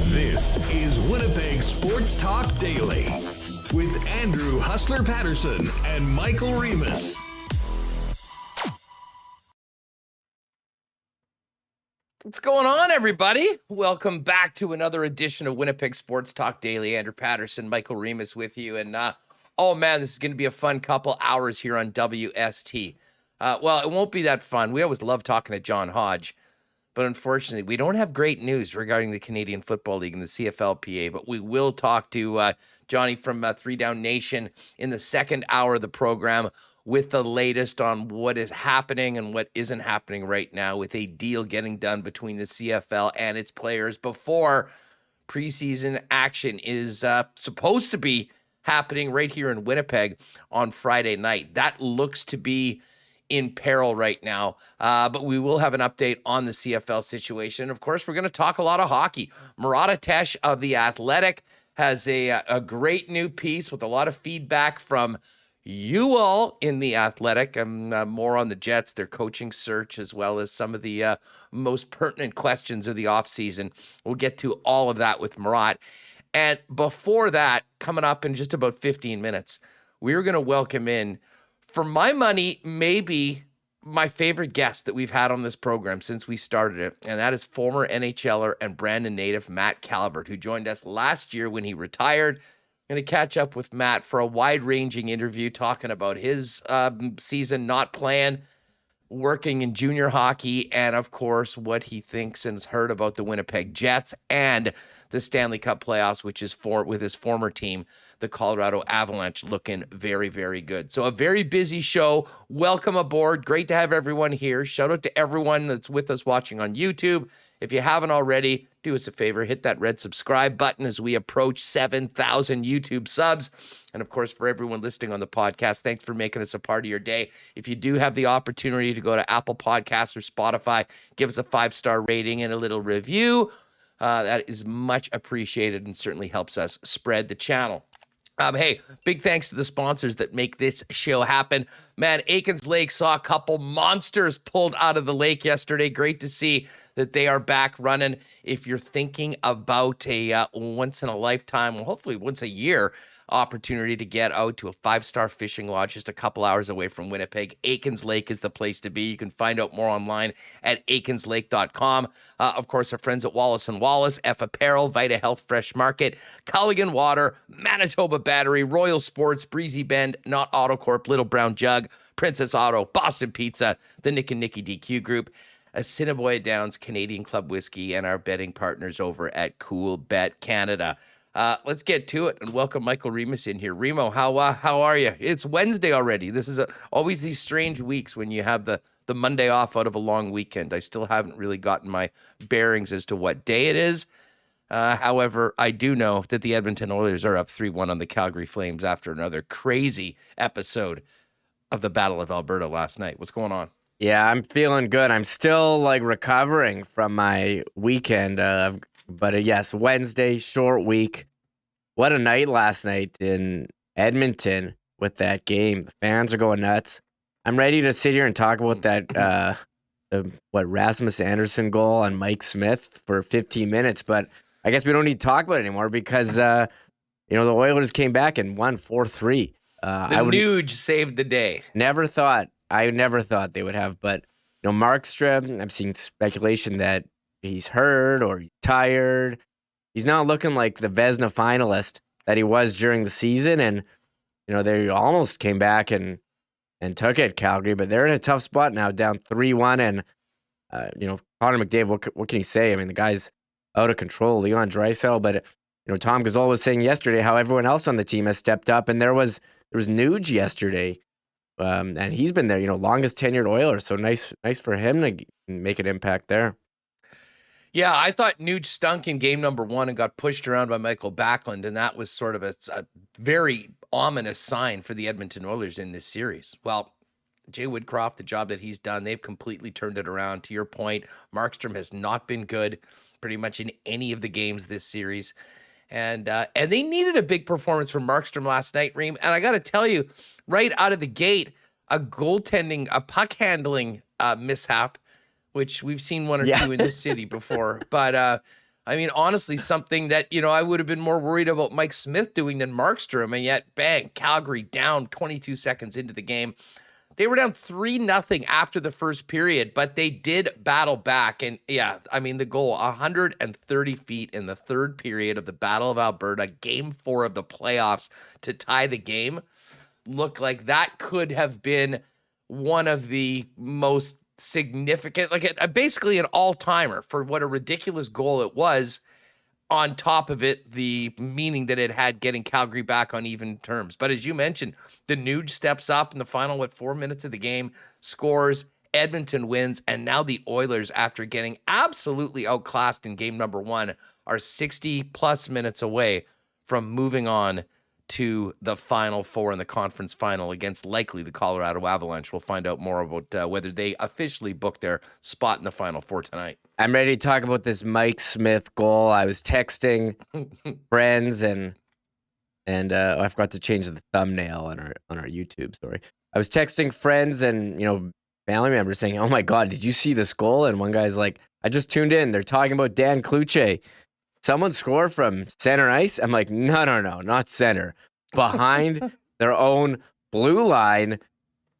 This is Winnipeg Sports Talk Daily with Andrew Hustler Paterson and Michael Remis. What's going on, everybody? Welcome back to another edition of Winnipeg Sports Talk Daily. Andrew Paterson, Michael Remis with you. And, oh, man, this is going to be a fun couple hours here on WST. Well, it won't be that fun. We always love talking to John Hodge. But unfortunately, we don't have great news regarding the Canadian Football League and the CFL CBA. But we will talk to Johnny from Three Down Nation in the second hour of the program with the latest on what is happening and what isn't happening right now with a deal getting done between the CFL and its players before preseason action is supposed to be happening right here in Winnipeg on Friday night. That looks to be in peril right now, but we will have an update on the CFL situation. Of course, we're going to talk a lot of hockey. Murat of The Athletic has a great new piece with a lot of feedback from you all in The Athletic. More on the Jets, their coaching search, as well as some of the most pertinent questions of the offseason. We'll get to all of that with Murat. And before that, coming up in just about 15 minutes, we're going to welcome in, for my money, maybe my favorite guest that we've had on this program since we started it, and that is former NHLer and Brandon native Matt Calvert, who joined us last year when he retired. I'm going to catch up with Matt for a wide-ranging interview talking about his season not playing, working in junior hockey, and, of course, what he thinks and has heard about the Winnipeg Jets and the Stanley Cup Playoffs, which is with his former team, the Colorado Avalanche, looking very, very good. So a very busy show. Welcome aboard. Great to have everyone here. Shout out to everyone that's with us watching on YouTube. If you haven't already, do us a favor, hit that red subscribe button as we approach 7,000 YouTube subs. And of course, for everyone listening on the podcast, thanks for making us a part of your day. If you do have the opportunity to go to Apple Podcasts or Spotify, give us a 5-star rating and a little review. That is much appreciated and certainly helps us spread the channel. Hey, big thanks to the sponsors that make this show happen. Man, Aikens Lake saw a couple monsters pulled out of the lake yesterday. Great to see that they are back running. If you're thinking about a once-in-a-lifetime, well, hopefully once-a-year opportunity to get out to a 5-star fishing lodge just a couple hours away from Winnipeg, Aikens Lake is the place to be. You can find out more online at aikenslake.com. Of course, our friends at Wallace & Wallace, F Apparel, Vita Health Fresh Market, Culligan Water, Manitoba Battery, Royal Sports, Breezy Bend, Not Autocorp, Little Brown Jug, Princess Auto, Boston Pizza, the Nick and Nicky DQ Group, Assiniboia Downs Canadian Club Whiskey, and our betting partners over at Coolbet Canada. Let's get to it and welcome Michael Remis in here. Remo, how are you? It's Wednesday already. This is always these strange weeks when you have the Monday off out of a long weekend. I still haven't really gotten my bearings as to what day it is. However, I do know that the Edmonton Oilers are up 3-1 on the Calgary Flames after another crazy episode of the Battle of Alberta last night. What's going on? Yeah, I'm feeling good. I'm still recovering from my weekend. But yes, Wednesday, short week. What a night last night in Edmonton with that game. The fans are going nuts. I'm ready to sit here and talk about that Rasmus Anderson goal on Mike Smith for 15 minutes. But I guess we don't need to talk about it anymore because the Oilers came back and won 4-3. The Nuge saved the day. I never thought they would have, but Markstrom, I'm seeing speculation that he's hurt or he's tired. He's not looking like the Vezina finalist that he was during the season, and they almost came back and took it, Calgary, but they're in a tough spot now, down 3-1, and Connor McDavid, what can he say? I mean, the guy's out of control. Leon Draisaitl, but Tom Gazzola was saying yesterday how everyone else on the team has stepped up, and there was Nuge yesterday And he's been there, longest tenured Oiler. So nice for him to make an impact there. Yeah, I thought Nuge stunk in game number 1 and got pushed around by Michael Backlund, and that was sort of a very ominous sign for the Edmonton Oilers in this series. Well, Jay Woodcroft, the job that he's done, they've completely turned it around. To your point, Markstrom has not been good pretty much in any of the games this series. And they needed a big performance from Markstrom last night, Reem. And I got to tell you, right out of the gate, a puck handling mishap, which we've seen one or two in this city before. But, I mean, honestly, something that, I would have been more worried about Mike Smith doing than Markstrom. And yet, bang, Calgary down 22 seconds into the game. They were down 3-0 after the first period, but they did battle back. And, yeah, I mean, the goal, 130 feet in the third period of the Battle of Alberta, game 4 of the playoffs to tie the game, looked like that could have been one of the most significant, basically an all-timer for what a ridiculous goal it was. On top of it, the meaning that it had getting Calgary back on even terms. But as you mentioned, the Nuge steps up in the final, 4 minutes of the game, scores, Edmonton wins, and now the Oilers, after getting absolutely outclassed in game number 1, are 60-plus minutes away from moving on to the Final Four in the conference final against likely the Colorado Avalanche. We'll find out more about whether they officially booked their spot in the Final Four tonight. I'm ready to talk about this Mike Smith goal. I was texting friends and I forgot to change the thumbnail on our YouTube story. I was texting friends and family members saying, "Oh my God, did you see this goal?" And one guy's like, "I just tuned in. They're talking about Dan Cloutier. Someone scored from center ice." I'm like, no, not center. Behind their own blue line.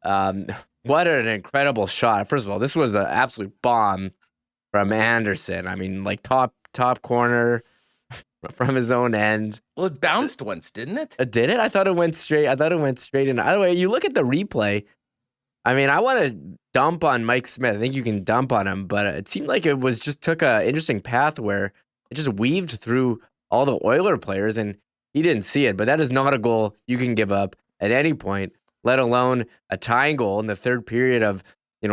What an incredible shot. First of all, this was an absolute bomb from Anderson. I mean, top corner from his own end. Well, it bounced once, didn't it? Did it? I thought it went straight. In. By the way, you look at the replay. I mean, I want to dump on Mike Smith. I think you can dump on him, but it seemed like it was just took a interesting path where it just weaved through all the Oiler players, and he didn't see it. But that is not a goal you can give up at any point, let alone a tying goal in the third period of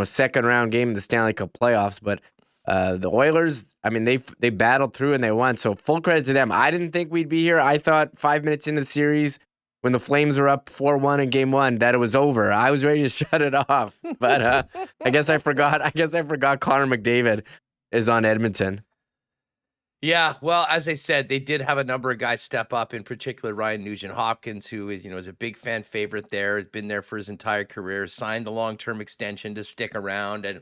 second round game of the Stanley Cup playoffs. But the Oilers, I mean, they battled through and they won. So full credit to them. I didn't think we'd be here. I thought 5 minutes into the series, when the Flames were up 4-1 in game 1, that it was over. I was ready to shut it off. But I guess I forgot. Connor McDavid is on Edmonton. Yeah, well, as I said, they did have a number of guys step up, in particular Ryan Nugent-Hopkins, who is a big fan favorite there, has been there for his entire career, signed the long-term extension to stick around, and,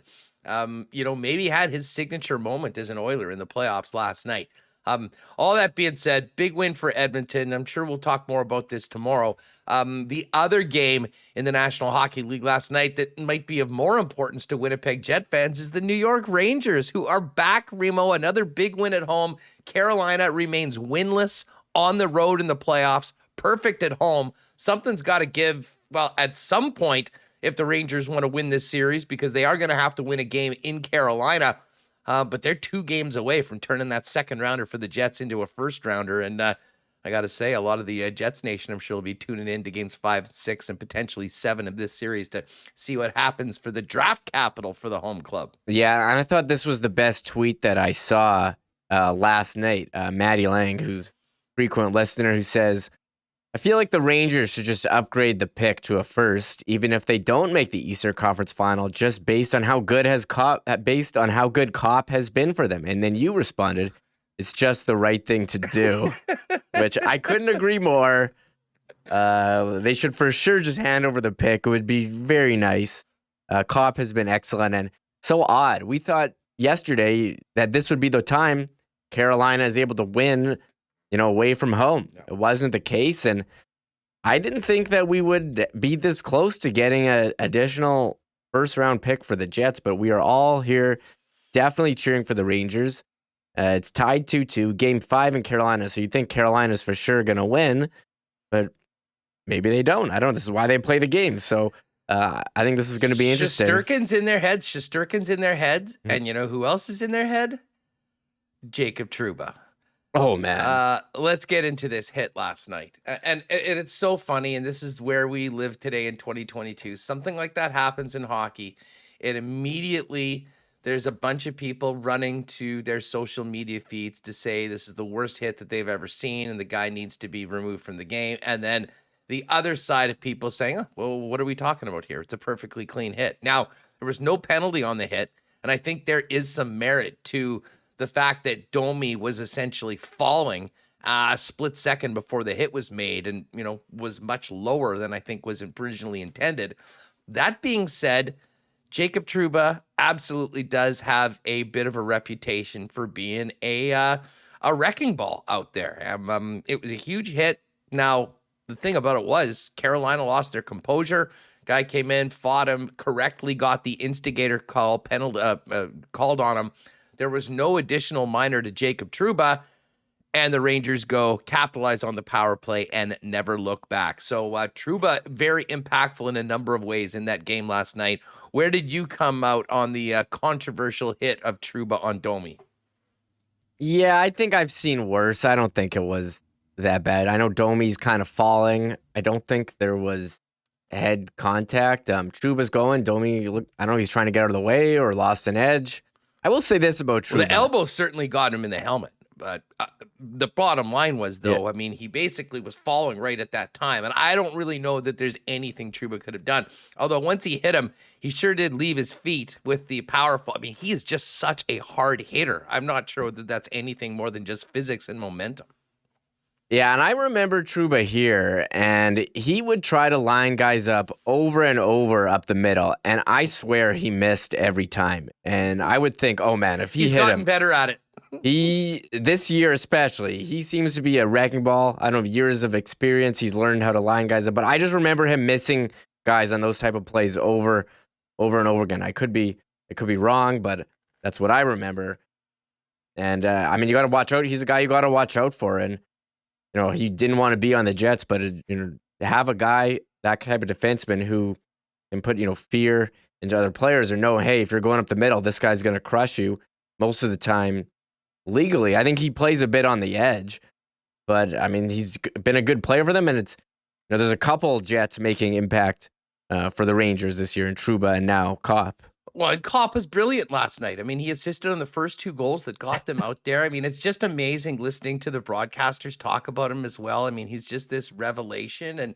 maybe had his signature moment as an Oiler in the playoffs last night. All that being said, big win for Edmonton. I'm sure we'll talk more about this tomorrow. The other game in the National Hockey League last night that might be of more importance to Winnipeg Jet fans is the New York Rangers, who are back, Remo. Another big win at home. Carolina remains winless on the road in the playoffs. Perfect at home. Something's got to give, at some point, if the Rangers want to win this series, because they are going to have to win a game in Carolina. But they're 2 games away from turning that second rounder for the Jets into a first rounder. And I got to say, a lot of the Jets Nation, I'm sure, will be tuning in to games 5, 6, and potentially 7 of this series to see what happens for the draft capital for the home club. Yeah, and I thought this was the best tweet that I saw last night. Maddie Lang, who's a frequent listener, who says, "I feel like the Rangers should just upgrade the pick to a first, even if they don't make the Eastern Conference Final, just based on how good Cop has been for them." And then you responded, "It's just the right thing to do," which I couldn't agree more. They should for sure just hand over the pick. It would be very nice. Cop has been excellent and so odd. We thought yesterday that this would be the time Carolina is able to win, away from home. No. It wasn't the case, and I didn't think that we would be this close to getting an additional first-round pick for the Jets, but we are all here definitely cheering for the Rangers. It's tied 2-2, game 5 in Carolina, so you think Carolina's for sure going to win, but maybe they don't. I don't know. This is why they play the game, so I think this is going to be interesting. Shesterkin's in their heads, and you know who else is in their head? Jacob Trouba. Oh man. Let's get into this hit last night. And it's so funny. And this is where we live today in 2022. Something like that happens in hockey. And immediately there's a bunch of people running to their social media feeds to say this is the worst hit that they've ever seen. And the guy needs to be removed from the game. And then the other side of people saying, oh, well, what are we talking about here? It's a perfectly clean hit. Now, there was no penalty on the hit. And I think there is some merit to the fact that Domi was essentially falling a split second before the hit was made and, was much lower than I think was originally intended. That being said, Jacob Trouba absolutely does have a bit of a reputation for being a wrecking ball out there. It was a huge hit. Now, the thing about it was Carolina lost their composure. Guy came in, fought him, correctly got the instigator call, called on him. There was no additional minor to Jacob Trouba, and the Rangers capitalize on the power play and never look back. So Trouba, very impactful in a number of ways in that game last night. Where did you come out on the controversial hit of Trouba on Domi? Yeah, I think I've seen worse. I don't think it was that bad. I know Domi's kind of falling. I don't think there was head contact. Trouba's going. Domi, I don't know, he's trying to get out of the way or lost an edge. I will say this about Trouba. Well, the elbow certainly got him in the helmet. But the bottom line was, though, I mean, he basically was falling right at that time. And I don't really know that there's anything Trouba could have done. Although once he hit him, he sure did leave his feet with the powerful. I mean, he is just such a hard hitter. I'm not sure that that's anything more than just physics and momentum. Yeah, and I remember Trouba here, and he would try to line guys up over and over up the middle, and I swear he missed every time. And I would think, oh man, if he's hit gotten him, better at it. This year especially, he seems to be a wrecking ball. I don't know, years of experience, he's learned how to line guys up, but I just remember him missing guys on those type of plays over and over again. It could be wrong, but that's what I remember. And I mean, you got to watch out. He's a guy you got to watch out for, and he didn't want to be on the Jets, but to have a guy, that type of defenseman who can put, fear into other players or know, hey, if you're going up the middle, this guy's going to crush you most of the time legally. I think he plays a bit on the edge, but I mean, he's been a good player for them. And it's, there's a couple Jets making impact for the Rangers this year in Trouba and now Kopp. Well, and Kopp was brilliant last night. I mean, he assisted on the first 2 goals that got them out there. I mean, it's just amazing listening to the broadcasters talk about him as well. I mean, he's just this revelation. And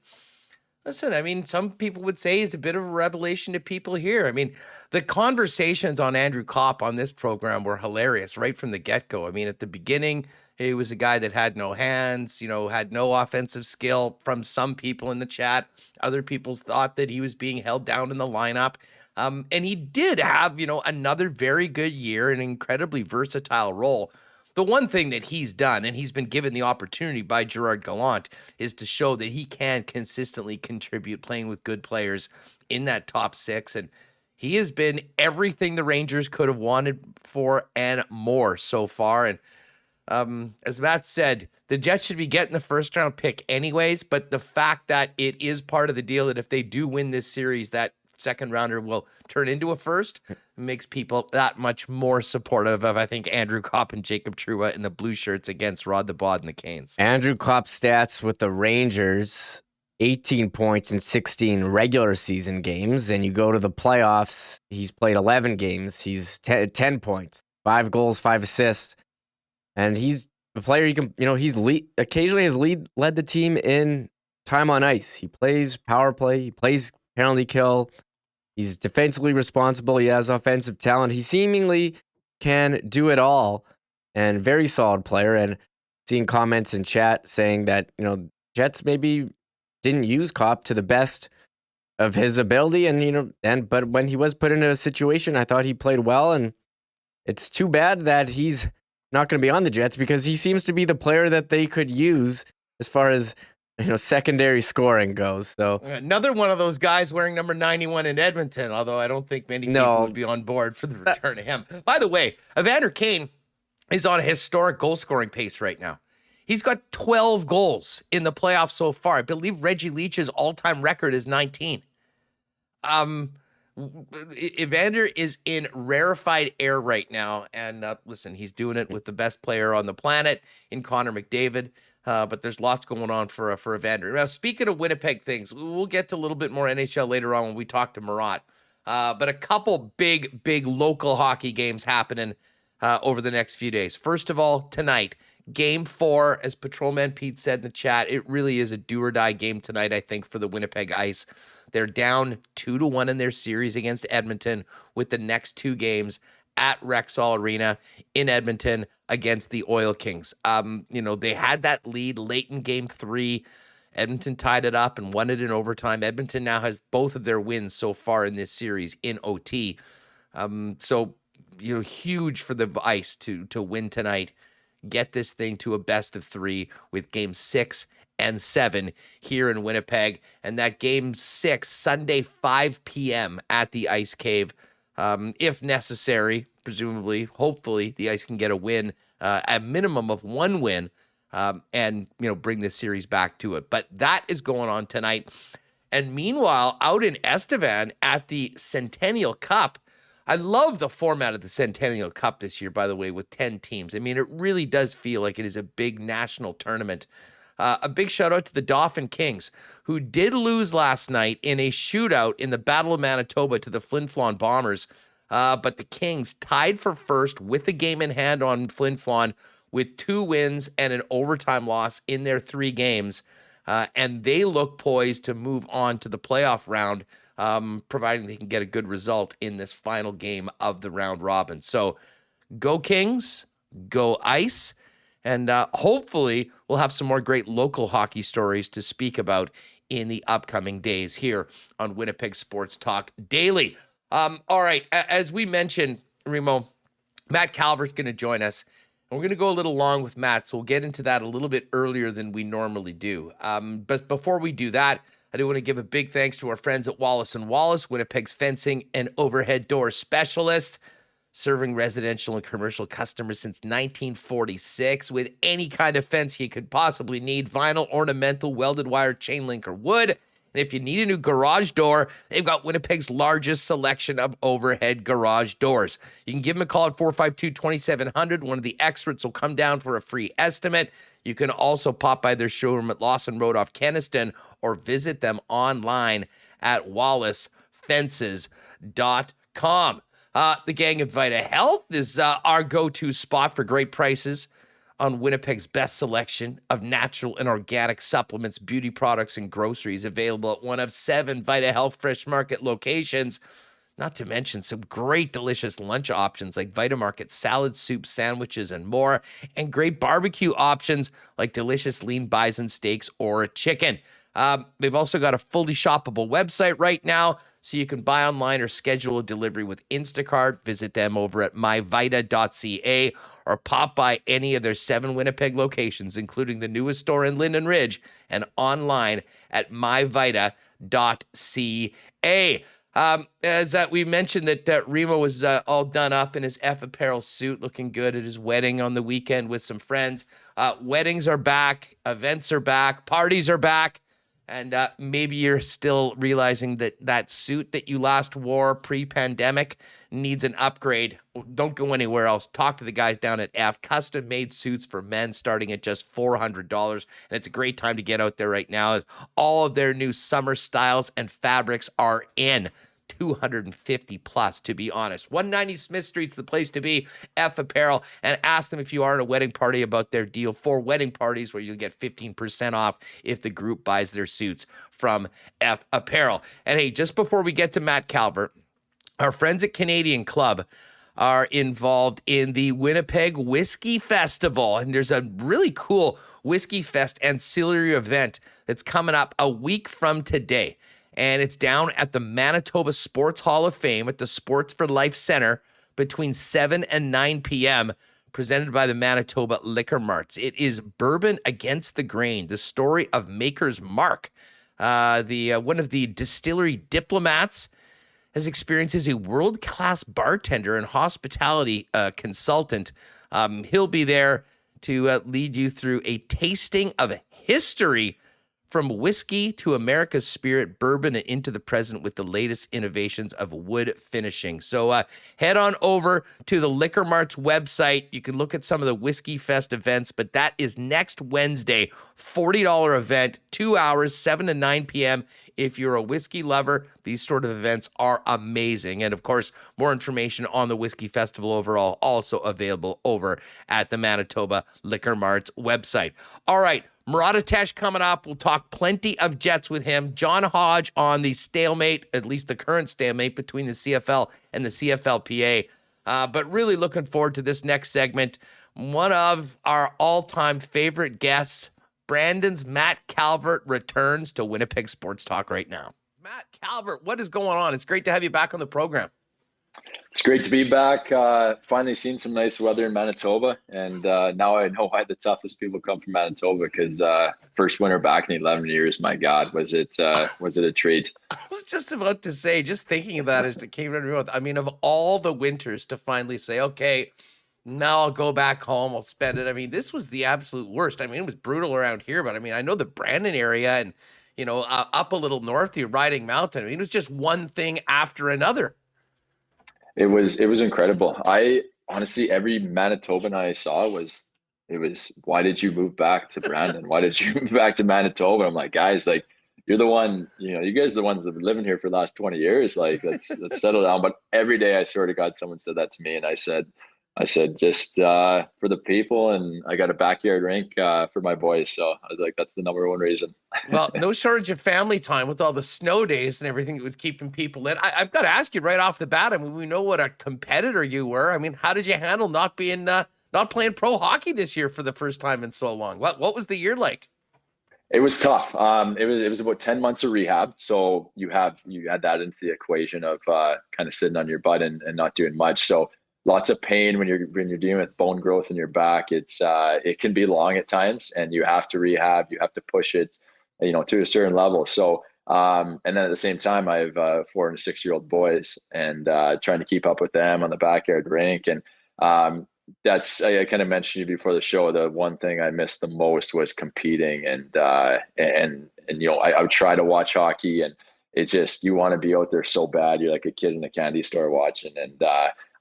listen, I mean, some people would say he's a bit of a revelation to people here. I mean, the conversations on Andrew Kopp on this program were hilarious right from the get-go. I mean, at the beginning, he was a guy that had no hands, had no offensive skill from some people in the chat. Other people thought that he was being held down in the lineup. And he did have, another very good year, an incredibly versatile role. The one thing that he's done, and he's been given the opportunity by Gerard Gallant, is to show that he can consistently contribute playing with good players in that top 6. And he has been everything the Rangers could have wanted for and more so far. And as Matt said, the Jets should be getting the first-round pick anyways, but the fact that it is part of the deal that if they do win this series, that second rounder will turn into a first, makes people that much more supportive of, I think, Andrew Kopp and Jacob Trouba in the blue shirts against Rod the Bod and the Canes. Andrew Kopp stats with the Rangers, 18 points in 16 regular season games. And you go to the playoffs, he's played 11 games. He's 10 points, 5 goals, 5 assists. And he's a player you can, he's occasionally has led the team in time on ice. He plays power play. He plays penalty kill. He's defensively responsible. He has offensive talent. He seemingly can do it all, and very solid player. And seeing comments in chat saying that, Jets maybe didn't use Kopp to the best of his ability. And, but when he was put into a situation, I thought he played well. And it's too bad that he's not going to be on the Jets because he seems to be the player that they could use as far as secondary scoring goes. So another one of those guys wearing number 91 in Edmonton, although I don't think many people would be on board for the return of him. By the way, Evander Kane is on a historic goal scoring pace right now. He's got 12 goals in the playoffs so far. I believe Reggie Leach's all-time record is 19. Evander is in rarefied air right now. And listen, he's doing it with the best player on the planet in Connor McDavid. But there's lots going on for Evander. Now, speaking of Winnipeg things, we'll get to a little bit more NHL later on when we talk to Murat. But a couple big local hockey games happening over the next few days. First of all, tonight, Game 4, as Patrolman Pete said in the chat, it really is a do-or-die game tonight, I think, for the Winnipeg Ice. They're down 2-1 in their series against Edmonton with the next two games at Rexall Arena in Edmonton against the Oil Kings. They had that lead late in Game 3. Edmonton tied it up and won it in overtime. Edmonton now has both of their wins so far in this series in OT. Huge for the Ice to win tonight. Get this thing to a best of 3 with Game 6 and 7 here in Winnipeg. And that Game 6, Sunday, 5 p.m. at the Ice Cave. If necessary, presumably, hopefully, the Ice can get a win, a minimum of one win, and bring this series back to it. But that is going on tonight. And meanwhile, out in Estevan at the Centennial Cup, I love the format of the Centennial Cup this year, by the way, with 10 teams. I mean, it really does feel like it is a big national tournament. A big shout out to the Dauphin Kings, who did lose last night in a shootout in the Battle of Manitoba to the Flin Flon Bombers. But the Kings tied for first with the game in hand on Flin Flon with 2 wins and an overtime loss in their 3 games. And they look poised to move on to the playoff round, providing they can get a good result in this final game of the round robin. So go Kings, go Ice. And hopefully we'll have some more great local hockey stories to speak about in the upcoming days here on Winnipeg Sports Talk Daily. All right, as we mentioned, Remo, Matt Calvert's going to join us. And we're going to go a little long with Matt, so we'll get into that a little bit earlier than we normally do. But before we do that, I do want to give a big thanks to our friends at Wallace & Wallace, Winnipeg's fencing and overhead door specialists, serving residential and commercial customers since 1946 with any kind of fence you could possibly need: vinyl, ornamental, welded wire, chain link, or wood. And if you need a new garage door, they've got Winnipeg's largest selection of overhead garage doors. You can give them a call at 452-2700. One of the experts will come down for a free estimate. You can also pop by their showroom at Lawson Road off Kenniston or visit them online at wallacefences.com. The gang at Vita Health is our go-to spot for great prices on Winnipeg's best selection of natural and organic supplements, beauty products, and groceries, available at one of 7 Vita Health Fresh Market locations. Not to mention some great, delicious lunch options like Vita Market salad, soup, sandwiches, and more, and great barbecue options like delicious lean bison steaks or chicken. They've also got a fully shoppable website right now, so you can buy online or schedule a delivery with Instacart. Visit them over at myvita.ca or pop by any of their 7 Winnipeg locations, including the newest store in Linden Ridge, and online at myvita.ca. As we mentioned that Remo was all done up in his F apparel suit, looking good at his wedding on the weekend with some friends. Weddings are back, events are back, parties are back. And maybe you're still realizing that that suit that you last wore pre-pandemic needs an upgrade. Don't go anywhere else. Talk to the guys down at F. Custom-made suits for men starting at just $400. And it's a great time to get out there right now, as all of their new summer styles and fabrics are in. 250 plus, to be honest. 190 Smith Street's the place to be. F Apparel, and ask them if you are at a wedding party about their deal for wedding parties, where you'll get 15% off if the group buys their suits from F Apparel. And hey, just before we get to Matt Calvert, our friends at Canadian Club are involved in the Winnipeg Whiskey Festival, and there's a really cool Whiskey Fest ancillary event that's coming up a week from today. And it's down at the Manitoba Sports Hall of Fame at the Sports for Life Center between 7 and 9 p.m., presented by the Manitoba Liquor Marts. It is Bourbon Against the Grain, the story of Maker's Mark. One of the distillery diplomats has experienced as a world-class bartender and hospitality consultant. He'll be there to lead you through a tasting of history From whiskey to America's spirit, bourbon, and into the present with the latest innovations of wood finishing. So head on over to the Liquor Mart's website. You can look at some of the Whiskey Fest events, but that is next Wednesday, $40 event, 2 hours, 7 to 9 p.m. If you're a whiskey lover, these sort of events are amazing. And of course, more information on the Whiskey Festival overall also available over at the Manitoba Liquor Mart's website. All right. Murat coming up. We'll talk plenty of Jets with him. John Hodge on the stalemate, at least the current stalemate between the CFL and the CFL PA. But really looking forward to this next segment. One of our all-time favorite guests, Brandon's Matt Calvert, returns to Winnipeg Sports Talk right now. Matt Calvert, what is going on? It's great to have you back on the program. It's great to be back. Finally seen some nice weather in Manitoba, and now I know why the toughest people come from Manitoba, because first winter back in 11 years. My God, was it a treat? I was just about to say, just thinking of that as it came into my mouth. I mean, of all the winters to finally say, okay, now I'll go back home, I'll spend it. I mean, this was the absolute worst. I mean, it was brutal around here, but I mean, I know the Brandon area and, you know, up a little north, you're riding mountain. I mean, it was just one thing after another. It was incredible. I honestly, every Manitoban I saw was, why did you move back to Brandon? Why did you move back to Manitoba? I'm like, guys, like, you're the one, you know, you guys are the ones that have been living here for the last 20 years. Like, let's settle down. But every day I swear to God, someone said that to me. And I said, just for the people, and I got a backyard rink for my boys. So I was like, that's the number one reason. Well, no shortage of family time with all the snow days and everything that was keeping people in. I've got to ask you right off the bat. I mean, we know what a competitor you were. I mean, how did you handle not playing pro hockey this year for the first time in so long? What was the year like? It was tough. It was about 10 months of rehab. So you add that into the equation of kind of sitting on your butt and not doing much. So lots of pain when you're dealing with bone growth in your back. It can be long at times, and you have to rehab. You have to push it, you know, to a certain level. So, and then at the same time, I have 4 and 6-year-old boys, and trying to keep up with them on the backyard rink. And that's, I kind of mentioned you before the show, the one thing I missed the most was competing. And you know, I would try to watch hockey, and it's just, you want to be out there so bad. You're like a kid in a candy store watching. And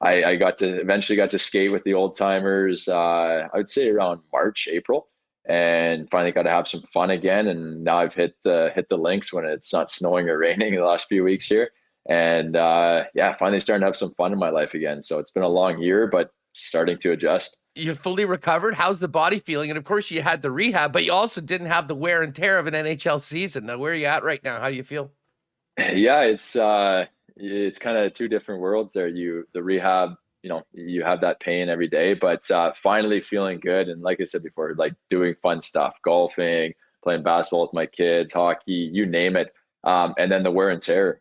I eventually got to skate with the old timers, I would say around March, April, and finally got to have some fun again. And now I've hit the links when it's not snowing or raining in the last few weeks here. And finally starting to have some fun in my life again. So it's been a long year, but starting to adjust. You're fully recovered. How's the body feeling? And of course you had the rehab, but you also didn't have the wear and tear of an NHL season. Now, where are you at right now? How do you feel? Yeah, it's kind of two different worlds there. The rehab, you know, you have that pain every day, but finally feeling good. And like I said before, like doing fun stuff, golfing, playing basketball with my kids, hockey, you name it. And then the wear and tear,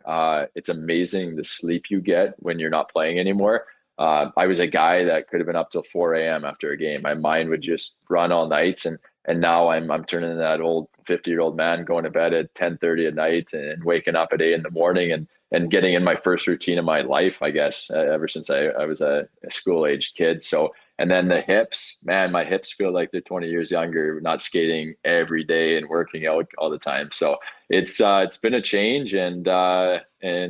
it's amazing the sleep you get when you're not playing anymore. I was a guy that could have been up till 4 a.m. after a game. My mind would just run all nights. And now I'm turning into that old 50-year-old man going to bed at 10:30 at night and waking up at 8 in the morning and getting in my first routine of my life, I guess, ever since I was a school-aged kid. So, and then the hips, man, my hips feel like they're 20 years younger, not skating every day and working out all the time. So it's been a change, and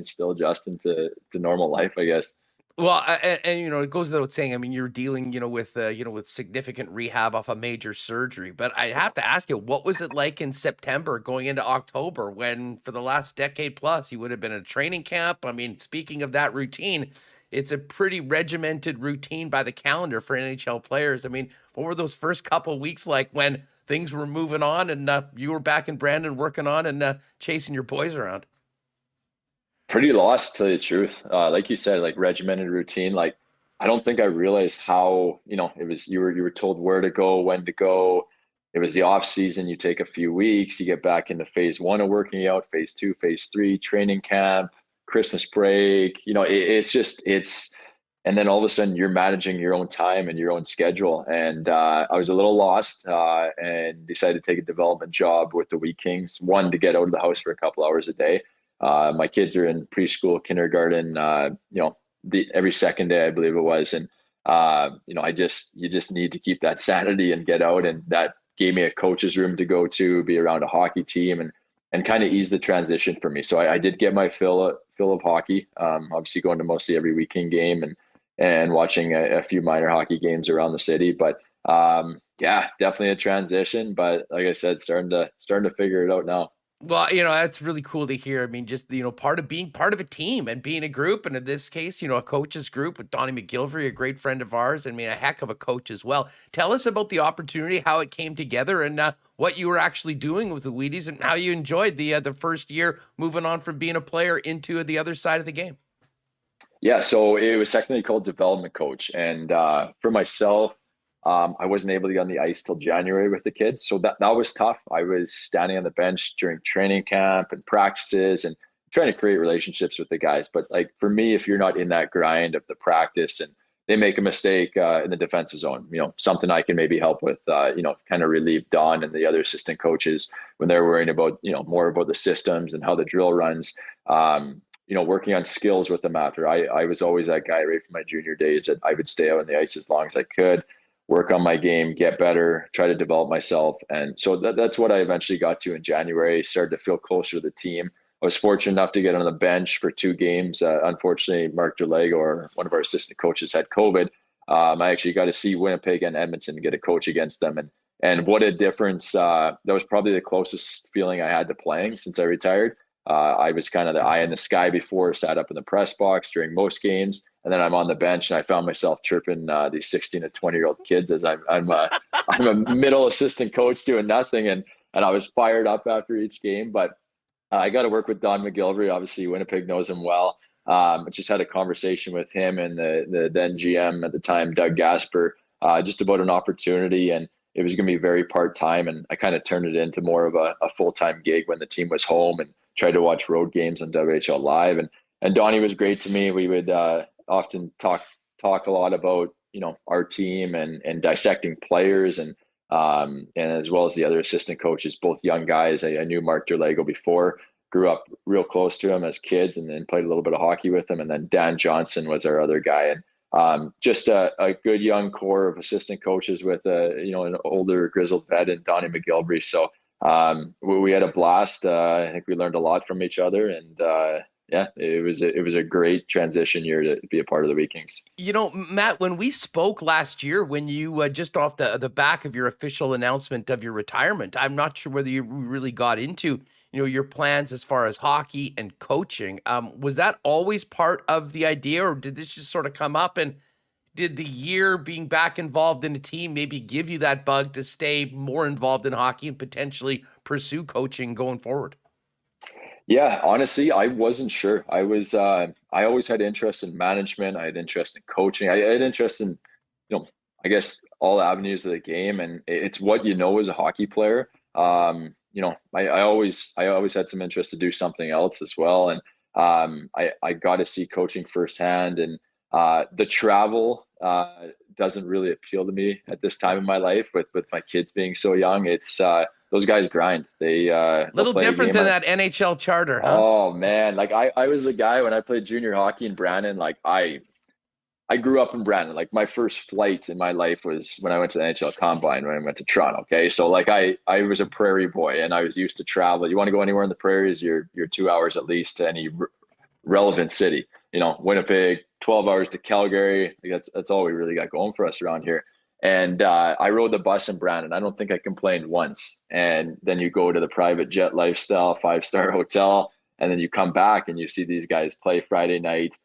still adjusting to normal life, I guess. Well, and you know, it goes without saying, I mean, you're dealing, with significant rehab off a major surgery, but I have to ask you, what was it like in September going into October when for the last decade plus you would have been at a training camp? I mean, speaking of that routine, it's a pretty regimented routine by the calendar for NHL players. I mean, what were those first couple of weeks like when things were moving on and you were back in Brandon working on and chasing your boys around? Pretty lost, to tell you the truth. Like you said, like regimented routine. Like, I don't think I realized how, it was, you were told where to go, when to go. It was the off season. You take a few weeks, you get back into phase 1 of working out, phase 2, phase 3, training camp, Christmas break. And then all of a sudden you're managing your own time and your own schedule. And I was a little lost and decided to take a development job with the Wheat Kings. One, to get out of the house for a couple hours a day. My kids are in preschool, kindergarten, every second day, I believe it was. And, you just need to keep that sanity and get out. And that gave me a coach's room to go to, be around a hockey team, and kind of ease the transition for me. So I did get my fill of hockey. Obviously going to mostly every weekend game and watching a few minor hockey games around the city. But yeah, definitely a transition. But like I said, starting to figure it out now. Well, that's really cool to hear. I mean, just, being part of a team and being a group. And in this case, a coach's group with Donnie McGilvery, a great friend of ours. I mean, a heck of a coach as well. Tell us about the opportunity, how it came together, and what you were actually doing with the Wheaties and how you enjoyed the first year moving on from being a player into the other side of the game. Yeah, so it was technically called development coach. And for myself, I wasn't able to get on the ice till January with the kids. So that was tough. I was standing on the bench during training camp and practices and trying to create relationships with the guys. But like for me, if you're not in that grind of the practice and they make a mistake in the defensive zone, something I can maybe help with, kind of relieve Don and the other assistant coaches when they're worrying about, more about the systems and how the drill runs. Working on skills with them after. I was always that guy right from my junior days that I would stay out on the ice as long as I could, work on my game, get better, try to develop myself. And so that's what I eventually got to in January, started to feel closer to the team. I was fortunate enough to get on the bench for 2 games. Unfortunately, Mark Derlego, or one of our assistant coaches, had COVID. I actually got to see Winnipeg and Edmonton get a coach against them. And what a difference. That was probably the closest feeling I had to playing since I retired. I was kind of the eye in the sky before, sat up in the press box during most games. And then I'm on the bench and I found myself chirping these 16 to 20-year-old kids as I'm a middle assistant coach doing nothing. And I was fired up after each game, but I got to work with Don McGilvery. Obviously Winnipeg knows him well. I just had a conversation with him and the then GM at the time, Doug Gasper, just about an opportunity. And it was going to be very part-time. And I kind of turned it into more of a full-time gig when the team was home and tried to watch road games on WHL Live. And Donnie was great to me. We would often talk a lot about, our team and dissecting players and as well as the other assistant coaches, both young guys. I knew Mark Derlego before, grew up real close to him as kids and then played a little bit of hockey with him. And then Dan Johnson was our other guy. And just a good young core of assistant coaches with an older grizzled vet and Donnie McGilvery. So we had a blast. I think we learned a lot from each other, and yeah, it was a great transition year to be a part of the Vikings. Matt, when we spoke last year, when you just off the back of your official announcement of your retirement, I'm not sure whether you really got into your plans as far as hockey and coaching. Was that always part of the idea, or did this just sort of come up? And did the year being back involved in a team maybe give you that bug to stay more involved in hockey and potentially pursue coaching going forward? Yeah, honestly, I wasn't sure. I always had interest in management. I had interest in coaching. I had interest in, I guess all avenues of the game, and it's what as a hockey player. I always had some interest to do something else as well, and I got to see coaching firsthand, and the travel doesn't really appeal to me at this time in my life with my kids being so young. It's those guys grind. They little different than that NHL charter, huh? Oh man, like I was the guy when I played junior hockey in Brandon. Like I grew up in Brandon. Like my first flight in my life was when I went to the NHL Combine when I went to Toronto. Okay, so like I was a prairie boy and I was used to travel. You want to go anywhere in the prairies, you're 2 hours at least to any relevant city. Winnipeg, 12 hours to Calgary. That's all we really got going for us around here. And I rode the bus in Brandon. I don't think I complained once. And then you go to the private jet lifestyle, 5-star hotel, and then you come back and you see these guys play Friday night,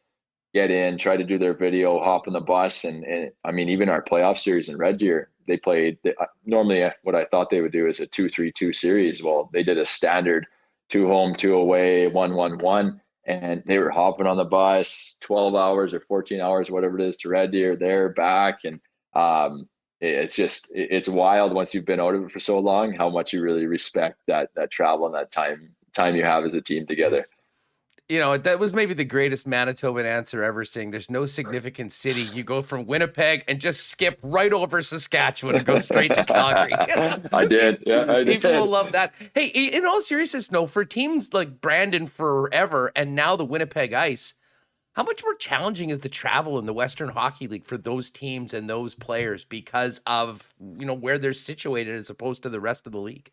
get in, try to do their video, hop on the bus. And I mean, even our playoff series in Red Deer, they played normally what I thought they would do is a 2-3-2 series. Well, they did a standard 2 home, 2 away, 1-1-1. And they were hopping on the bus 12 hours or 14 hours, whatever it is, to Red Deer, there, back. And it's wild once you've been out of it for so long, how much you really respect that travel and that time you have as a team together. That was maybe the greatest Manitoban answer ever, saying there's no significant city. You go from Winnipeg and just skip right over Saskatchewan and go straight to Calgary. I did. Yeah, I did. People will love that. Hey, in all seriousness, no, for teams like Brandon forever and now the Winnipeg Ice, How much more challenging is the travel in the Western Hockey League for those teams and those players because of, where they're situated as opposed to the rest of the league?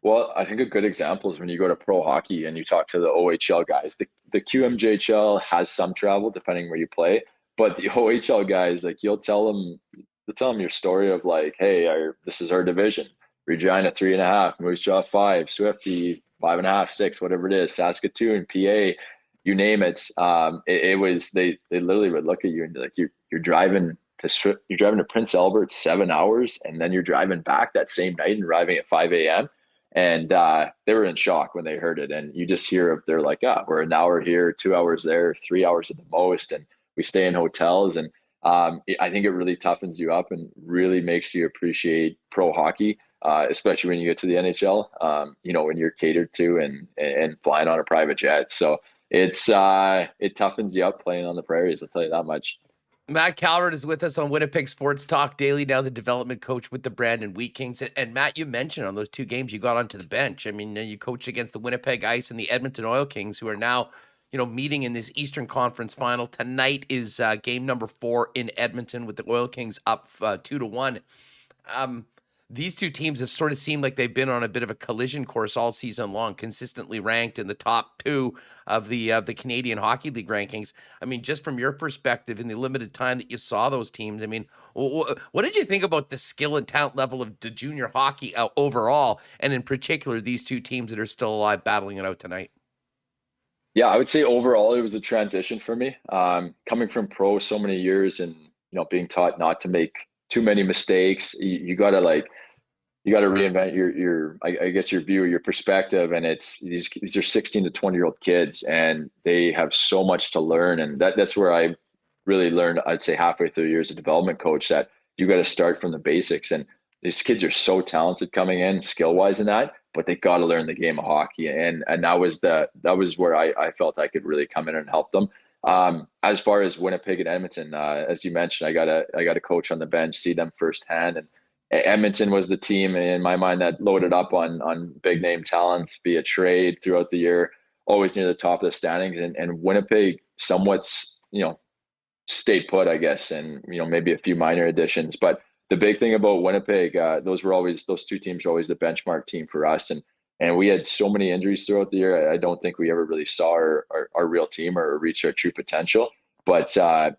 Well, I think a good example is when you go to pro hockey and you talk to the OHL guys. The QMJHL has some travel depending where you play, but the OHL guys, like you'll tell them your story of like, hey, this is our division: Regina 3.5, Moose Jaw 5, Swifty 5.5, 6, whatever it is, Saskatoon, PA, you name it. It was they literally would look at you and be like, you're driving to Prince Albert 7 hours, and then you're driving back that same night and arriving at 5 a.m. And they were in shock when they heard it. And you just hear they're like, we're an hour here, 2 hours there, 3 hours at the most. And we stay in hotels. And I think it really toughens you up and really makes you appreciate pro hockey, especially when you get to the NHL, when you're catered to and flying on a private jet. So it toughens you up playing on the prairies. I'll tell you that much. Matt Calvert is with us on Winnipeg Sports Talk Daily, now the development coach with the Brandon Wheat Kings. And Matt, you mentioned on those 2 games you got onto the bench. I mean, you coached against the Winnipeg Ice and the Edmonton Oil Kings, who are now, meeting in this Eastern Conference final. Tonight is game number 4 in Edmonton with the Oil Kings up 2-1. These 2 teams have sort of seemed like they've been on a bit of a collision course all season long, consistently ranked in the top 2 of the Canadian Hockey League rankings. I mean, just from your perspective, in the limited time that you saw those teams, I mean, what did you think about the skill and talent level of the junior hockey overall, and in particular these 2 teams that are still alive battling it out tonight? Yeah, I would say overall it was a transition for me. Coming from pro so many years and being taught not to make too many mistakes, you gotta reinvent your I guess your view, your perspective. And it's these are 16 to 20-year-old kids, and they have so much to learn. And that's where I really learned, I'd say halfway through years as a development coach, that you got to start from the basics. And these kids are so talented coming in skill wise in that, but they got to learn the game of hockey. And that was where I felt I could really come in and help them. As far as Winnipeg and Edmonton, as you mentioned, I got a coach on the bench, see them firsthand. And Edmonton was the team in my mind that loaded up on big name talent via trade throughout the year, always near the top of the standings. And Winnipeg somewhat, stayed put, I guess, and maybe a few minor additions. But the big thing about Winnipeg, those 2 teams were always the benchmark team for us. And we had so many injuries throughout the year. I don't think we ever really saw our real team or reach our true potential. But the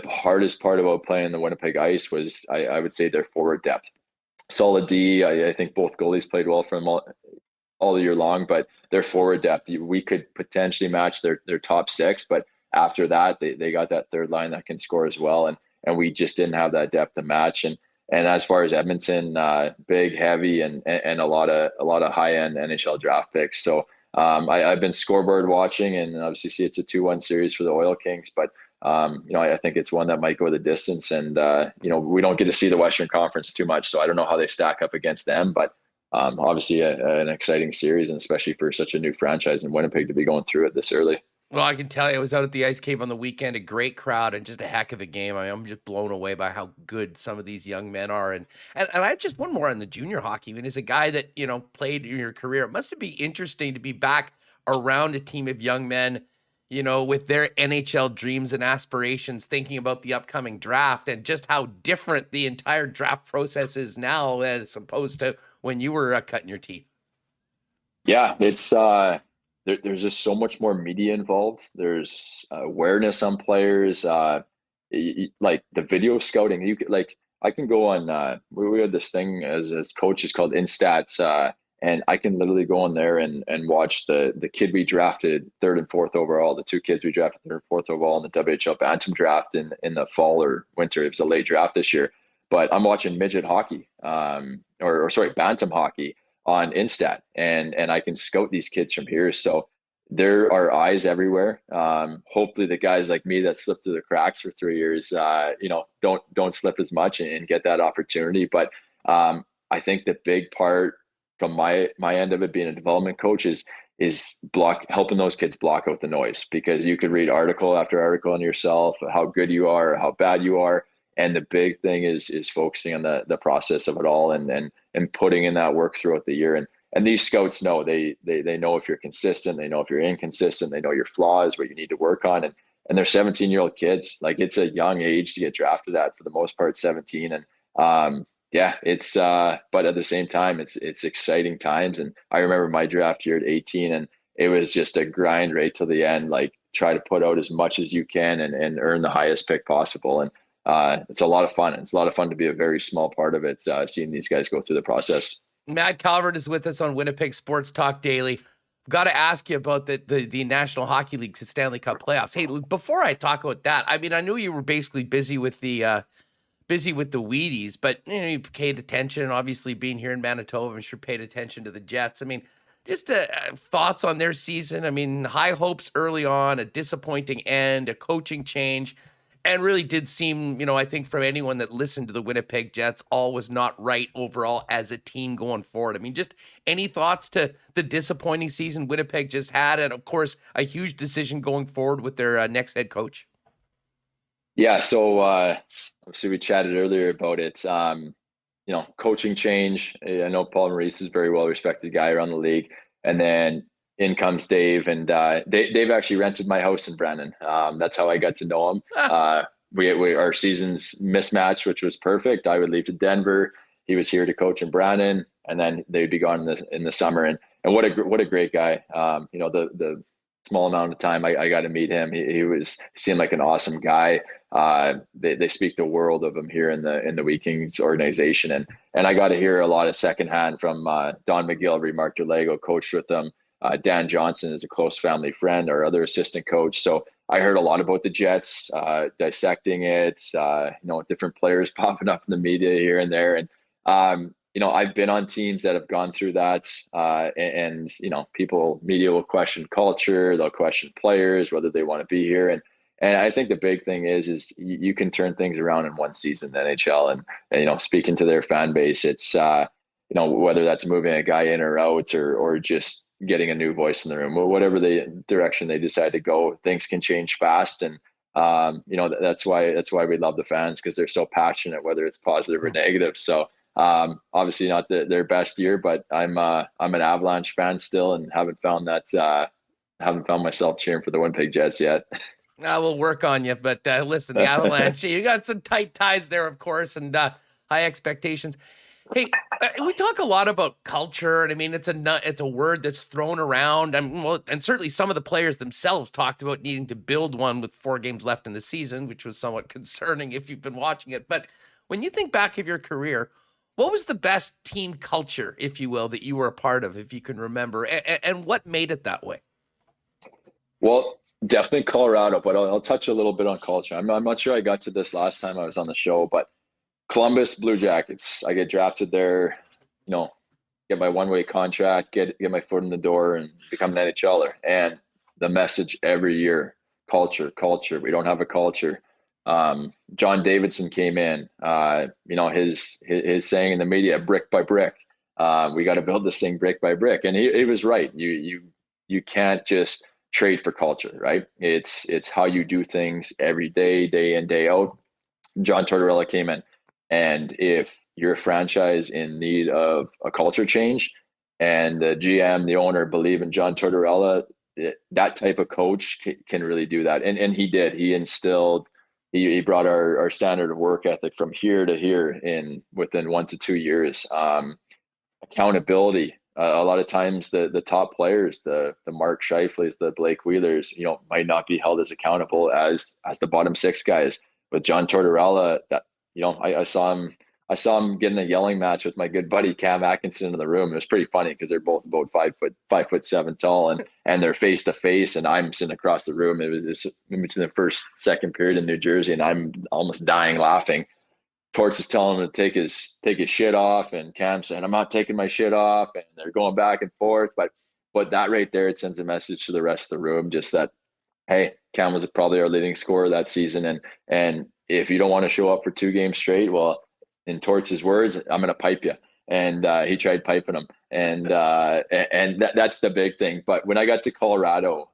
hardest part about playing the Winnipeg Ice was, I would say, their forward depth. Solid D. I think both goalies played well for them all year long, but their forward depth, we could potentially match their top 6. But after that, they got that third line that can score as well. And we just didn't have that depth to match. And as far as Edmonton, big, heavy, and a lot of high-end NHL draft picks. So I've been scoreboard watching, and obviously see it's a 2-1 series for the Oil Kings. But I think it's one that might go the distance. And we don't get to see the Western Conference too much, so I don't know how they stack up against them. But obviously an exciting series, and especially for such a new franchise in Winnipeg to be going through it this early. Well, I can tell you, I was out at the Ice Cave on the weekend, a great crowd and just a heck of a game. I mean, I'm just blown away by how good some of these young men are. And I have just one more on the junior hockey. I mean, as a guy that, played in your career, it must be interesting to be back around a team of young men, with their NHL dreams and aspirations, thinking about the upcoming draft and just how different the entire draft process is now as opposed to when you were cutting your teeth. Yeah, it's there's just so much more media involved. There's awareness on players, like the video scouting. I can go on. We had this thing as coaches called Instats, and I can literally go on there and watch the kid we drafted 3rd and 4th overall, the 2 kids we drafted 3rd and 4th overall in the WHL Bantam draft in the fall or winter. It was a late draft this year, but I'm watching midget hockey, Bantam hockey on Instat, and I can scout these kids from here. So there are eyes everywhere. Hopefully the guys like me that slipped through the cracks for 3 years, don't slip as much and get that opportunity. But I think the big part from my end of it, being a development coach, is helping those kids block out the noise, because you could read article after article on yourself, how good you are, or how bad you are. And the big thing is focusing on the process of it all and putting in that work throughout the year. And these scouts know, they know if you're consistent, they know if you're inconsistent, they know your flaws, what you need to work on. And and they're 17-year-old kids. Like, it's a young age to get drafted at, for the most part, 17. And yeah, it's but at the same time, it's exciting times. And I remember my draft year at 18, and it was just a grind right till the end. Like, try to put out as much as you can and earn the highest pick possible. And it's a lot of fun. It's a lot of fun to be a very small part of it, seeing these guys go through the process. Matt Calvert is with us on Winnipeg Sports Talk Daily. Got to ask you about the National Hockey League's Stanley Cup Playoffs. Hey, before I talk about that, I mean, I knew you were basically busy with the Wheaties, but you paid attention. Obviously, being here in Manitoba, I'm sure paid attention to the Jets. I mean, just thoughts on their season. I mean, high hopes early on, a disappointing end, a coaching change, and really did seem, I think from anyone that listened to the Winnipeg Jets, all was not right overall as a team going forward. I mean, just any thoughts to the disappointing season Winnipeg just had, and of course, a huge decision going forward with their next head coach? Yeah, so obviously we chatted earlier about it. Coaching change. I know Paul Maurice is a very well-respected guy around the league. And then in comes Dave, and Dave actually rented my house in Brandon. That's how I got to know him. Our seasons mismatched, which was perfect. I would leave to Denver. He was here to coach in Brandon, and then they'd be gone in the summer. And what a great guy. The small amount of time I got to meet him, he seemed like an awesome guy. They speak the world of him here in the Wheat Kings organization, and I got to hear a lot of secondhand from Don McGillivray, Mark DeLego coached with them. Dan Johnson is a close family friend, our other assistant coach. So I heard a lot about the Jets, dissecting it. Different players popping up in the media here and there, and I've been on teams that have gone through that, and media will question culture, they'll question players, whether they want to be here. And I think the big thing is you can turn things around in one season, the NHL, and speaking to their fan base, it's, whether that's moving a guy in or out, or just getting a new voice in the room, or whatever the direction they decide to go, things can change fast. And, that's why we love the fans, because they're so passionate, whether it's positive or negative. So, obviously not their best year, but I'm an Avalanche fan still, and haven't found myself cheering for the Winnipeg Jets yet. I will work on you, but listen, the Avalanche, you got some tight ties there, of course, and high expectations. Hey, we talk a lot about culture, and I mean, it's a word that's thrown around, and certainly some of the players themselves talked about needing to build one with 4 games left in the season, which was somewhat concerning if you've been watching it. But when you think back of your career, what was the best team culture, if you will, that you were a part of, if you can remember, and what made it that way? Well, definitely Colorado, but I'll touch a little bit on culture. I'm not sure I got to this last time I was on the show, but Columbus Blue Jackets, I get drafted there, get my one-way contract, get my foot in the door, and become an NHLer. And the message every year, culture. We don't have a culture. John Davidson came in, his saying in the media, brick by brick. We got to build this thing brick by brick. And he was right. You can't just trade for culture, right? It's how you do things every day, day in, day out. John Tortorella came in, and if you're a franchise in need of a culture change, and the GM, the owner, believe in John Tortorella, that type of coach can really do that. And he did. He instilled, he brought our standard of work ethic from here to here within 1 to 2 years. Accountability. A lot of times the top players, the Mark Scheifele's, the Blake Wheelers, might not be held as accountable as the bottom 6 guys. But John Tortorella, I saw him get in a yelling match with my good buddy Cam Atkinson in the room. It was pretty funny because they're both about 5'7" tall, and they're face to face, and I'm sitting across the room. It was in between the second period in New Jersey, and I'm almost dying laughing. Torts is telling him to take his shit off, and Cam saying, "I'm not taking my shit off," and they're going back and forth. But that right there, it sends a message to the rest of the room, just that, hey, Cam was probably our leading scorer that season, and if you don't want to show up for 2 games straight, well, in Torts' words, I'm going to pipe you. And he tried piping him, and that's the big thing. But when I got to Colorado,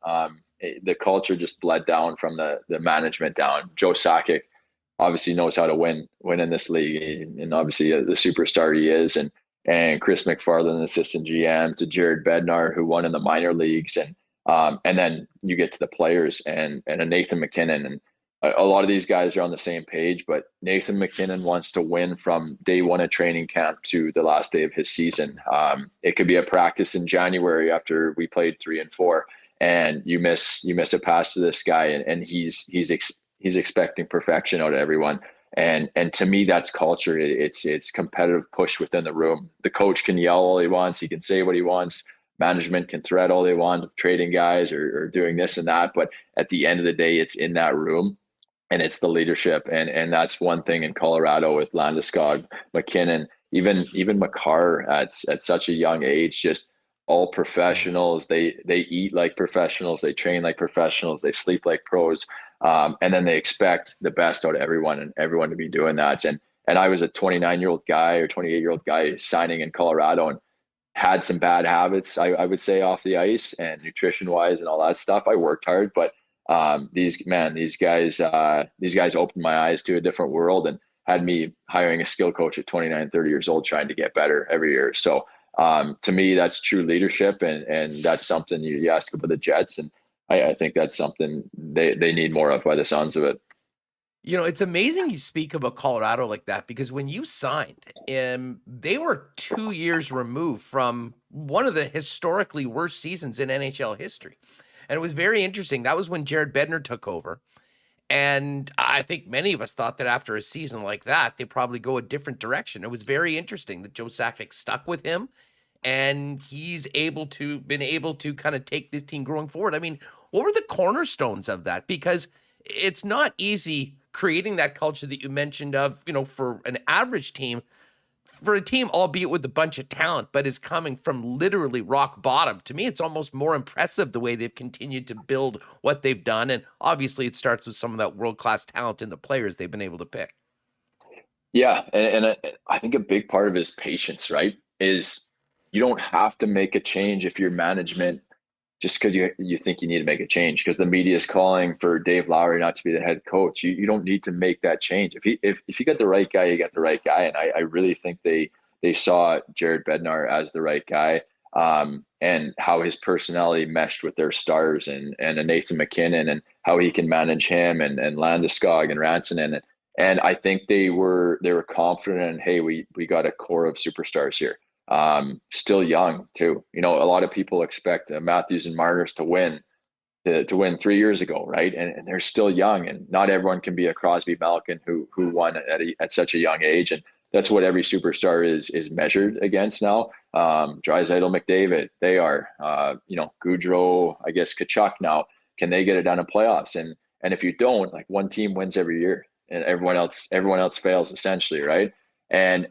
the culture just bled down from the management down. Joe Sakic obviously knows how to win in this league, and obviously the superstar he is, and Chris McFarland, assistant GM, to Jared Bednar, who won in the minor leagues, and And then you get to the players and a Nathan MacKinnon, and a lot of these guys are on the same page, but Nathan MacKinnon wants to win from day one of training camp to the last day of his season. It could be a practice in January after we played 3 and 4, and you miss a pass to this guy, and he's expecting perfection out of everyone. And to me, that's culture. It's competitive push within the room. The coach can yell all he wants. He can say what he wants. Management can threat all they want, trading guys or doing this and that. But at the end of the day, it's in that room, and it's the leadership. And that's one thing in Colorado with Landeskog, MacKinnon, even Makar at such a young age, just all professionals. They eat like professionals. They train like professionals. They sleep like pros. And then they expect the best out of everyone, and everyone to be doing that. And I was a 29-year-old guy or 28-year-old guy signing in Colorado, and had some bad habits, I would say, off the ice and nutrition wise and all that stuff. I worked hard, but these guys opened my eyes to a different world and had me hiring a skill coach at 29, 30 years old, trying to get better every year. So to me, that's true leadership, and that's something you ask about the Jets, and I think that's something they need more of by the sounds of it. You know, it's amazing you speak about Colorado like that, because when you signed, they were 2 years removed from one of the historically worst seasons in NHL history. And it was very interesting. That was when Jared Bednar took over. And I think many of us thought that after a season like that, they'd probably go a different direction. It was very interesting that Joe Sakic stuck with him, and he's been able to kind of take this team growing forward. I mean, what were the cornerstones of that? Because it's not easy creating that culture that you mentioned of, for an average team, for a team, albeit with a bunch of talent, but is coming from literally rock bottom. To me, it's almost more impressive the way they've continued to build what they've done. And obviously it starts with some of that world-class talent in the players they've been able to pick. Yeah. And I think a big part of it is patience, right? Is you don't have to make a change if your management, just because you think you need to make a change because the media is calling for Dave Lowry not to be the head coach. You don't need to make that change. If you get the right guy, you get the right guy. And I really think they saw Jared Bednar as the right guy, and how his personality meshed with their stars and a Nathan MacKinnon, and how he can manage him and Landeskog and Rantanen. And I think they were confident in, hey, we got a core of superstars here. Still young too. A lot of people expect Matthews and Martyrs to win 3 years ago, right? And they're still young, and not everyone can be a Crosby Malkin who won at such a young age. And that's what every superstar is measured against now. Draisaitl, McDavid, they are, Gaudreau, I guess Tkachuk now. Can they get it done in playoffs? And if you don't, like, one team wins every year, and everyone else fails essentially, right? And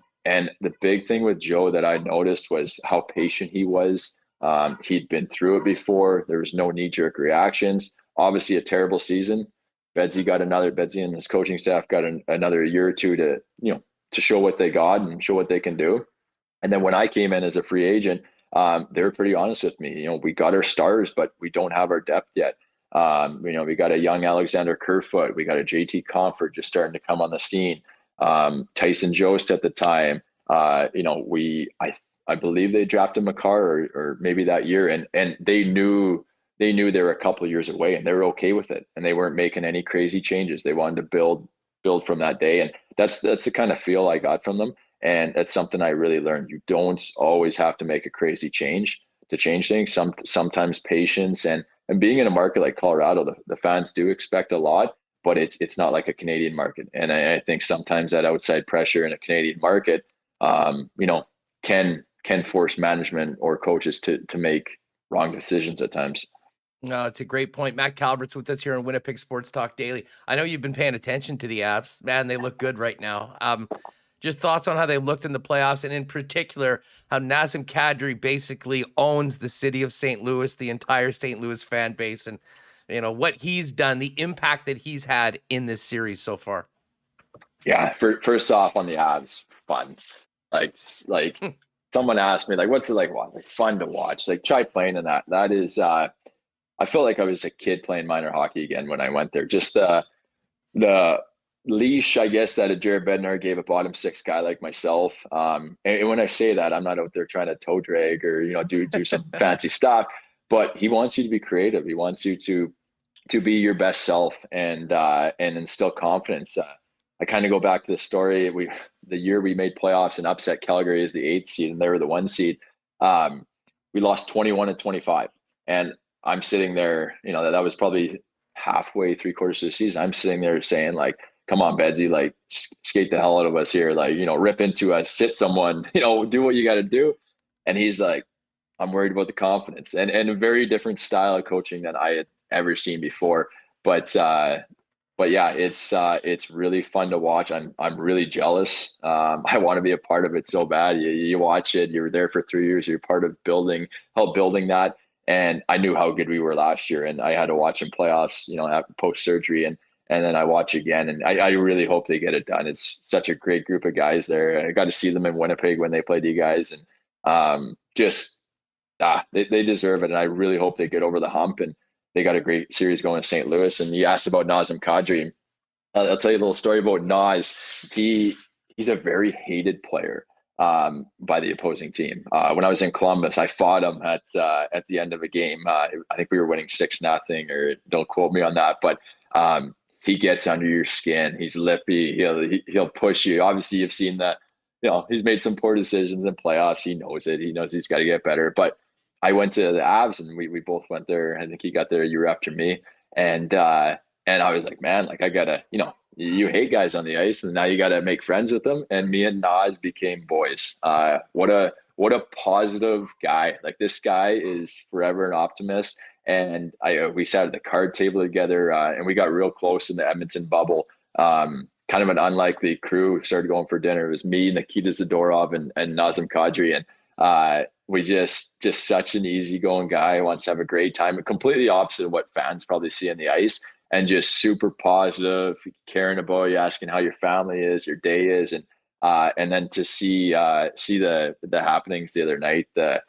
the big thing with Joe that I noticed was how patient he was. He'd been through it before. There was no knee-jerk reactions. Obviously, a terrible season. Bedsy and his coaching staff got another year or two to show what they got and show what they can do. And then when I came in as a free agent, they were pretty honest with me. We got our stars, but we don't have our depth yet. We got a young Alexander Kerfoot. We got a JT Comfort just starting to come on the scene. Tyson Jost at the time, I believe they drafted Makar or maybe that year, and they knew they were a couple of years away, and they were okay with it, and they weren't making any crazy changes. They wanted to build from that day, and that's the kind of feel I got from them, and that's something I really learned. You don't always have to make a crazy change to change things. Sometimes patience and being in a market like Colorado, the fans do expect a lot. But it's not like a Canadian market. And I think sometimes that outside pressure in a Canadian market, can force management or coaches to make wrong decisions at times. No, it's a great point. Matt Calvert's with us here on Winnipeg Sports Talk Daily. I know you've been paying attention to the Avs. Man, they look good right now. Just thoughts on how they looked in the playoffs, and in particular, how Nazem Kadri basically owns the city of St. Louis, the entire St. Louis fan base, and what he's done, the impact that he's had in this series so far. Yeah. First off, on the Avs, fun. Like someone asked me, like, what's it like? What? Like, fun to watch. Like, try playing in that. That is, I felt like I was a kid playing minor hockey again when I went there. Just the leash, I guess, that a Jared Bednar gave a bottom six guy like myself. And when I say that, I'm not out there trying to toe drag or do some fancy stuff. but he wants you to be creative. He wants you to be your best self and instill confidence. I kind of go back to the story. The year we made playoffs and upset Calgary as the 8th seed, and they were the 1 seed. We lost 21-25, and I'm sitting there. That was probably halfway, 3/4 of the season. I'm sitting there saying, like, come on, Bedsy, like, skate the hell out of us here, like, rip into us, sit someone, do what you got to do. And he's like, I'm worried about the confidence, and a very different style of coaching than I had ever seen before. But yeah, it's really fun to watch. I'm really jealous. I want to be a part of it so bad. You watch it. You were there for 3 years. You're part of help building that. And I knew how good we were last year, and I had to watch in playoffs, after post surgery, and then I watch again, and I really hope they get it done. It's such a great group of guys there. I got to see them in Winnipeg when they played you guys, and they deserve it. And I really hope they get over the hump, and they got a great series going in St. Louis. And you asked about Nazem Kadri. I'll tell you a little story about Naz. He's a very hated player by the opposing team. When I was in Columbus, I fought him at the end of a game. I think we were winning 6-0, or don't quote me on that, but he gets under your skin. He's lippy. He'll push you. Obviously, you've seen that. He's made some poor decisions in playoffs. He knows it. He knows he's got to get better. But I went to the Avs, and we both went there. I think he got there a year after me. And I was like, man, like, I gotta, you hate guys on the ice, and now you gotta make friends with them. And me and Naz became boys. What a positive guy. Like, this guy is forever an optimist. And we sat at the card table together, and we got real close in the Edmonton bubble. Kind of an unlikely crew. Started going for dinner. It was me, Nikita Zadorov, and Nazem Kadri. And we just such an easygoing guy, wants to have a great time. Completely opposite of what fans probably see on the ice, and just super positive, caring about you, asking how your family is, your day is. And then to see the happenings the other night, the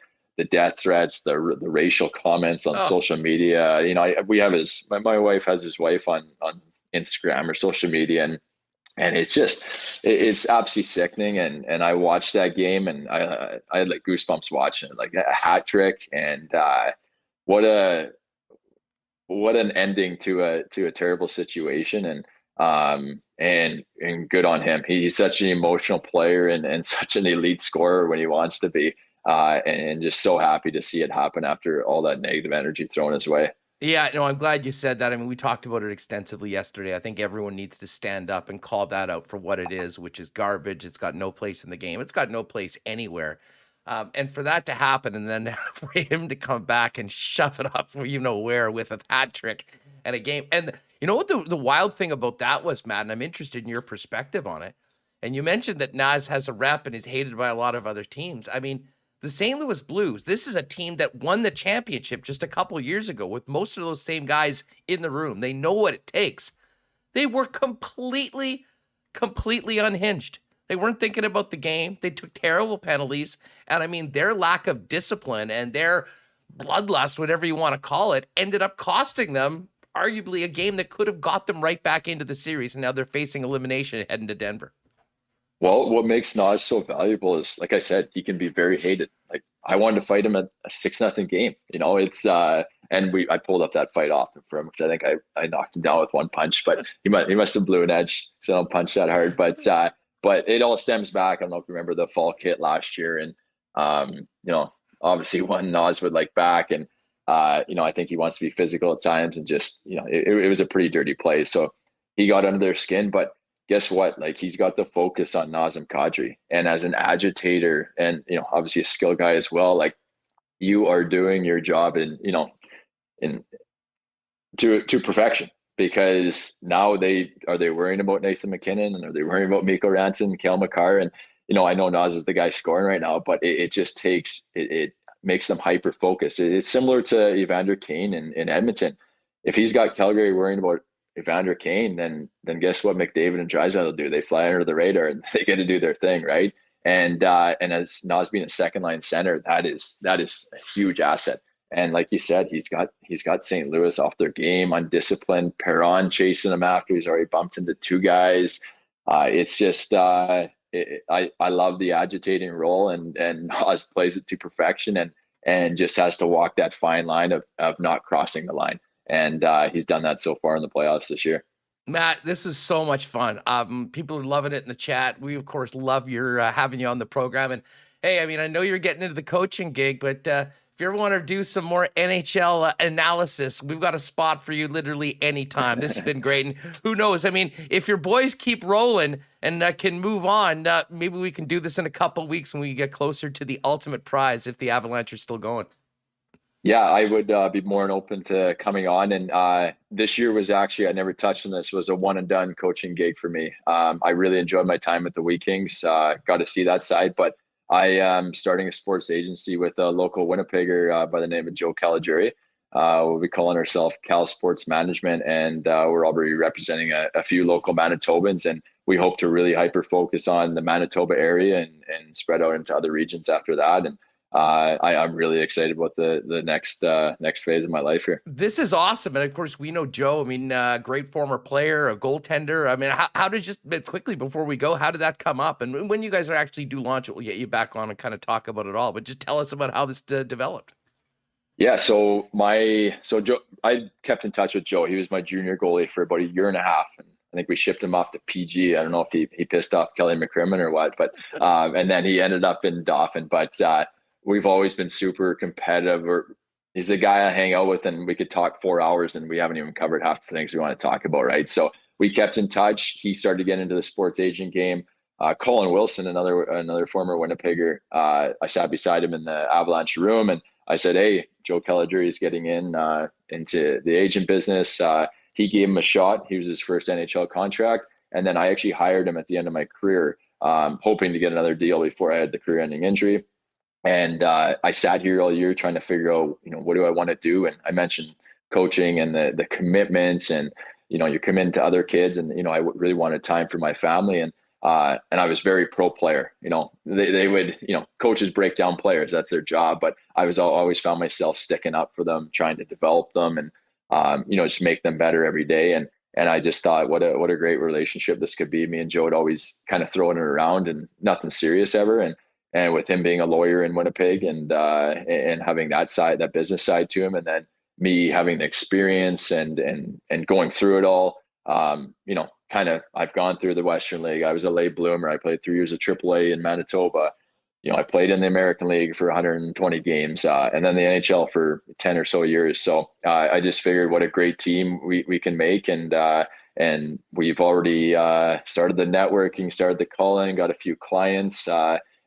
death threats, the racial comments on social media. We have my wife has his wife on Instagram or social media, and it's absolutely sickening. And I watched that game, and I had like goosebumps watching it, like a hat trick. And what an ending to a terrible situation. And good on him. He's such an emotional player and such an elite scorer when he wants to be. And just so happy to see it happen after all that negative energy thrown his way. Yeah, no, I'm glad you said that. I mean, we talked about it extensively yesterday. I think everyone needs to stand up and call that out for what it is, which is garbage. It's got no place in the game. It's got no place anywhere. And for that to happen, and then for him to come back and shove it up where with a hat trick and a game. And you know what the wild thing about that was, Matt, and I'm interested in your perspective on it. And you mentioned that Naz has a rep and is hated by a lot of other teams. I mean, the St. Louis Blues, this is a team that won the championship just a couple years ago with most of those same guys in the room. They know what it takes. They were completely unhinged. They weren't thinking about the game. They took terrible penalties. And I mean, their lack of discipline and their bloodlust, whatever you want to call it, ended up costing them arguably a game that could have got them right back into the series. And now they're facing elimination heading to Denver. Well, what makes Naz so valuable is, like I said, he can be very hated. Like, I wanted to fight him at a 6-0 game. It's and I pulled up that fight off for him because I think I knocked him down with one punch, but he must have blew an edge because I don't punch that hard. But it all stems back. I don't know if you remember the fall kit last year, and obviously one Naz would like back, and I think he wants to be physical at times, and just it was a pretty dirty play. So he got under their skin, but guess what? Like, he's got the focus on Nazem Kadri, and as an agitator and, obviously a skill guy as well, like, you are doing your job to perfection, because now are they worrying about Nathan McKinnon, and are they worrying about Mikko Rantanen, Cale Makar? And, I know Naz is the guy scoring right now, but it just it makes them hyper focused. It's similar to Evander Kane in Edmonton. If he's got Calgary worrying about Evander Kane, then guess what McDavid and Draisaitl will do? They fly under the radar and they get to do their thing, right? And as Naz being a second line center, that is a huge asset. And like you said, he's got St. Louis off their game, undisciplined. Perron chasing him after he's already bumped into two guys. It's just I love the agitating role, and Naz plays it to perfection. and just has to walk that fine line of not crossing the line. And he's done that so far in the playoffs this year. Matt, this is so much fun. People are loving it in the chat. We, of course, love your having you on the program. And hey, I mean, I know you're getting into the coaching gig, but if you ever want to do some more NHL analysis, we've got a spot for you literally anytime. This has been great. And who knows? I mean, if your boys keep rolling and can move on, maybe we can do this in a couple of weeks when we get closer to the ultimate prize if the Avalanche are still going. Yeah, I would be more than open to coming on. And this year was actually, I never touched on this, was a one and done coaching gig for me. I really enjoyed my time at the Wheat Kings, got to see that side. But I am starting a sports agency with a local Winnipegger by the name of Joe Calajuri. We'll be calling ourselves Cal Sports Management. And we're already representing a few local Manitobans. And we hope to really hyper focus on the Manitoba area and spread out into other regions after that. And I'm really excited about the next phase of my life here. This is awesome. And of course, we know Joe. I mean, great former player, a goaltender. I mean, how did, just quickly before we go, how did that come up? And when you guys actually do launch it, we'll get you back on and kind of talk about it all. But just tell us about how this developed. Yeah, so Joe, I kept in touch with Joe. He was my junior goalie for about a year and a half. And I think we shipped him off to PG. I don't know if he pissed off Kelly McCrimmon or what, but and then he ended up in Dauphin. But we've always been super competitive. He's the guy I hang out with, and we could talk 4 hours and we haven't even covered half the things we want to talk about, right? So we kept in touch. He started to get into the sports agent game. Colin Wilson, another former Winnipegger, I sat beside him in the Avalanche room, and I said, "Hey, Joe Calajuri is getting into the agent business." He gave him a shot. He was his first NHL contract, and then I actually hired him at the end of my career, hoping to get another deal before I had the career-ending injury. And I sat here all year trying to figure out, what do I want to do? And I mentioned coaching and the commitments, and you're committing to other kids, and I really wanted time for my family, and I was very pro player. They would, coaches break down players, that's their job, but I always found myself sticking up for them, trying to develop them, and just make them better every day. And I just thought, what a great relationship this could be. Me and Joe would always kind of throwing it around, and nothing serious ever. And with him being a lawyer in Winnipeg and having that business side to him, and then me having the experience and going through it all, I've gone through the Western League. I was a late bloomer. I played 3 years of AAA in Manitoba. I played in the American League for 120 games, and then the NHL for 10 or so years. So I just figured what a great team we can make, and we've already started the networking, started the calling, got a few clients.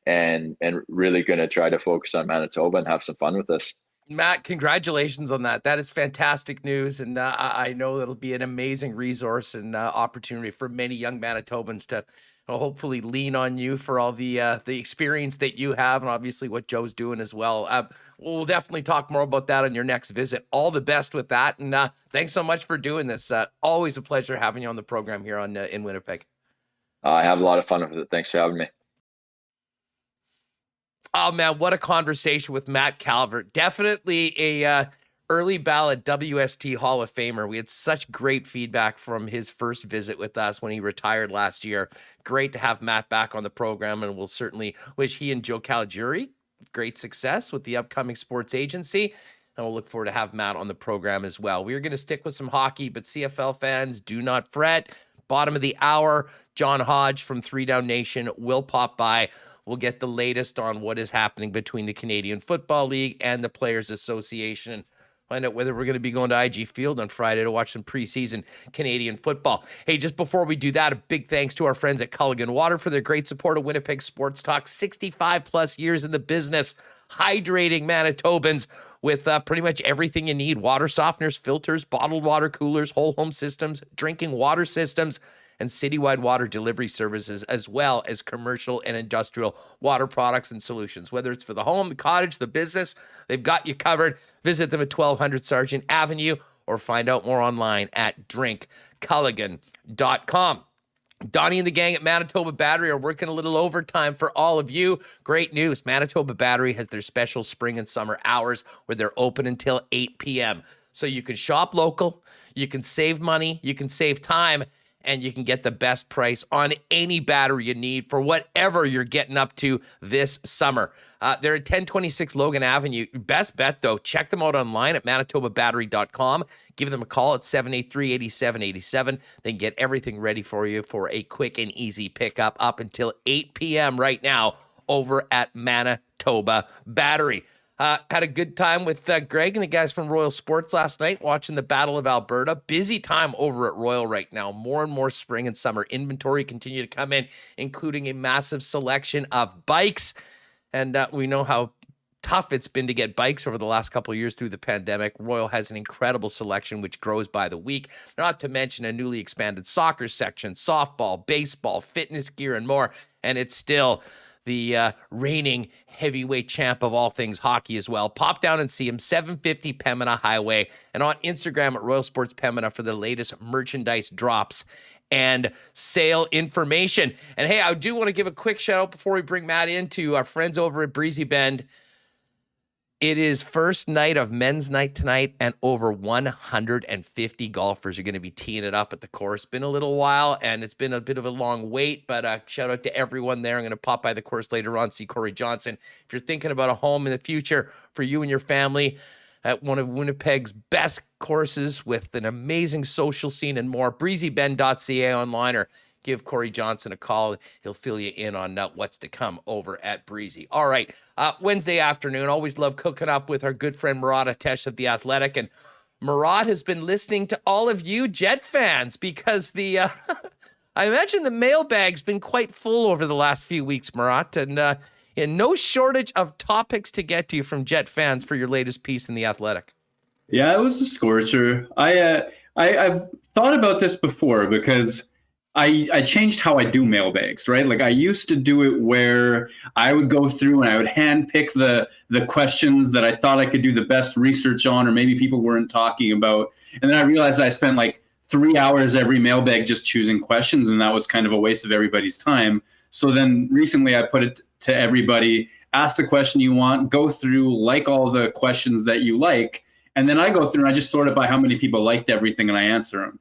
And really going to try to focus on Manitoba and have some fun with this. Matt, congratulations on that. That is fantastic news. And I know that'll be an amazing resource and opportunity for many young Manitobans to hopefully lean on you for all the experience that you have, and obviously what Joe's doing as well. We'll definitely talk more about that on your next visit. All the best with that. And thanks so much for doing this. Always a pleasure having you on the program here in Winnipeg. I have a lot of fun with it. Thanks for having me. Oh man, what a conversation with Matt Calvert. Definitely a early ballot WST Hall of Famer. We had such great feedback from his first visit with us when he retired last year. Great to have Matt back on the program, and we'll certainly wish he and Joe Calajuri great success with the upcoming sports agency. And we'll look forward to have Matt on the program as well. We are going to stick with some hockey, but CFL fans, do not fret. Bottom of the hour, John Hodge from 3 Down Nation will pop by. We'll get the latest on what is happening between the Canadian Football League and the Players Association, and find out whether we're going to be going to IG Field on Friday to watch some preseason Canadian football. Hey, just before we do that, a big thanks to our friends at Culligan Water for their great support of Winnipeg Sports Talk. 65 plus years in the business, hydrating Manitobans with pretty much everything you need. Water softeners, filters, bottled water coolers, whole home systems, drinking water systems, and citywide water delivery services, as well as commercial and industrial water products and solutions. Whether it's for the home, the cottage, the business, they've got you covered. Visit them at 1200 Sargent Avenue or find out more online at drinkculligan.com. Donnie and the gang at Manitoba Battery are working a little overtime for all of you. Great news. Manitoba Battery has their special spring and summer hours where they're open until 8 p.m. So you can shop local, you can save money, you can save time, and you can get the best price on any battery you need for whatever you're getting up to this summer. They're at 1026 Logan Avenue. Best bet, though, check them out online at manitobabattery.com. Give them a call at 783-8787. They can get everything ready for you for a quick and easy pickup up until 8 p.m. right now over at Manitoba Battery. Had a good time with Greg and the guys from Royal Sports last night watching the Battle of Alberta. Busy time over at Royal right now. More and more spring and summer inventory continue to come in, including a massive selection of bikes. And we know how tough it's been to get bikes over the last couple of years through the pandemic. Royal has an incredible selection, which grows by the week, not to mention a newly expanded soccer section, softball, baseball, fitness gear, and more. And it's still the reigning heavyweight champ of all things hockey as well. Pop down and see him, 750 Pembina Highway, and on Instagram at Royal Sports Pembina for the latest merchandise drops and sale information. And hey, I do want to give a quick shout out before we bring Matt in to our friends over at Breezy Bend. It is first night of men's night tonight, and over 150 golfers are going to be teeing it up at the course. Been a little while, and it's been a bit of a long wait, but shout out to everyone there. I'm going to pop by the course later on, see Corey Johnson. If you're thinking about a home in the future for you and your family at one of Winnipeg's best courses with an amazing social scene and more, breezybend.ca online, or give Corey Johnson a call. He'll fill you in on what's to come over at Breezy. All right, Wednesday afternoon. Always love cooking up with our good friend Murat of The Athletic. And Murat has been listening to all of you Jet fans because the I imagine the mailbag's been quite full over the last few weeks, Murat, and no shortage of topics to get to from Jet fans for your latest piece in The Athletic. Yeah, it was a scorcher. I've thought about this before because I changed how I do mailbags, right? Like I used to do it where I would go through and I would handpick the questions that I thought I could do the best research on, or maybe people weren't talking about. And then I realized I spent like 3 hours every mailbag just choosing questions, and that was kind of a waste of everybody's time. So then recently I put it to everybody, ask the question you want, go through, like all the questions that you like, and then I go through and I just sort it by how many people liked everything and I answer them.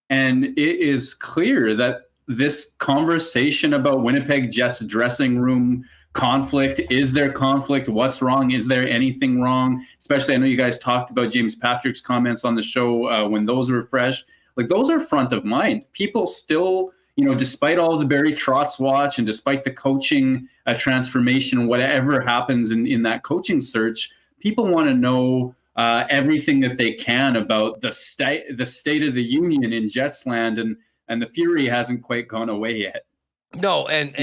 And it is clear that this conversation about Winnipeg Jets dressing room conflict, is there conflict? What's wrong? Is there anything wrong? Especially, I know you guys talked about James Patrick's comments on the show when those were fresh. Like those are front of mind. People still, despite all the Barry Trotz Watch and despite the coaching transformation, whatever happens in that coaching search, people want to know everything that they can about the state of the union in Jetsland, and the fury hasn't quite gone away yet. No, and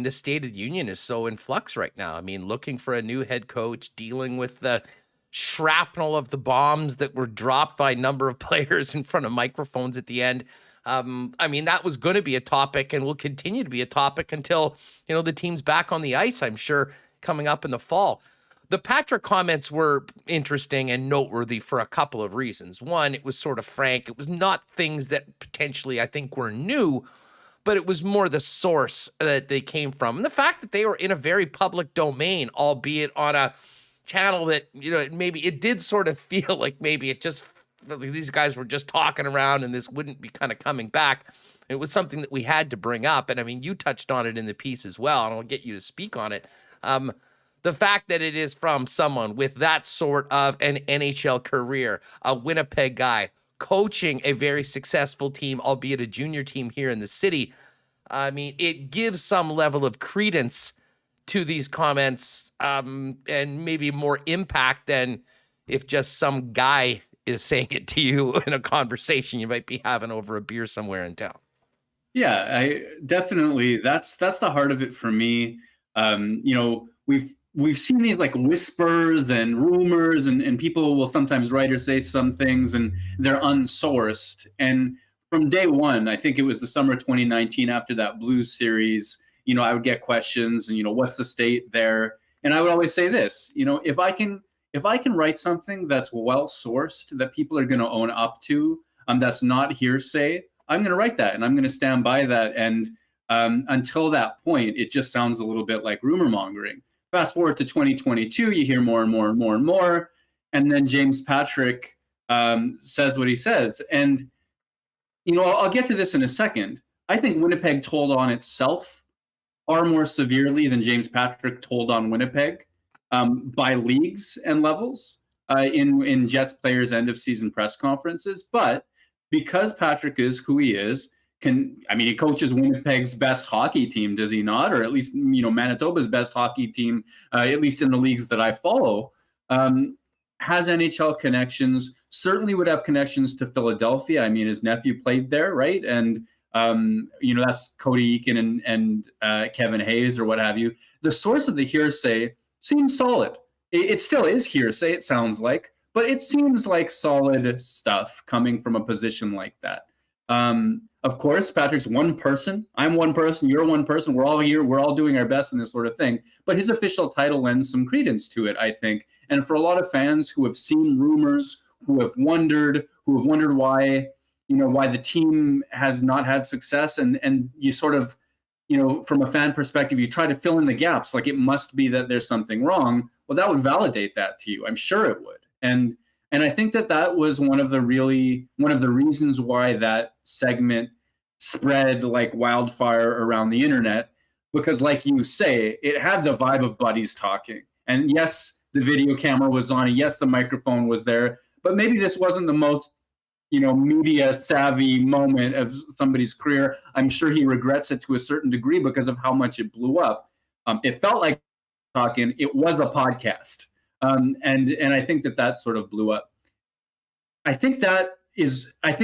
the state of the union is so in flux right now. I mean, looking for a new head coach, dealing with the shrapnel of the bombs that were dropped by a number of players in front of microphones at the end. That was going to be a topic and will continue to be a topic until, the team's back on the ice, I'm sure, coming up in the fall. The Patrick comments were interesting and noteworthy for a couple of reasons. One, it was sort of frank. It was not things that potentially I think were new, but it was more the source that they came from. And the fact that they were in a very public domain, albeit on a channel that, maybe it did sort of feel like maybe these guys were just talking around and this wouldn't be kind of coming back. It was something that we had to bring up. And you touched on it in the piece as well, and I'll get you to speak on it. The fact that it is from someone with that sort of an NHL career, a Winnipeg guy, coaching a very successful team, albeit a junior team here in the city, it gives some level of credence to these comments and maybe more impact than if just some guy is saying it to you in a conversation you might be having over a beer somewhere in town. Yeah, I definitely, that's the heart of it for me. We've seen these like whispers and rumors, and people will sometimes write or say some things and they're unsourced. And from day one, I think it was the summer of 2019 after that Blues series, I would get questions and, what's the state there? And I would always say this, if I can write something that's well sourced, that people are going to own up to, that's not hearsay, I'm going to write that and I'm going to stand by that. And until that point, it just sounds a little bit like rumor mongering. Fast forward to 2022, you hear more and more and more and more. And then James Patrick says what he says. And I'll get to this in a second. I think Winnipeg told on itself far more severely than James Patrick told on Winnipeg by leagues and levels in Jets players' end of season press conferences. But because Patrick is who he is, he coaches Winnipeg's best hockey team, does he not? Or at least, Manitoba's best hockey team, at least in the leagues that I follow, has NHL connections, certainly would have connections to Philadelphia. I mean, his nephew played there, right? And, that's Cody Eakin and Kevin Hayes or what have you. The source of the hearsay seems solid. It still is hearsay, it sounds like, but it seems like solid stuff coming from a position like that. Of course, Patrick's one person. I'm one person. You're one person. We're all here. We're all doing our best in this sort of thing. But his official title lends some credence to it, I think. And for a lot of fans who have seen rumors, who have wondered why, why the team has not had success, and you sort of, from a fan perspective, you try to fill in the gaps. Like it must be that there's something wrong. Well, that would validate that to you. I'm sure it would. And I think that was one of the reasons why that segment spread like wildfire around the internet, because like you say, it had the vibe of buddies talking. And yes, the video camera was on, and yes, the microphone was there, but maybe this wasn't the most, media savvy moment of somebody's career. I'm sure he regrets it to a certain degree because of how much it blew up. It felt like talking. It was a podcast. And I think that sort of blew up. I think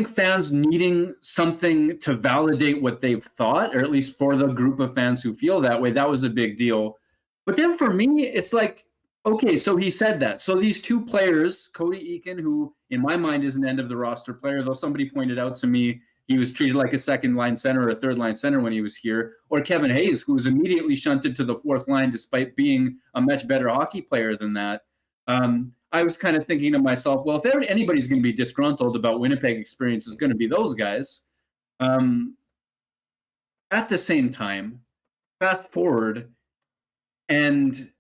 fans needing something to validate what they've thought, or at least for the group of fans who feel that way, that was a big deal. But then for me, it's like, okay, so he said that. So these two players, Cody Eakin, who in my mind is an end of the roster player, though somebody pointed out to me he was treated like a second line center or a third line center when he was here, or Kevin Hayes, who was immediately shunted to the fourth line despite being a much better hockey player than that. I was kind of thinking to myself, well, if anybody's going to be disgruntled about Winnipeg experience, it's going to be those guys. At the same time, fast forward and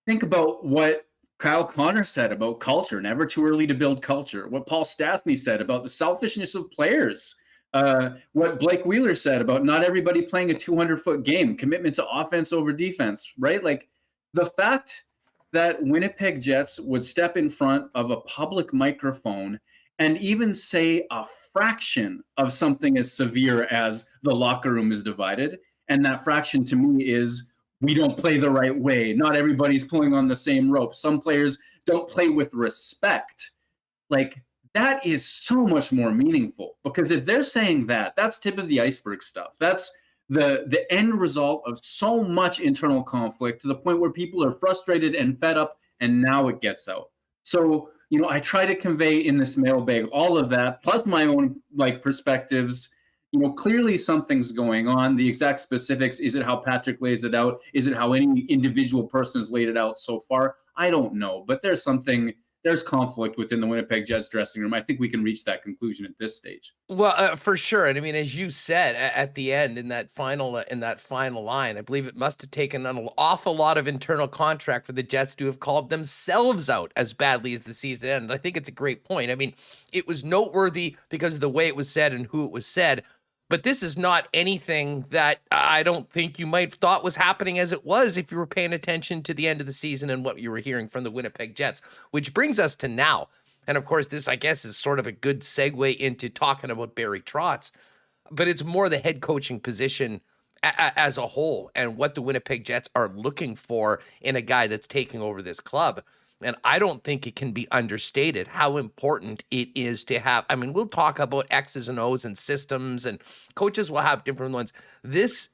think about what Kyle Connor said about culture, never too early to build culture. What Paul Stastny said about the selfishness of players. What Blake Wheeler said about not everybody playing a 200-foot game, commitment to offense over defense, right? Like the fact that Winnipeg Jets would step in front of a public microphone and even say a fraction of something as severe as the locker room is divided. And that fraction to me is we don't play the right way. Not everybody's pulling on the same rope. Some players don't play with respect. Like that is so much more meaningful, because if they're saying that, that's tip of the iceberg stuff. That's the end result of so much internal conflict to the point where people are frustrated and fed up, and now it gets out. So, I try to convey in this mailbag all of that, plus my own perspectives. Clearly something's going on. The exact specifics, is it how Patrick lays it out? Is it how any individual person has laid it out so far? I don't know, but there's conflict within the Winnipeg Jets dressing room. I think we can reach that conclusion at this stage. Well, for sure. And I mean, as you said at the end in that final line, I believe it must have taken an awful lot of internal contract for the Jets to have called themselves out as badly as the season ended. I think it's a great point. I mean, it was noteworthy because of the way it was said and who it was said. But this is not anything that I don't think you might have thought was happening as it was if you were paying attention to the end of the season and what you were hearing from the Winnipeg Jets, which brings us to now. And of course, this, I guess, is sort of a good segue into talking about Barry Trotz, but it's more the head coaching position as a whole and what the Winnipeg Jets are looking for in a guy that's taking over this club. And I don't think it can be understated how important it is to have. I mean, we'll talk about X's and O's and systems, and coaches will have different ones. This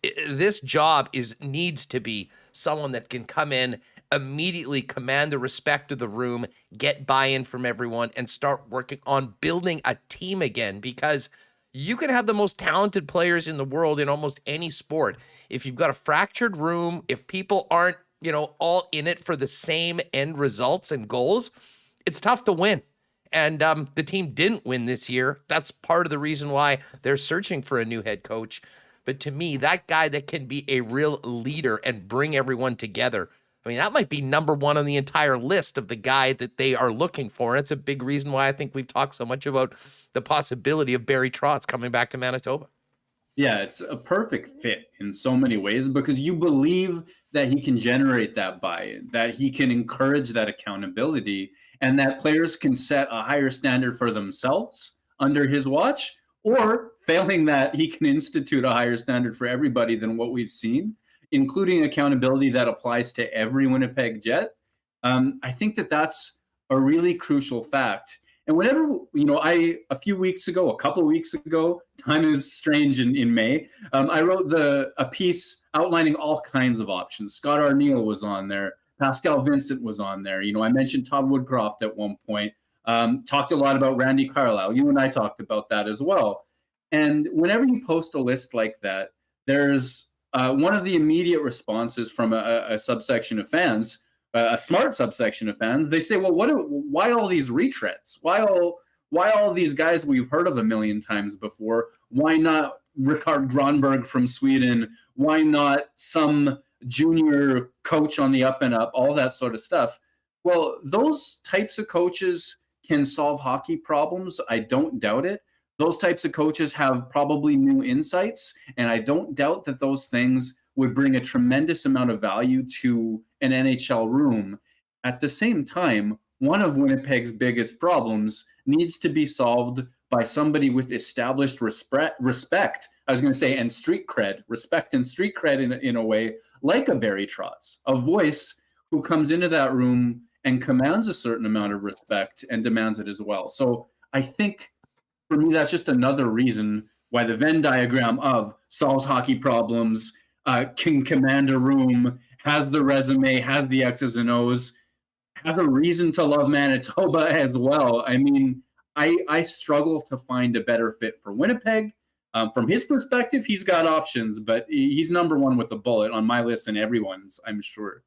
job needs to be someone that can come in, immediately command the respect of the room, get buy-in from everyone, and start working on building a team again. Because you can have the most talented players in the world in almost any sport. If you've got a fractured room, if people aren't all in it for the same end results and goals, it's tough to win. And the team didn't win this year. That's part of the reason why they're searching for a new head coach. But to me, that guy that can be a real leader and bring everyone together, I mean, that might be number one on the entire list of the guy that they are looking for. And it's a big reason why I think we've talked so much about the possibility of Barry Trotz coming back to Manitoba. Yeah, it's a perfect fit in so many ways because you believe that he can generate that buy-in, that he can encourage that accountability, and that players can set a higher standard for themselves under his watch, or failing that, he can institute a higher standard for everybody than what we've seen, including accountability that applies to every Winnipeg Jet. I think that that's a really crucial fact. And whenever, a couple of weeks ago, time is strange in May, I wrote a piece outlining all kinds of options. Scott Arniel was on there. Pascal Vincent was on there. I mentioned Todd Woodcroft at one point. Talked a lot about Randy Carlisle. You and I talked about that as well. And whenever you post a list like that, there's one of the immediate responses from a subsection of fans, a smart subsection of fans. They say, well, why all these retreads? Why all these guys we've heard of a million times before? Why not Rickard Gronberg from Sweden? Why not some junior coach on the up and up? All that sort of stuff. Well, those types of coaches can solve hockey problems. I don't doubt it. Those types of coaches have probably new insights, and I don't doubt that those things would bring a tremendous amount of value to an NHL room. At the same time, one of Winnipeg's biggest problems needs to be solved by somebody with established respect. I was going to say, and street cred, respect and street cred in a way, like a Barry Trotz, a voice who comes into that room and commands a certain amount of respect and demands it as well. So I think for me, that's just another reason why the Venn diagram of solves hockey problems, can command a room, has the resume, has the X's and O's, has a reason to love Manitoba as well. I mean, I struggle to find a better fit for Winnipeg. From his perspective, he's got options, but he's number one with a bullet on my list and everyone's, I'm sure.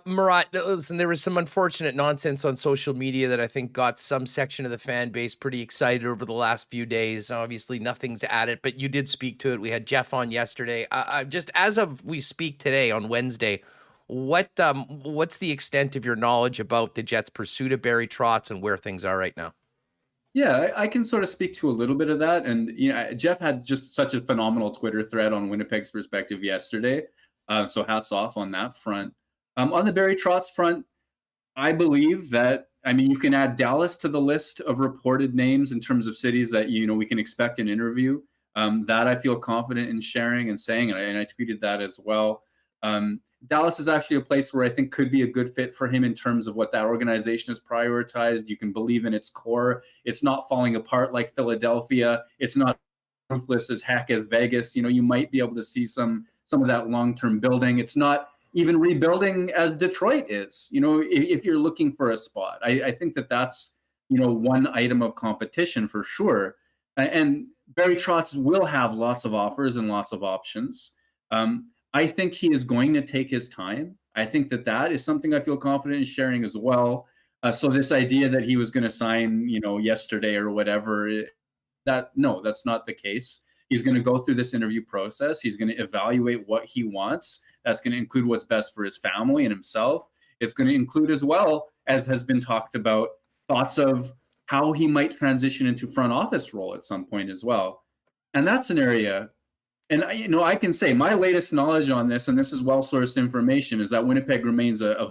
Murat, listen, there was some unfortunate nonsense on social media that I think got some section of the fan base pretty excited over the last few days. Obviously, nothing's added, but you did speak to it. We had Jeff on yesterday. Just as of we speak today on Wednesday, what's the extent of your knowledge about the Jets' pursuit of Barry Trotz and where things are right now? Yeah, I can sort of speak to a little bit of that. And Jeff had just such a phenomenal Twitter thread on Winnipeg's perspective yesterday. So hats off on that front. On the Barry Trotz front, I believe that, you can add Dallas to the list of reported names in terms of cities that, we can expect an interview. That I feel confident in sharing and saying, and I tweeted that as well. Dallas is actually a place where I think could be a good fit for him in terms of what that organization has prioritized. You can believe in its core. It's not falling apart like Philadelphia. It's not ruthless as heck as Vegas. You might be able to see some of that long-term building. It's not even rebuilding as Detroit is, if you're looking for a spot. I think that's, one item of competition for sure. And Barry Trotz will have lots of offers and lots of options. I think he is going to take his time. I think that is something I feel confident in sharing as well. So this idea that he was going to sign, yesterday or whatever, that's not the case. He's going to go through this interview process. He's going to evaluate what he wants. That's going to include what's best for his family and himself. It's going to include as well, as has been talked about, thoughts of how he might transition into front office role at some point as well. And that's an area, and I can say my latest knowledge on this, and this is well-sourced information, is that Winnipeg remains a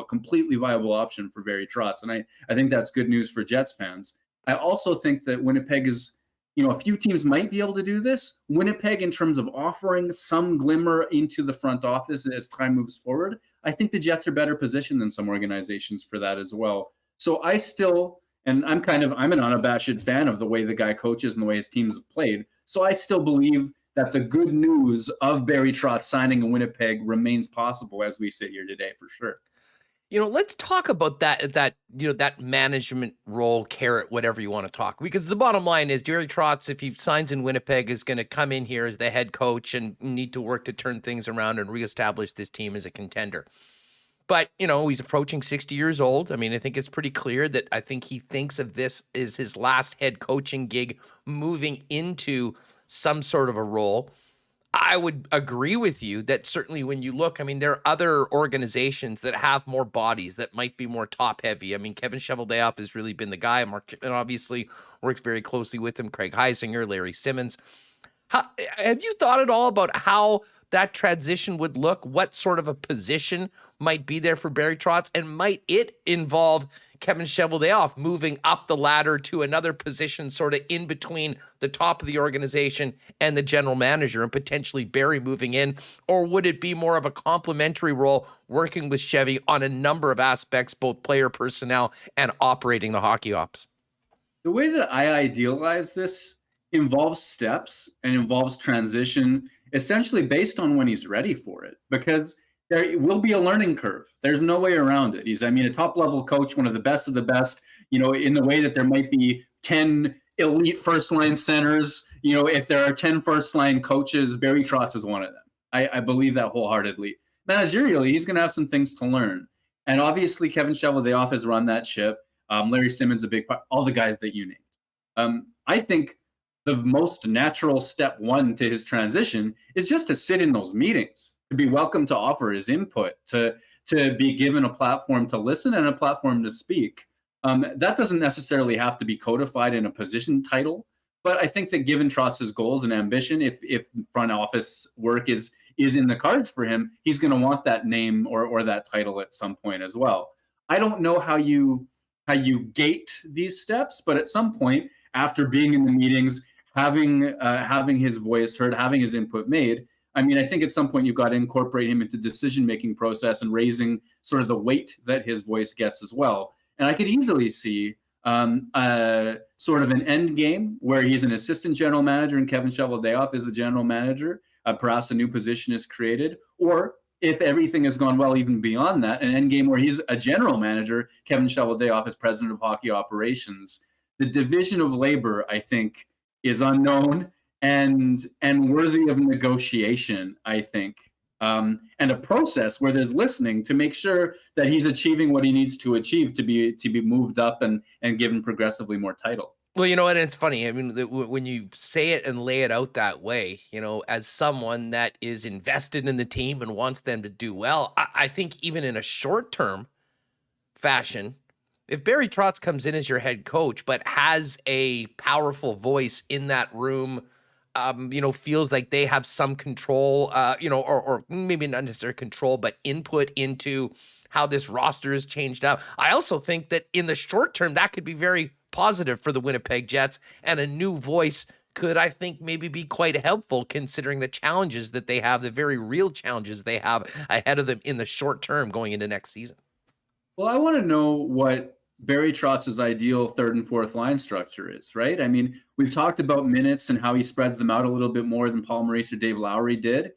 completely viable option for Barry Trotz. And I think that's good news for Jets fans. I also think that Winnipeg is, a few teams might be able to do this. Winnipeg, in terms of offering some glimmer into the front office as time moves forward, I think the Jets are better positioned than some organizations for that as well. So I'm an unabashed fan of the way the guy coaches and the way his teams have played. So I still believe that the good news of Barry Trotz signing in Winnipeg remains possible as we sit here today, for sure. Let's talk about that management role, carrot, whatever you want to talk, because the bottom line is Barry Trotz, if he signs in Winnipeg, is going to come in here as the head coach and need to work to turn things around and reestablish this team as a contender. But, he's approaching 60 years old. I think it's pretty clear that I think he thinks of this as his last head coaching gig moving into some sort of a role. I would agree with you that certainly when you look, I mean, there are other organizations that have more bodies that might be more top heavy. I mean, Kevin Cheveldayoff has really been the guy. Mark and obviously worked very closely with him. Craig Heisinger, Larry Simmons. Have you thought at all about how that transition would look? What sort of a position might be there for Barry Trotz? And might it involve Kevin Cheveldayoff moving up the ladder to another position sort of in between the top of the organization and the general manager, and potentially Barry moving in? Or would it be more of a complementary role working with Chevy on a number of aspects, both player personnel and operating the hockey ops? The way that I idealize this involves steps and involves transition, essentially based on when he's ready for it, because there will be a learning curve. There's no way around it. He's, I mean, a top level coach, one of the best, you know, in the way that there might be 10 elite first line centers. You know, if there are 10 first line coaches, Barry Trotz is one of them. I believe that wholeheartedly. Managerially, he's going to have some things to learn. And obviously, Kevin Cheveldayoff has run that ship. Larry Simmons, a big part, all the guys that you named. I think the most natural step one to his transition is just to sit in those meetings, to be welcome to offer his input, to be given a platform to listen and a platform to speak. That doesn't necessarily have to be codified in a position title, but I think that given Trotz's goals and ambition, if front office work is in the cards for him, he's going to want that name or that title at some point as well. I don't know how you gate these steps, but at some point, after being in the meetings, having his voice heard, having his input made, I mean, I think at some point you've got to incorporate him into decision-making process and raising sort of the weight that his voice gets as well. And I could easily see sort of an end game where he's an assistant general manager and Kevin Cheveldayoff is the general manager. Perhaps a new position is created, or if everything has gone well, even beyond that, an end game where he's a general manager, Kevin Cheveldayoff is president of hockey operations. The division of labor, I think, is unknown and worthy of negotiation, I think, and a process where there's listening to make sure that he's achieving what he needs to achieve to be moved up and given progressively more title. Well, you know what? It's funny. I mean, when you say it and lay it out that way, you know, as someone that is invested in the team and wants them to do well, I think even in a short-term fashion, if Barry Trotz comes in as your head coach, but has a powerful voice in that room, you know, feels like they have some control, you know, or maybe not necessarily control, but input into how this roster is changed up. I also think that in the short term, that could be very positive for the Winnipeg Jets, and a new voice could, I think, maybe be quite helpful considering the challenges that they have, the very real challenges they have ahead of them in the short term going into next season. Well, I want to know what Barry Trotz's ideal third and fourth line structure is, right? I mean, we've talked about minutes and how he spreads them out a little bit more than Paul Maurice or Dave Lowry did.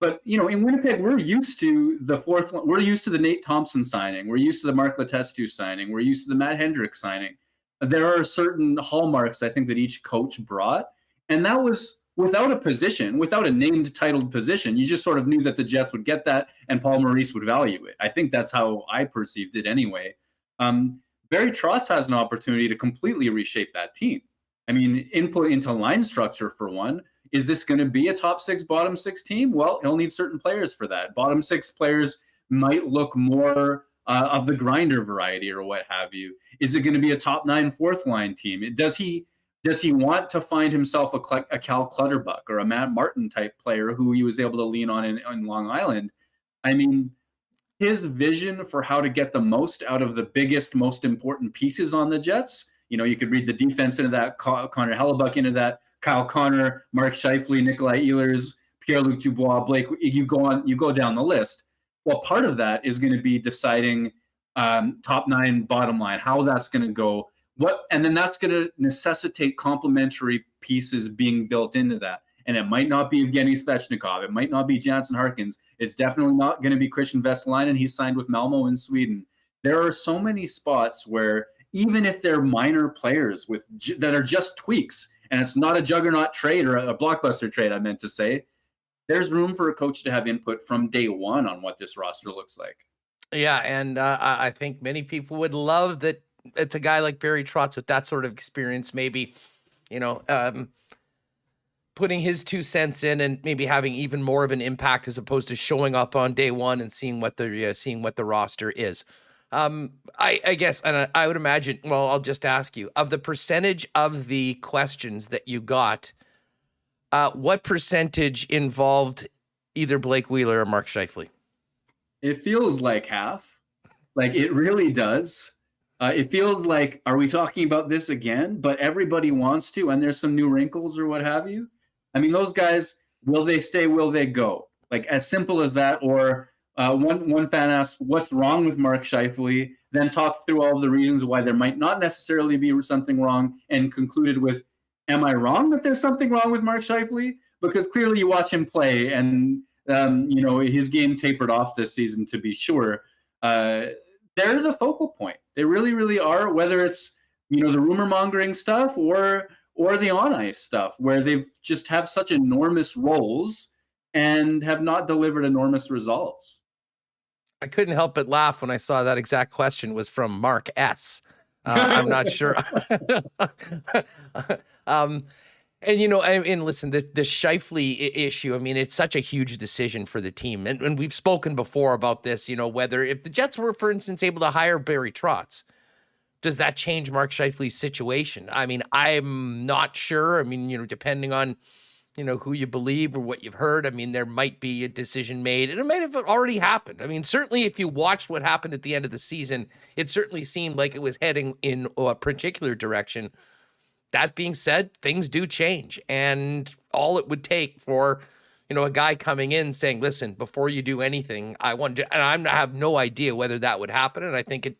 But, you know, in Winnipeg, we're used to the fourth line. We're used to the Nate Thompson signing. We're used to the Mark Letestu signing. We're used to the Matt Hendricks signing. There are certain hallmarks, I think, that each coach brought. And that was without a position, without a named titled position. You just sort of knew that the Jets would get that and Paul Maurice would value it. I think that's how I perceived it anyway. Barry Trotz has an opportunity to completely reshape that team. I mean, input into line structure, for one. Is this going to be a top six, bottom six team? Well, he'll need certain players for that. Bottom six players might look more of the grinder variety or what have you. Is it going to be a top nine, fourth line team? Does he want to find himself a Cal Clutterbuck or a Matt Martin type player who he was able to lean on in Long Island? I mean, his vision for how to get the most out of the biggest, most important pieces on the Jets. You know, you could read the defense into that, Connor Hellebuck into that, Kyle Connor, Mark Scheifele, Nikolai Ehlers, Pierre-Luc Dubois, Blake. You go down the list. Well, part of that is going to be deciding top nine, bottom line, how that's going to go. And then that's going to necessitate complementary pieces being built into that. And it might not be Evgeny Svechnikov. It might not be Jansen Harkins. It's definitely not going to be Christian Vesalainen. He's signed with Malmo in Sweden. There are so many spots where even if they're minor players that are just tweaks, and it's not a juggernaut trade or a blockbuster trade, I meant to say, there's room for a coach to have input from day one on what this roster looks like. Yeah, and I think many people would love that it's a guy like Barry Trotz with that sort of experience, maybe, you know, putting his 2 cents in and maybe having even more of an impact as opposed to showing up on day one and seeing what the roster is. I guess, and I would imagine, well, I'll just ask you, of the percentage of the questions that you got, what percentage involved either Blake Wheeler or Mark Scheifele? It feels like half. Like, it really does. It feels like, are we talking about this again? But everybody wants to, and there's some new wrinkles or what have you. I mean, those guys, will they stay? Will they go? Like, as simple as that. Or one fan asked, what's wrong with Mark Scheifele? Then talked through all of the reasons why there might not necessarily be something wrong, and concluded with, am I wrong that there's something wrong with Mark Scheifele? Because clearly you watch him play, and his game tapered off this season, to be sure. They're the focal point. They really, really are, whether it's, the rumor mongering stuff or the on ice stuff, where they've just have such enormous roles and have not delivered enormous results. I couldn't help but laugh when I saw that exact question was from Mark S. I'm not sure. And listen, the Scheifele issue, I mean, it's such a huge decision for the team. And we've spoken before about this, whether if the Jets were, for instance, able to hire Barry Trotz, does that change Mark Scheifele's situation? I mean, I'm not sure. I mean, depending on, who you believe or what you've heard, I mean, there might be a decision made, and it might have already happened. I mean, certainly if you watched what happened at the end of the season, it certainly seemed like it was heading in a particular direction. That being said, things do change, and all it would take for, a guy coming in saying, listen, before you do anything, I want to, and I have no idea whether that would happen. And I think it,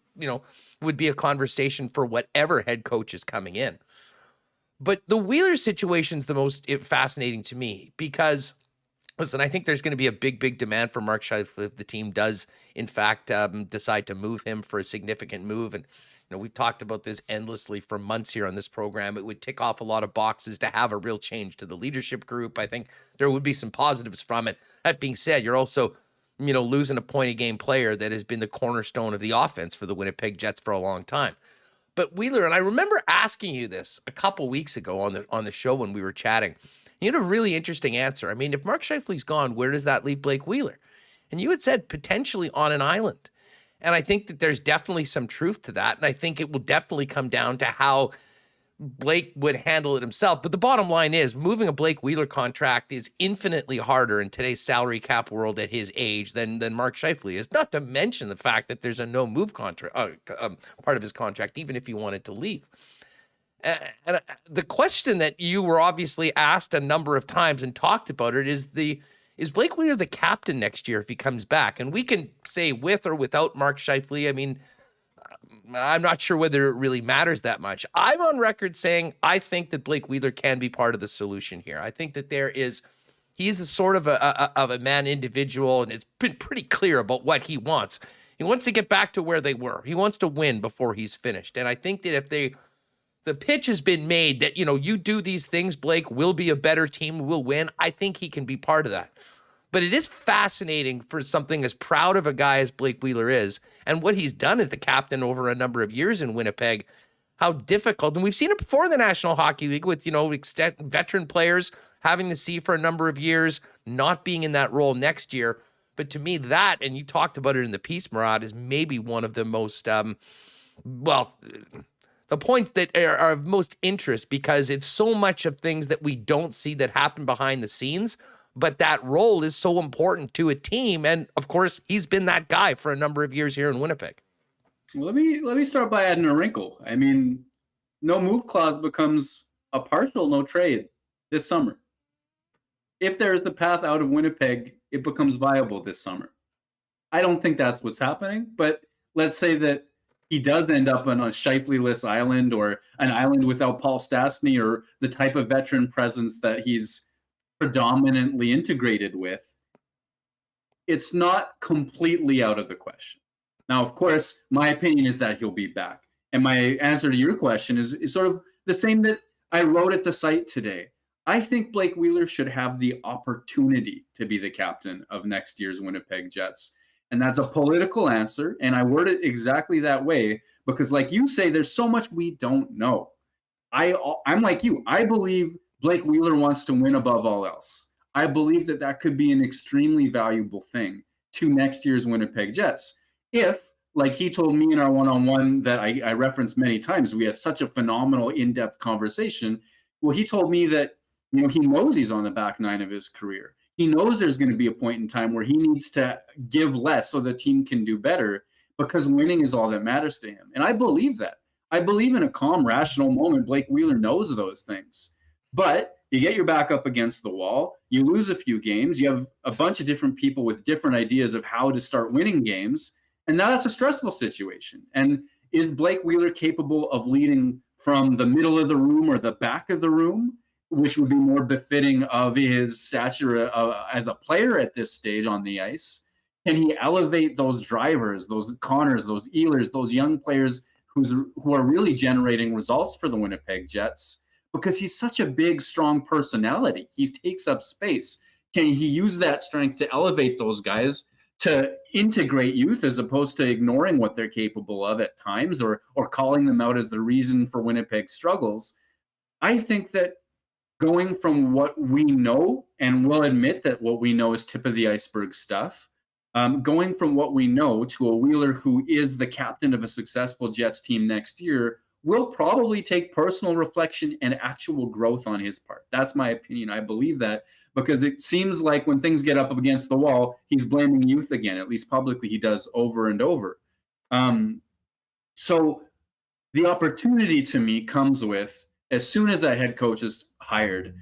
would be a conversation for whatever head coach is coming in. But the Wheeler situation is the most fascinating to me because, listen, I think there's going to be a big demand for Mark Scheifele if the team does, in fact, decide to move him for a significant move. And, we've talked about this endlessly for months here on this program. It would tick off a lot of boxes to have a real change to the leadership group. I think there would be some positives from it. That being said, you're also, losing a point-a-game player that has been the cornerstone of the offense for the Winnipeg Jets for a long time. But Wheeler, and I remember asking you this a couple weeks ago on the show when we were chatting. You had a really interesting answer. I mean, if Mark Scheifele's gone, where does that leave Blake Wheeler? And you had said potentially on an island. And I think that there's definitely some truth to that. And I think it will definitely come down to how Blake would handle it himself. But the bottom line is moving a Blake Wheeler contract is infinitely harder in today's salary cap world at his age than Mark Scheifele is, not to mention the fact that there's a no move contract, part of his contract, even if he wanted to leave. And the question that you were obviously asked a number of times and talked about it is Blake Wheeler the captain next year if he comes back? And we can say with or without Mark Scheifele. I mean, I'm not sure whether it really matters that much. I'm on record saying I think that Blake Wheeler can be part of the solution here. I think that he's a sort of a man individual, and it's been pretty clear about what he wants. He wants to get back to where they were. He wants to win before he's finished. And I think that if the pitch has been made that, you do these things, Blake will be a better team, will win, I think he can be part of that. But it is fascinating for something as proud of a guy as Blake Wheeler is, and what he's done as the captain over a number of years in Winnipeg, how difficult, and we've seen it before in the National Hockey League with, veteran players having to see for a number of years, not being in that role next year. But to me, that, and you talked about it in the piece, Murat, is maybe one of the most, the points that are of most interest, because it's so much of things that we don't see that happen behind the scenes, but that role is so important to a team. And of course, he's been that guy for a number of years here in Winnipeg. Well, let me start by adding a wrinkle. I mean, no move clause becomes a partial no trade this summer. If there's the path out of Winnipeg, it becomes viable this summer. I don't think that's what's happening, but let's say that he does end up on a Scheifele-less island, or an island without Paul Stastny, or the type of veteran presence that he's predominantly integrated with. It's not completely out of the question. Now, of course, my opinion is that he'll be back. And my answer to your question is sort of the same that I wrote at the site today. I think Blake Wheeler should have the opportunity to be the captain of next year's Winnipeg Jets. And that's a political answer, and I word it exactly that way because, like you say, there's so much we don't know. I'm like you. I believe Blake Wheeler wants to win above all else. I believe that that could be an extremely valuable thing to next year's Winnipeg Jets. If, like he told me in our one-on-one that I referenced many times, we had such a phenomenal in-depth conversation. Well, he told me that, he knows he's on the back nine of his career. He knows there's going to be a point in time where he needs to give less so the team can do better, because winning is all that matters to him. And I believe that. I believe in a calm, rational moment, Blake Wheeler knows those things. But you get your back up against the wall, you lose a few games, you have a bunch of different people with different ideas of how to start winning games, and now that's a stressful situation. And is Blake Wheeler capable of leading from the middle of the room or the back of the room, which would be more befitting of his stature as a player at this stage on the ice? Can he elevate those drivers, those Connors, those Ehlers, those young players who are really generating results for the Winnipeg Jets? Because he's such a big, strong personality. He takes up space. Can he use that strength to elevate those guys, to integrate youth as opposed to ignoring what they're capable of at times, or calling them out as the reason for Winnipeg's struggles? I think that going from what we know, and we'll admit that what we know is tip of the iceberg stuff, going from what we know to a Wheeler who is the captain of a successful Jets team next year will probably take personal reflection and actual growth on his part. That's my opinion. I believe that, because it seems like when things get up against the wall, he's blaming youth again. At least publicly, he does over and over. So the opportunity to me comes with, as soon as that head coach is hired,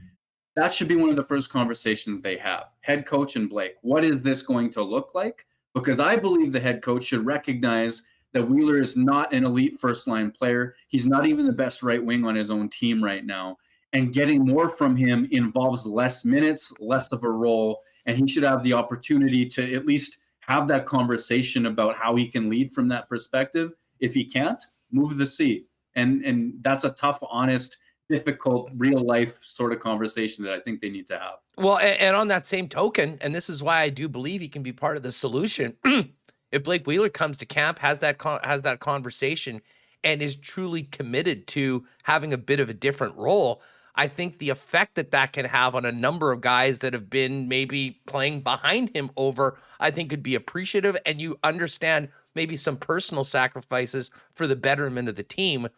that should be one of the first conversations they have. Head coach and Blake, what is this going to look like? Because I believe the head coach should recognize that Wheeler is not an elite first-line player. He's not even the best right wing on his own team right now. And getting more from him involves less minutes, less of a role, and he should have the opportunity to at least have that conversation about how he can lead from that perspective. If he can't, move the seat. And that's a tough, honest, difficult, real-life sort of conversation that I think they need to have. Well, and on that same token, and this is why I do believe he can be part of the solution, if Blake Wheeler comes to camp, has that conversation, and is truly committed to having a bit of a different role, I think the effect that can have on a number of guys that have been maybe playing behind him I think could be appreciative, and you understand maybe some personal sacrifices for the betterment of the team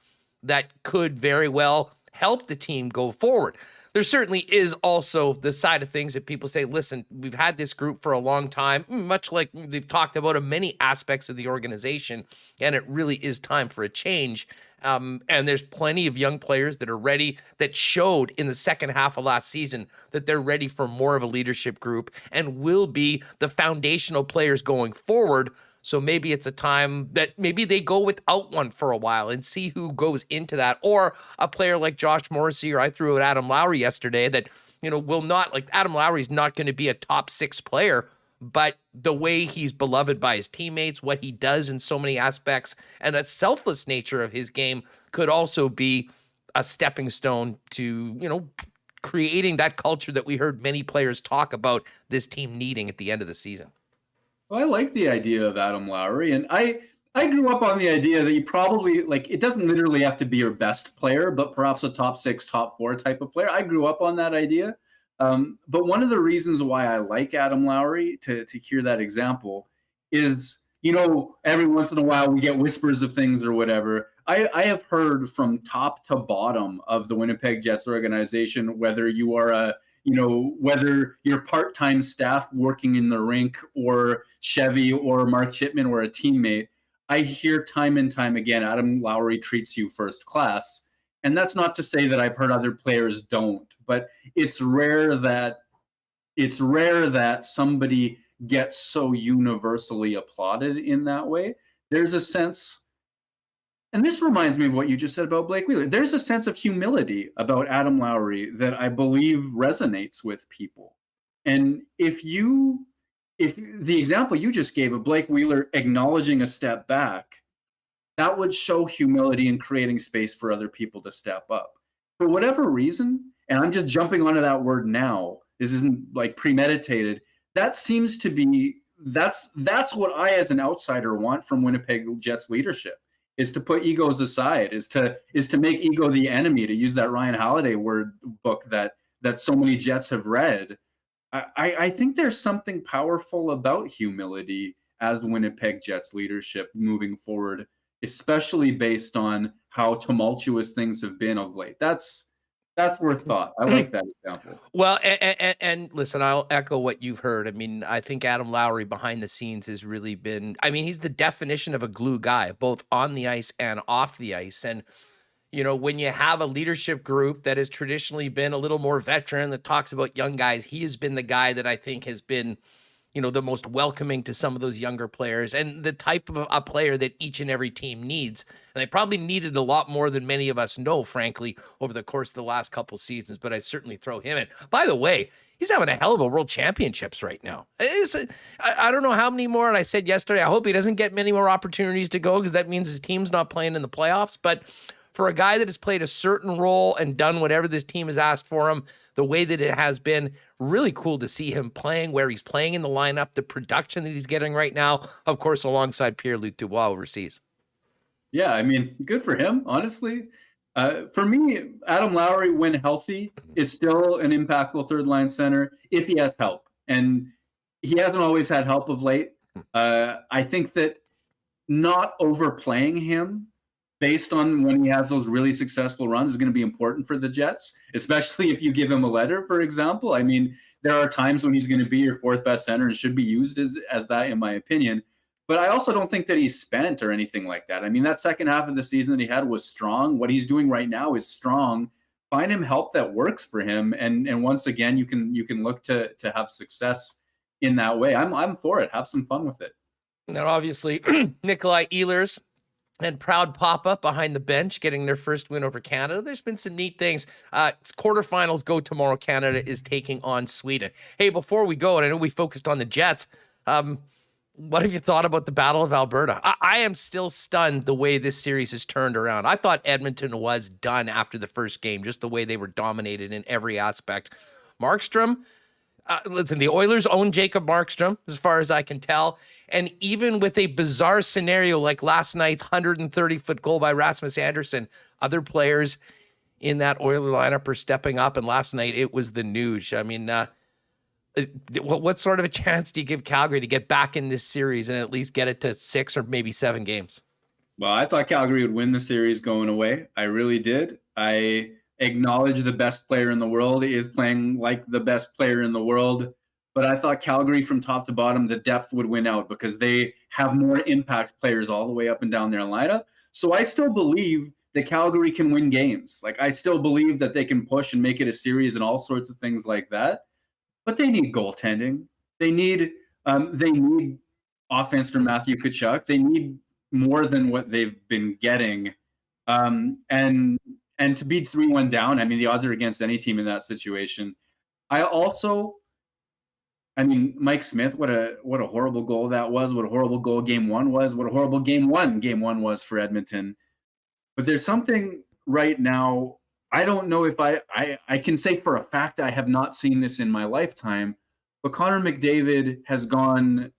that could very well help the team go forward. There certainly is also the side of things that people say, listen, we've had this group for a long time, much like they've talked about in many aspects of the organization, and it really is time for a change. And there's plenty of young players that are ready, that showed in the second half of last season that they're ready for more of a leadership group and will be the foundational players going forward. So maybe it's a time that maybe they go without one for a while and see who goes into that. Or a player like Josh Morrissey, or I threw out Adam Lowry yesterday, that, will not, like, Adam Lowry's not going to be a top 6 player, but the way he's beloved by his teammates, what he does in so many aspects, and a selfless nature of his game could also be a stepping stone to, creating that culture that we heard many players talk about this team needing at the end of the season. Well, I like the idea of Adam Lowry, and I grew up on the idea that you probably, it doesn't literally have to be your best player, but perhaps a top 6, top 4 type of player. I grew up on that idea. But one of the reasons why I like Adam Lowry, to hear that example, is, every once in a while we get whispers of things or whatever. I have heard from top to bottom of the Winnipeg Jets organization, whether you are whether you're part-time staff working in the rink, or Chevy, or Mark Chipman, or a teammate, I hear time and time again, Adam Lowry treats you first class. And that's not to say that I've heard other players don't, but it's rare that somebody gets so universally applauded in that way. There's a sense, and this reminds me of what you just said about Blake Wheeler. There's a sense of humility about Adam Lowry that I believe resonates with people. And if the example you just gave of Blake Wheeler acknowledging a step back, that would show humility in creating space for other people to step up. For whatever reason, and I'm just jumping onto that word now, this isn't premeditated, that seems to be, that's what I as an outsider want from Winnipeg Jets leadership. is to put egos aside, is to make ego the enemy, to use that Ryan Holiday word book that so many Jets have read. I think there's something powerful about humility as the Winnipeg Jets leadership moving forward, especially based on how tumultuous things have been of late. That's worth thought. I like that example. Well, and listen, I'll echo what you've heard. I mean, I think Adam Lowry behind the scenes has really been, I mean, he's the definition of a glue guy, both on the ice and off the ice. And, you know, when you have a leadership group that has traditionally been a little more veteran that talks about young guys, he has been the guy that I think has been, you know, the most welcoming to some of those younger players and the type of a player that each and every team needs. And they probably needed a lot more than many of us know, frankly, over the course of the last couple seasons, but I certainly throw him in. By the way, he's having a hell of a world championships right now. I don't know how many more, and I said yesterday, I hope he doesn't get many more opportunities to go because that means his team's not playing in the playoffs. But for a guy that has played a certain role and done whatever this team has asked for him, the way that it has been, really cool to see him playing, where he's playing in the lineup, the production that he's getting right now, of course, alongside Pierre-Luc Dubois overseas. Yeah, I mean, good for him, honestly. For me, Adam Lowry, when healthy, is still an impactful third-line center if he has help. And he hasn't always had help of late. I think that not overplaying him based on when he has those really successful runs is going to be important for the Jets, especially if you give him a letter, for example. I mean, there are times when he's going to be your fourth best center and should be used as that, in my opinion. But I also don't think that he's spent or anything like that. I mean, that second half of the season that he had was strong. What he's doing right now is strong. Find him help that works for him. And once again, you can look to have success in that way. I'm for it. Have some fun with it. Now, obviously, Nikolai Ehlers and proud Papa behind the bench getting their first win over Canada. There's been some neat things. Quarterfinals go tomorrow. Canada is taking on Sweden. Hey, before we go, and I know we focused on the Jets, what have you thought about the Battle of Alberta? I am still stunned the way this series has turned around. I thought Edmonton was done after the first game, just the way they were dominated in every aspect. Markstrom, listen, the Oilers own Jacob Markstrom, as far as I can tell. And even with a bizarre scenario like last night's 130-foot goal by Rasmus Andersson, other players in that Oiler lineup are stepping up. And last night, it was the Nuge. I mean, what sort of a chance do you give Calgary to get back in this series and at least get it to 6 or maybe 7 games? Well, I thought Calgary would win the series going away. I really did. I acknowledge the best player in the world is playing like the best player in the world. But I thought Calgary from top to bottom, the depth would win out because they have more impact players all the way up and down their lineup. So I still believe that Calgary can win games. Like, I still believe that they can push and make it a series and all sorts of things like that. But they need goaltending. They need offense from Matthew Tkachuk. They need more than what they've been getting. And to beat 3-1 down, I mean, the odds are against any team in that situation. I mean, Mike Smith, what a horrible goal that was. What a horrible goal game one was. What a horrible game one was for Edmonton. But there's something right now. I don't know if I can say for a fact I have not seen this in my lifetime, but Connor McDavid has gone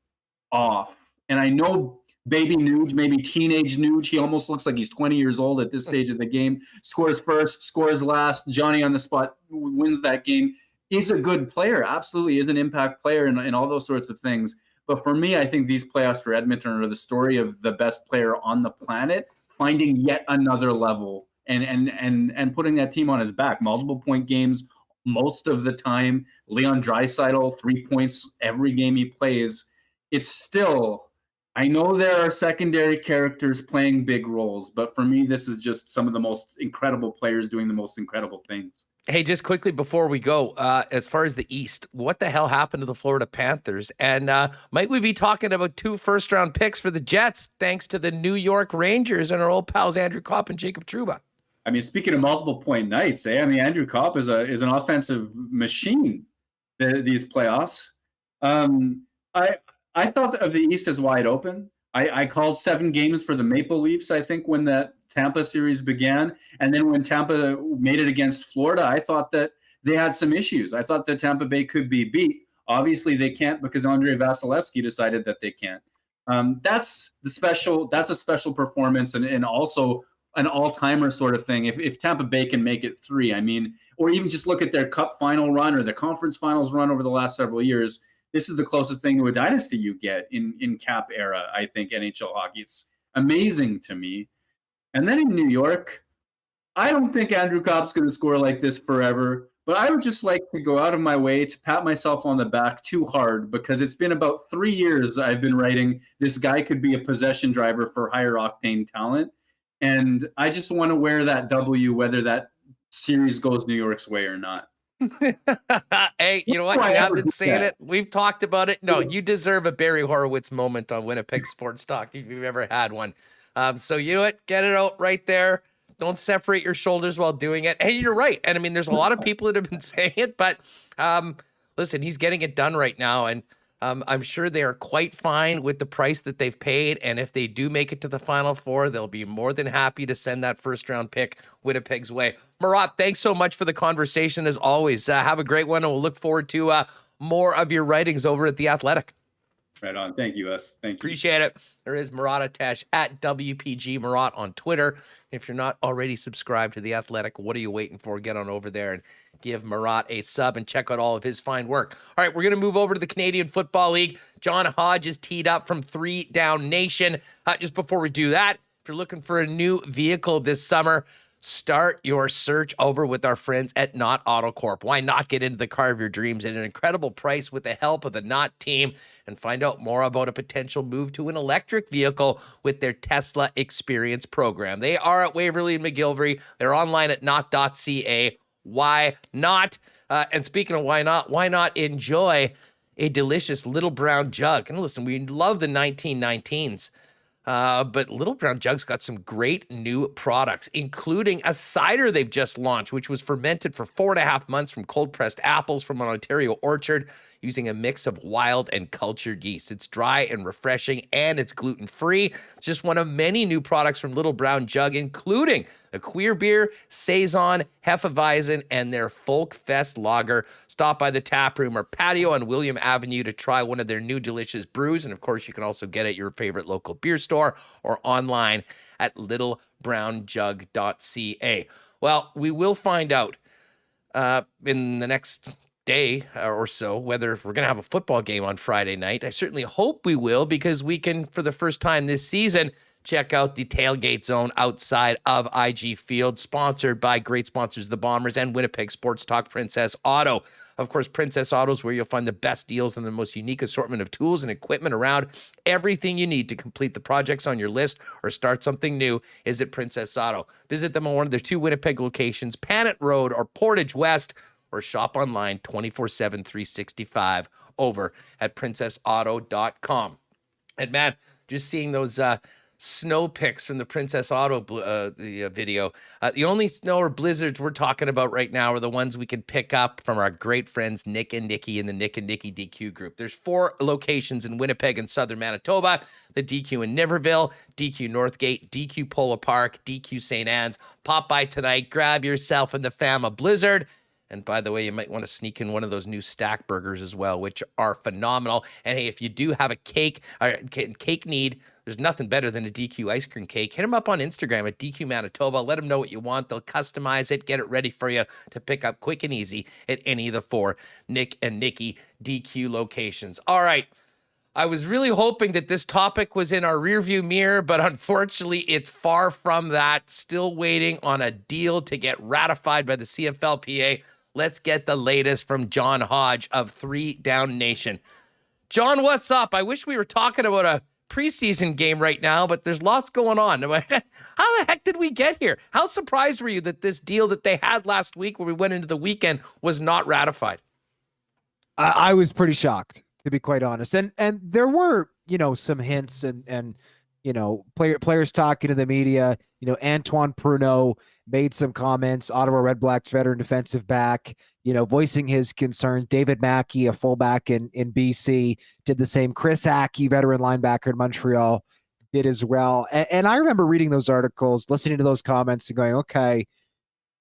off. And I know baby Nuge, maybe teenage Nuge, he almost looks like he's 20 years old at this stage of the game, scores first, scores last, Johnny on the spot wins that game. He's a good player, absolutely is an impact player and all those sorts of things. But for me, I think these playoffs for Edmonton are the story of the best player on the planet finding yet another level and putting that team on his back. Multiple point games most of the time. Leon Draisaitl, 3 points every game he plays. It's still, I know there are secondary characters playing big roles, but for me, this is just some of the most incredible players doing the most incredible things. Hey, just quickly before we go, as far as the East, what the hell happened to the Florida Panthers? And might we be talking about 2 first-round picks for the Jets, thanks to the New York Rangers and our old pals Andrew Kopp and Jacob Trouba? I mean, speaking of multiple point nights, I mean, Andrew Kopp is an offensive machine. These playoffs, I thought of the East as wide open. I called 7 games for the Maple Leafs, I think, when that Tampa series began. And then when Tampa made it against Florida, I thought that they had some issues. I thought that Tampa Bay could be beat. Obviously, they can't because Andrei Vasilevsky decided that they can't. That's a special performance, and also an all-timer sort of thing. If Tampa Bay can make it 3, I mean, or even just look at their Cup final run or the conference finals run over the last several years, this is the closest thing to a dynasty you get in Cap era, I think, NHL hockey. It's amazing to me. And then in New York, I don't think Andrew Copp's going to score like this forever, but I would just like to go out of my way to pat myself on the back too hard, because it's been about 3 years I've been writing this guy could be a possession driver for higher octane talent. And I just want to wear that W, whether that series goes New York's way or not. Hey, you know what? You have been saying it. We've talked about it. No, you deserve a Barry Horowitz moment on Winnipeg Sports Talk if you've ever had one. So you know what? Get it out right there. Don't separate your shoulders while doing it. Hey, you're right. And I mean, there's a lot of people that have been saying it, but listen, he's getting it done right now. And I'm sure they are quite fine with the price that they've paid. And if they do make it to the Final Four, they'll be more than happy to send that first-round pick Winnipeg's way. Murat, thanks so much for the conversation as always. Have a great one, and we'll look forward to more of your writings over at The Athletic. Right on. Thank you, Les. Thank you. Appreciate it. There is Murat Atesh at WPG Murat on Twitter. If you're not already subscribed to The Athletic, what are you waiting for? Get on over there and give Murat a sub and check out all of his fine work. All right, we're going to move over to the Canadian Football League. John Hodge is teed up from 3 Down Nation. Just before we do that, if you're looking for a new vehicle this summer, start your search over with our friends at Knott Auto Corp. Why not get into the car of your dreams at an incredible price with the help of the Knott team and find out more about a potential move to an electric vehicle with their Tesla Experience program. They are at Waverly and McGillivray. They're online at knott.ca. Why not? And speaking of why not enjoy a delicious Little Brown Jug? And listen, we love the 1919s. But Little Brown Jug's got some great new products, including a cider they've just launched, which was fermented for 4.5 months from cold-pressed apples from an Ontario orchard using a mix of wild and cultured yeast. It's dry and refreshing, and it's gluten-free. It's just one of many new products from Little Brown Jug, including a queer beer, Saison, Hefeweizen, and their Folk Fest lager. Stop by the tap room or patio on William Avenue to try one of their new delicious brews. And of course, you can also get it at your favorite local beer store or online at littlebrownjug.ca. Well, we will find out in the next day or so whether we're going to have a football game on Friday night. I certainly hope we will, because we can, for the first time this season, check out the tailgate zone outside of IG Field, sponsored by great sponsors, the Bombers and Winnipeg Sports Talk Princess Auto. Of course, Princess Auto is where you'll find the best deals and the most unique assortment of tools and equipment around. Everything you need to complete the projects on your list or start something new is at Princess Auto. Visit them on one of their 2 Winnipeg locations, Panet Road or Portage West, or shop online 24/7, 365 over at princessauto.com. And man, just seeing those snow pics from the Princess Auto video. The only snow or blizzards we're talking about right now are the ones we can pick up from our great friends Nick and Nikki in the Nick and Nikki DQ group. There's 4 locations in Winnipeg and southern Manitoba: the DQ in Niverville, DQ Northgate, DQ Polo Park, DQ St. Anne's. Pop by tonight, grab yourself and the fam a blizzard. And by the way, you might want to sneak in one of those new stack burgers as well, which are phenomenal. And hey, if you do have a cake need, there's nothing better than a DQ ice cream cake. Hit them up on Instagram at DQ Manitoba. Let them know what you want. They'll customize it, get it ready for you to pick up quick and easy at any of the 4 Nick and Nikki DQ locations. All right. I was really hoping that this topic was in our rearview mirror, but unfortunately, it's far from that. Still waiting on a deal to get ratified by the CFLPA. Let's get the latest from John Hodge of 3 Down Nation. John, what's up? I wish we were talking about a preseason game right now, but there's lots going on. How the heck did we get here? How surprised were you that this deal that they had last week where we went into the weekend was not ratified? I was pretty shocked, to be quite honest. And there were, some hints and players talking to the media. Antoine Pruneau made some comments, Ottawa Red Blacks veteran defensive back, voicing his concerns. David Mackey, a fullback in BC, did the same. Chris Aki, veteran linebacker in Montreal, did as well. And I remember reading those articles, listening to those comments and going, okay,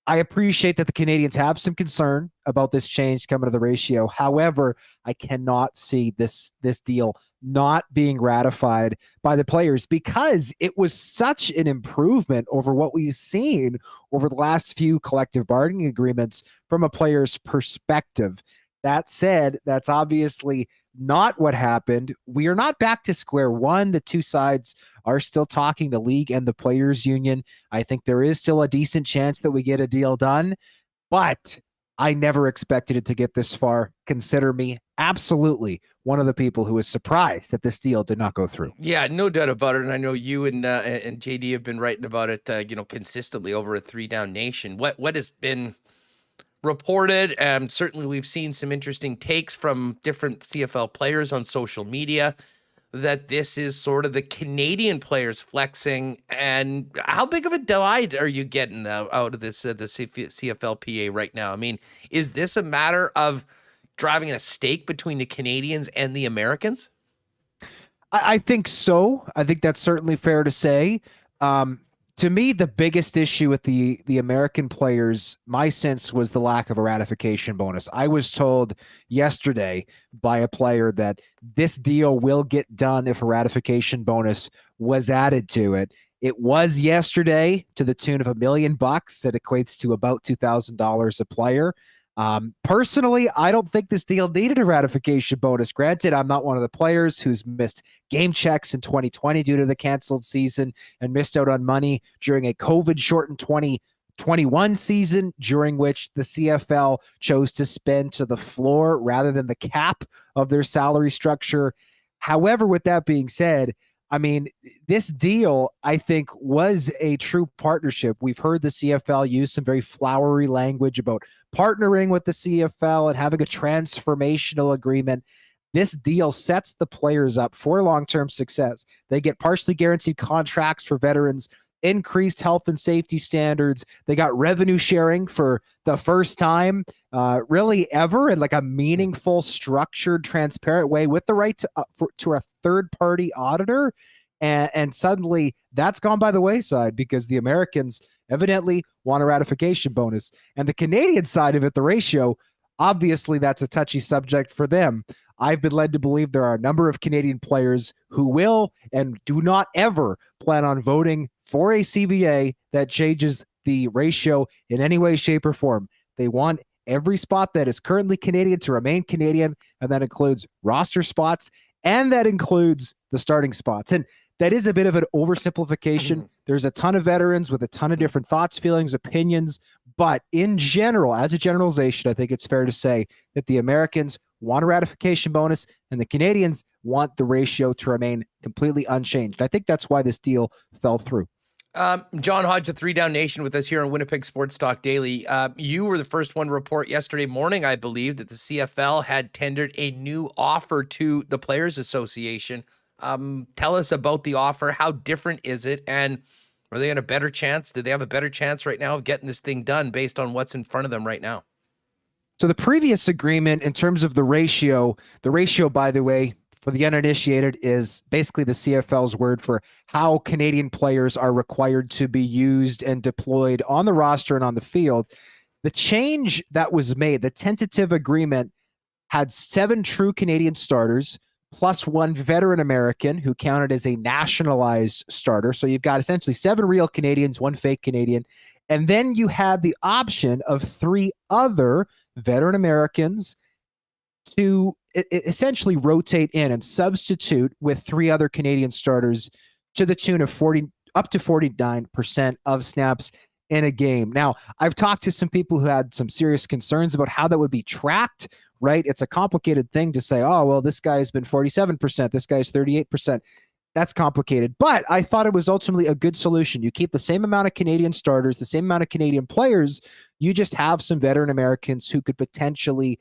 I appreciate that the Canadians have some concern about this change coming to the ratio. However, I cannot see this deal not being ratified by the players because it was such an improvement over what we've seen over the last few collective bargaining agreements from a player's perspective. That said, that's obviously not what happened. We are not back to square one. The two sides are still talking, the league and the players union. I think there is still a decent chance that we get a deal done, but I never expected it to get this far. Consider me absolutely one of the people who was surprised that this deal did not go through. Yeah, no doubt about it. And I know you and JD have been writing about it, consistently over at 3 Down Nation. What has been reported, certainly we've seen some interesting takes from different CFL players on social media, that this is sort of the Canadian players flexing. And how big of a divide are you getting out of this, the CFLPA right now? I mean, is this a matter of driving a stake between the Canadians and the Americans? I think so. I think that's certainly fair to say. To me, the biggest issue with the American players, my sense, was the lack of a ratification bonus. I was told yesterday by a player that this deal will get done if a ratification bonus was added to it. It was yesterday to the tune of $1 million. That equates to about $2,000 a player. Personally, I don't think this deal needed a ratification bonus. Granted, I'm not one of the players who's missed game checks in 2020 due to the canceled season and missed out on money during a COVID-shortened 2021 season, during which the CFL chose to spend to the floor rather than the cap of their salary structure. However, with that being said, I mean, this deal, I think, was a true partnership. We've heard the CFL use some very flowery language about partnering with the CFL and having a transformational agreement. This deal sets the players up for long-term success. They get partially guaranteed contracts for veterans, increased health and safety standards. They got revenue sharing for the first time really ever in like a meaningful, structured, transparent way with the right to a third-party auditor. And suddenly that's gone by the wayside because the Americans evidently want a ratification bonus. And the Canadian side of it, the ratio, obviously that's a touchy subject for them. I've been led to believe there are a number of Canadian players who will and do not ever plan on voting for a CBA that changes the ratio in any way, shape, or form. They want every spot that is currently Canadian to remain Canadian, and that includes roster spots, and that includes the starting spots. And that is a bit of an oversimplification. There's a ton of veterans with a ton of different thoughts, feelings, opinions, but in general, as a generalization, I think it's fair to say that the Americans want a ratification bonus and the Canadians want the ratio to remain completely unchanged. I think that's why this deal fell through. John Hodge of 3 Down Nation with us here on Winnipeg Sports Talk Daily. You were the first one to report yesterday morning, I believe, that the CFL had tendered a new offer to the Players Association. Tell us about the offer. How different is it? And are they in a better chance? Do they have a better chance right now of getting this thing done based on what's in front of them right now? So the previous agreement in terms of the ratio, by the way, for the uninitiated, is basically the CFL's word for how Canadian players are required to be used and deployed on the roster and on the field. The change that was made, the tentative agreement, had 7 true Canadian starters plus 1 veteran American who counted as a nationalized starter. So you've got essentially 7 real Canadians, 1 fake Canadian. And then you had the option of 3 other veteran Americans to essentially rotate in and substitute with 3 other Canadian starters to the tune of up to 49% of snaps in a game. Now, I've talked to some people who had some serious concerns about how that would be tracked, right? It's a complicated thing to say, oh, well, this guy's been 47%, this guy's 38%. That's complicated, but I thought it was ultimately a good solution. You keep the same amount of Canadian starters, the same amount of Canadian players. You just have some veteran Americans who could potentially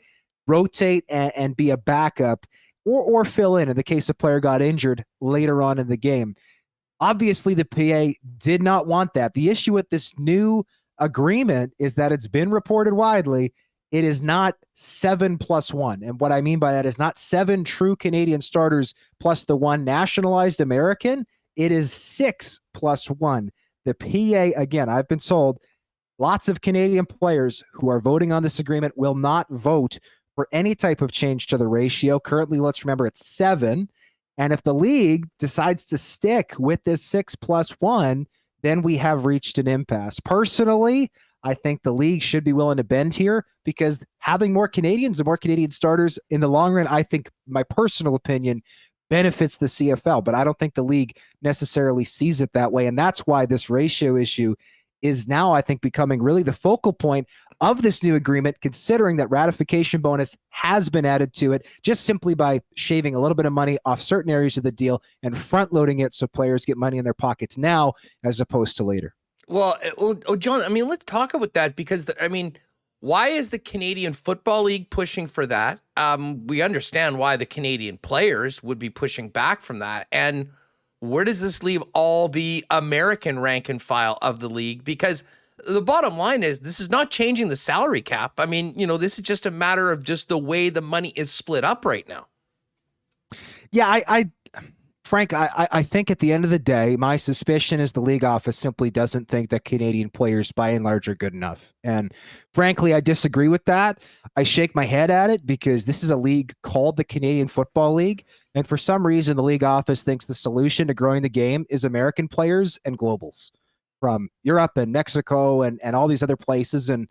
rotate and be a backup or fill in the case a player got injured later on in the game. Obviously, the PA did not want that. The issue with this new agreement is that it's been reported widely. It is not 7 plus 1. And what I mean by that is not 7 true Canadian starters plus the 1 nationalized American. It is 6 plus 1. The PA, again, I've been told lots of Canadian players who are voting on this agreement will not vote for any type of change to the ratio. Currently, let's remember it's 7. And if the league decides to stick with this 6+1, then we have reached an impasse. Personally, I think the league should be willing to bend here, because having more Canadians and more Canadian starters in the long run, I think, my personal opinion, benefits the CFL. But I don't think the league necessarily sees it that way. And that's why this ratio issue is now, I think, becoming really the focal point of this new agreement, considering that ratification bonus has been added to it just simply by shaving a little bit of money off certain areas of the deal and front loading it so players get money in their pockets now as opposed to later. Well, John, I mean, let's talk about that, because why is the Canadian Football League pushing for that? We understand why the Canadian players would be pushing back from that. And where does this leave all the American rank and file of the league? Because the bottom line is, this is not changing the salary cap. I mean, this is just a matter of just the way the money is split up right now. Yeah, Frank, I think at the end of the day, my suspicion is the league office simply doesn't think that Canadian players by and large are good enough. And frankly, I disagree with that. I shake my head at it, because this is a league called the Canadian Football League. And for some reason, the league office thinks the solution to growing the game is American players and globals from Europe and Mexico and all these other places. And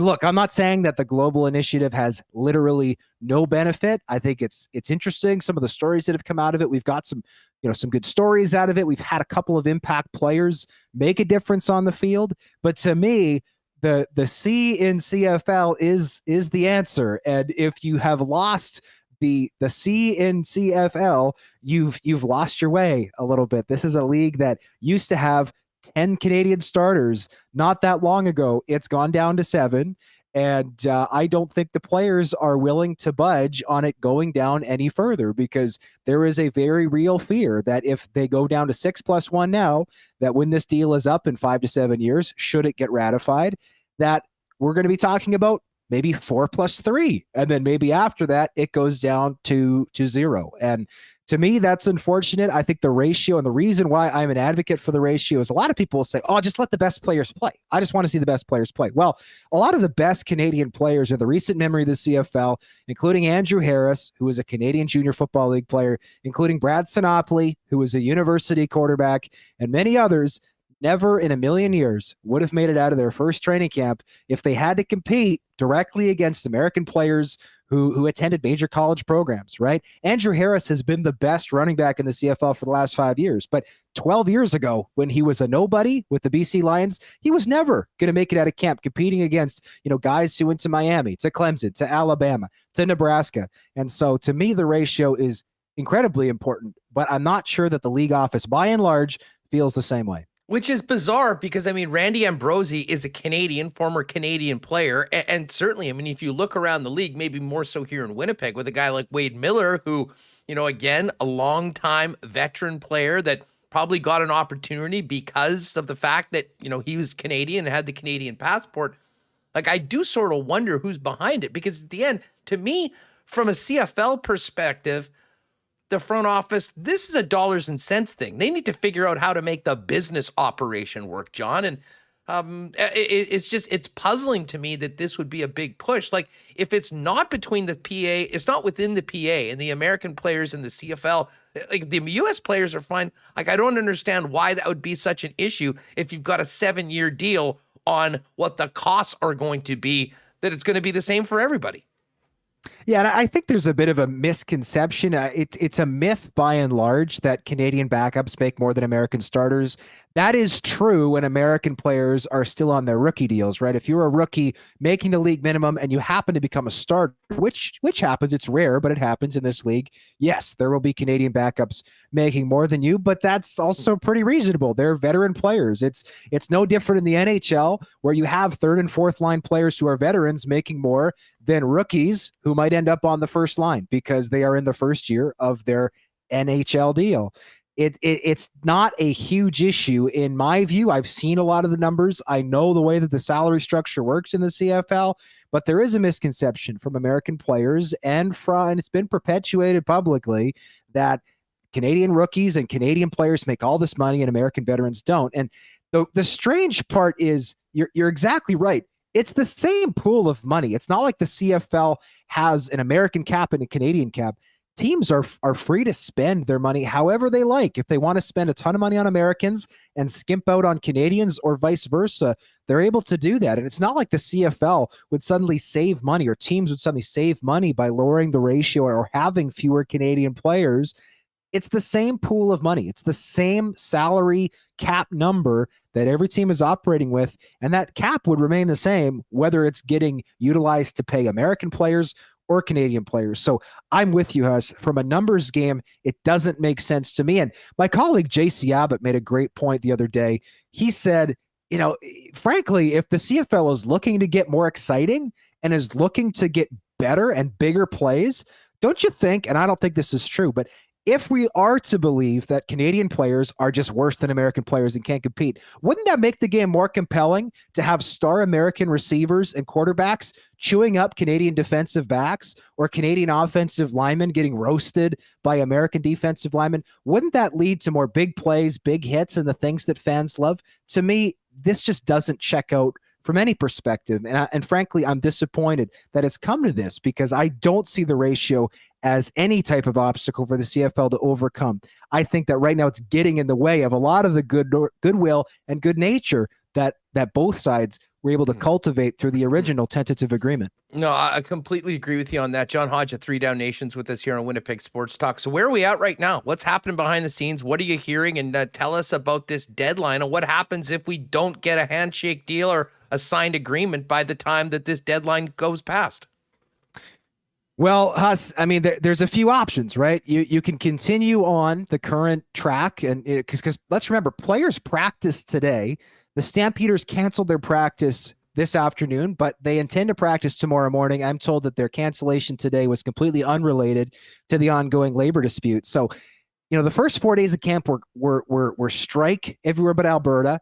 look, I'm not saying that the global initiative has literally no benefit. I think it's interesting, some of the stories that have come out of it. We've got some good stories out of it. We've had a couple of impact players make a difference on the field. But to me, the C in CFL is the answer. And if you have lost the C in CFL, you've lost your way a little bit. This is a league that used to have 10 Canadian starters not that long ago. It's gone down to 7. And I don't think the players are willing to budge on it going down any further, because there is a very real fear that if they go down to 6+1 now, that when this deal is up in 5 to 7 years, should it get ratified, that we're going to be talking about maybe 4+3. And then maybe after that, it goes down to 0. And to me, that's unfortunate. I think the ratio, and the reason why I'm an advocate for the ratio, is a lot of people will say, oh, just let the best players play. I just want to see the best players play. Well, a lot of the best Canadian players are the recent memory of the CFL, including Andrew Harris, who was a Canadian Junior Football League player, including Brad Sinopoli, who was a university quarterback, and many others. Never in a million years would have made it out of their first training camp if they had to compete directly against American players who attended major college programs, right? Andrew Harris has been the best running back in the CFL for the last 5 years. But 12 years ago, when he was a nobody with the BC Lions, he was never going to make it out of camp competing against, guys who went to Miami, to Clemson, to Alabama, to Nebraska. And so to me, the ratio is incredibly important, but I'm not sure that the league office, by and large, feels the same way. Which is bizarre, because, Randy Ambrosie is a former Canadian player. And certainly, if you look around the league, maybe more so here in Winnipeg, with a guy like Wade Miller, who, again, a longtime veteran player that probably got an opportunity because of the fact that, he was Canadian and had the Canadian passport. Like, I do sort of wonder who's behind it, because at the end, to me, from a CFL perspective, the front office, this is a dollars and cents thing. They need to figure out how to make the business operation work, John. And it's puzzling to me that this would be a big push. Like, if it's not between the PA, it's not within the PA and the American players and the CFL, like the US players are fine. Like, I don't understand why that would be such an issue if you've got a 7-year deal on what the costs are going to be, that it's going to be the same for everybody. Yeah, and I think there's a bit of a misconception. It's a myth by and large that Canadian backups make more than American starters. That is true when American players are still on their rookie deals, right? If you're a rookie making the league minimum and you happen to become a starter, which happens, it's rare, but it happens in this league. Yes, there will be Canadian backups making more than you, but that's also pretty reasonable. They're veteran players. It's no different in the NHL, where you have third and fourth line players who are veterans making more than rookies who might end up on the first line because they are in the first year of their NHL deal. It's not a huge issue in my view. I've seen a lot of the numbers. I know the way that the salary structure works in the CFL, but there is a misconception from American players and it's been perpetuated publicly that Canadian rookies and Canadian players make all this money and American veterans don't. And the strange part is you're exactly right. It's the same pool of money. It's not like the CFL has an American cap and a Canadian cap. teams are free to spend their money however they like. If they want to spend a ton of money on Americans and skimp out on Canadians or vice versa, they're able to do that. And it's not like the CFL would suddenly save money, or teams would suddenly save money by lowering the ratio or having fewer Canadian players. It's the same pool of money. It's the same salary cap number that every team is operating with. And that cap would remain the same, whether it's getting utilized to pay American players or Canadian players. So I'm with you, Huss. From a numbers game, it doesn't make sense to me. And my colleague JC Abbott made a great point the other day. He said, frankly, if the CFL is looking to get more exciting and is looking to get better and bigger plays, don't you think, and I don't think this is true, but if we are to believe that Canadian players are just worse than American players and can't compete, wouldn't that make the game more compelling to have star American receivers and quarterbacks chewing up Canadian defensive backs, or Canadian offensive linemen getting roasted by American defensive linemen? Wouldn't that lead to more big plays, big hits, and the things that fans love? To me, this just doesn't check out from any perspective. And frankly, I'm disappointed that it's come to this, because I don't see the ratio as any type of obstacle for the CFL to overcome. I think that right now it's getting in the way of a lot of the goodwill and good nature that both sides were able to cultivate through the original tentative agreement. No, I completely agree with you on that. John Hodge at 3 Down Nations with us here on Winnipeg Sports Talk. So where are we at right now? What's happening behind the scenes? What are you hearing? And tell us about this deadline, and what happens if we don't get a handshake deal or a signed agreement by the time that this deadline goes past. Well, Huss, I mean, there's a few options, right? You can continue on the current track, and because let's remember, players practiced today. The Stampeders canceled their practice this afternoon, but they intend to practice tomorrow morning. I'm told that their cancellation today was completely unrelated to the ongoing labor dispute. So, the first 4 days of camp were strike everywhere but Alberta.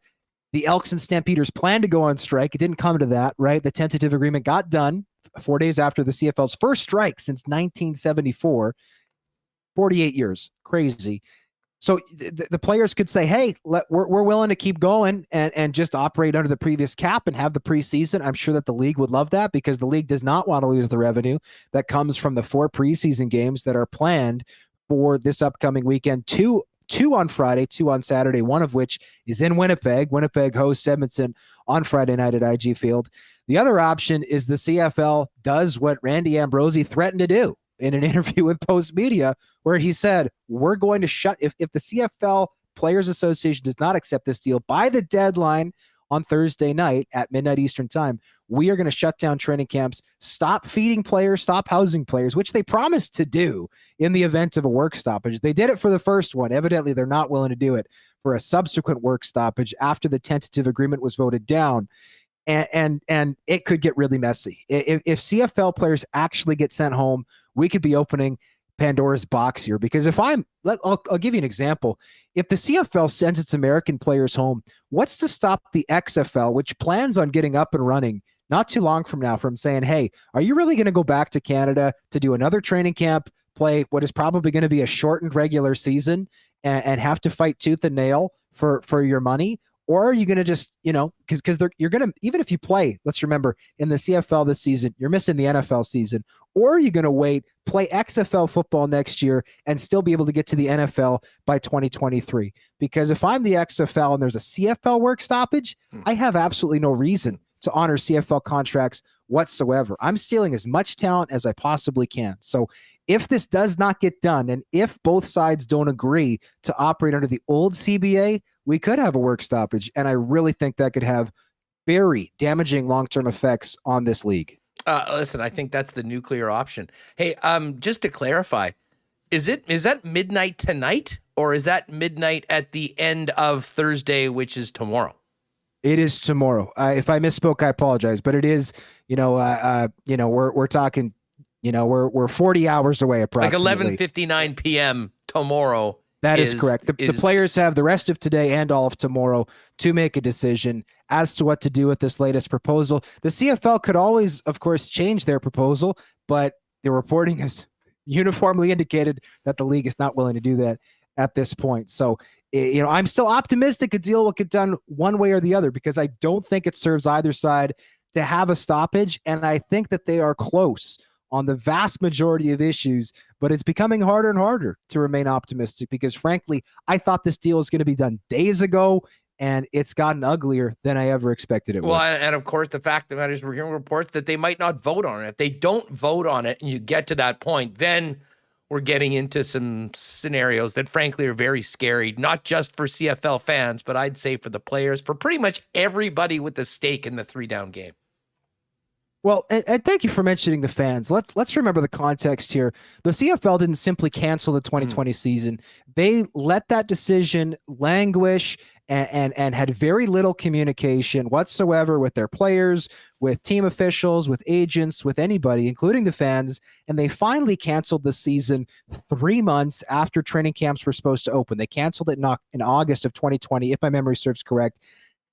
The Elks and Stampeders planned to go on strike. It didn't come to that, right? The tentative agreement got done 4 days after the CFL's first strike since 1974. 48 years. Crazy. So the players could say, hey, we're willing to keep going and just operate under the previous cap and have the preseason. I'm sure that the league would love that, because the league does not want to lose the revenue that comes from the 4 preseason games that are planned for this upcoming weekend. Two on Friday, 2 on Saturday, one of which is in Winnipeg. Winnipeg hosts Edmonton on Friday night at IG Field. The other option is the CFL does what Randy Ambrosie threatened to do in an interview with Post Media, where he said, we're going to shut, if the CFL Players Association does not accept this deal by the deadline on Thursday night at midnight Eastern time, we are going to shut down training camps, stop feeding players, stop housing players, which they promised to do in the event of a work stoppage. They did it for the first one. Evidently, they're not willing to do it for a subsequent work stoppage after the tentative agreement was voted down. And it could get really messy. If CFL players actually get sent home, we could be opening Pandora's box here, because I'll give you an example. If the CFL sends its American players home, what's to stop the XFL, which plans on getting up and running not too long from now, from saying, hey, are you really going to go back to Canada to do another training camp, play what is probably going to be a shortened regular season, and have to fight tooth and nail for your money? Or are you going to just, because you're going to, even if you play, let's remember, in the CFL this season, you're missing the NFL season. Or are you going to wait, play XFL football next year, and still be able to get to the NFL by 2023? Because if I'm the XFL and there's a CFL work stoppage, I have absolutely no reason to honor CFL contracts whatsoever. I'm stealing as much talent as I possibly can. So if this does not get done, and if both sides don't agree to operate under the old CBA, we could have a work stoppage. And I really think that could have very damaging long-term effects on this league. Listen, I think that's the nuclear option. Hey, just to clarify, is that midnight tonight, or is that midnight at the end of Thursday, which is tomorrow? It is tomorrow. If I misspoke, I apologize, but it is, we're talking, we're 40 hours away approximately. Like 11:59 p.m. tomorrow. That is correct. The players have the rest of today and all of tomorrow to make a decision as to what to do with this latest proposal. The CFL could always, of course, change their proposal, but the reporting has uniformly indicated that the league is not willing to do that at this point. So, I'm still optimistic a deal will get done one way or the other, because I don't think it serves either side to have a stoppage, and I think that they are close on the vast majority of issues, but it's becoming harder and harder to remain optimistic because, frankly, I thought this deal was going to be done days ago, and it's gotten uglier than I ever expected it would. Well, and of course, the fact of the matter is we're hearing reports that they might not vote on it. If they don't vote on it and you get to that point, then we're getting into some scenarios that, frankly, are very scary, not just for CFL fans, but I'd say for the players, for pretty much everybody with a stake in the 3-down game. Well, and thank you for mentioning the fans. Let's remember the context here. The CFL didn't simply cancel the 2020 season. They let that decision languish and had very little communication whatsoever with their players, with team officials, with agents, with anybody, including the fans. And they finally canceled the season 3 months after training camps were supposed to open. They canceled it in August of 2020, if my memory serves correct.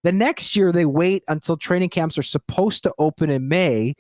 The next year, they wait until training camps are supposed to open in May,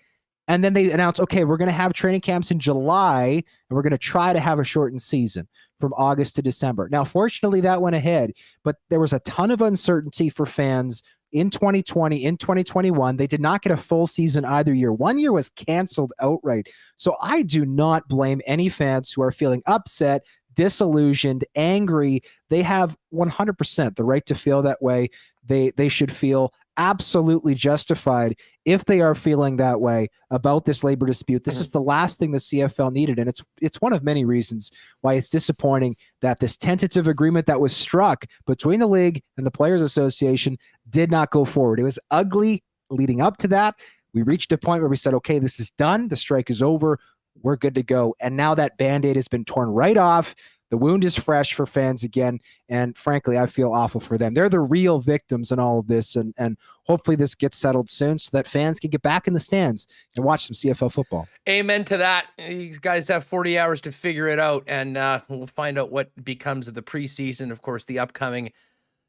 and then they announce, okay, we're going to have training camps in July, and we're going to try to have a shortened season from August to December. Now, fortunately, that went ahead, but there was a ton of uncertainty for fans in 2020, in 2021. They did not get a full season either year. 1 year was canceled outright. So I do not blame any fans who are feeling upset, disillusioned, angry. They have 100% the right to feel that way. They should feel absolutely justified if they are feeling that way about this labor dispute. This is the last thing the CFL needed, and it's one of many reasons why it's disappointing that this tentative agreement that was struck between the league and the Players Association did not go forward. It was ugly leading up to that. We reached a point where we said, okay, this is done. The strike is over. We're good to go. And now that Band-Aid has been torn right off. The wound is fresh for fans again, and frankly, I feel awful for them. They're the real victims in all of this, and hopefully this gets settled soon so that fans can get back in the stands and watch some CFL football. Amen to that. You guys have 40 hours to figure it out, and we'll find out what becomes of the preseason, of course, the upcoming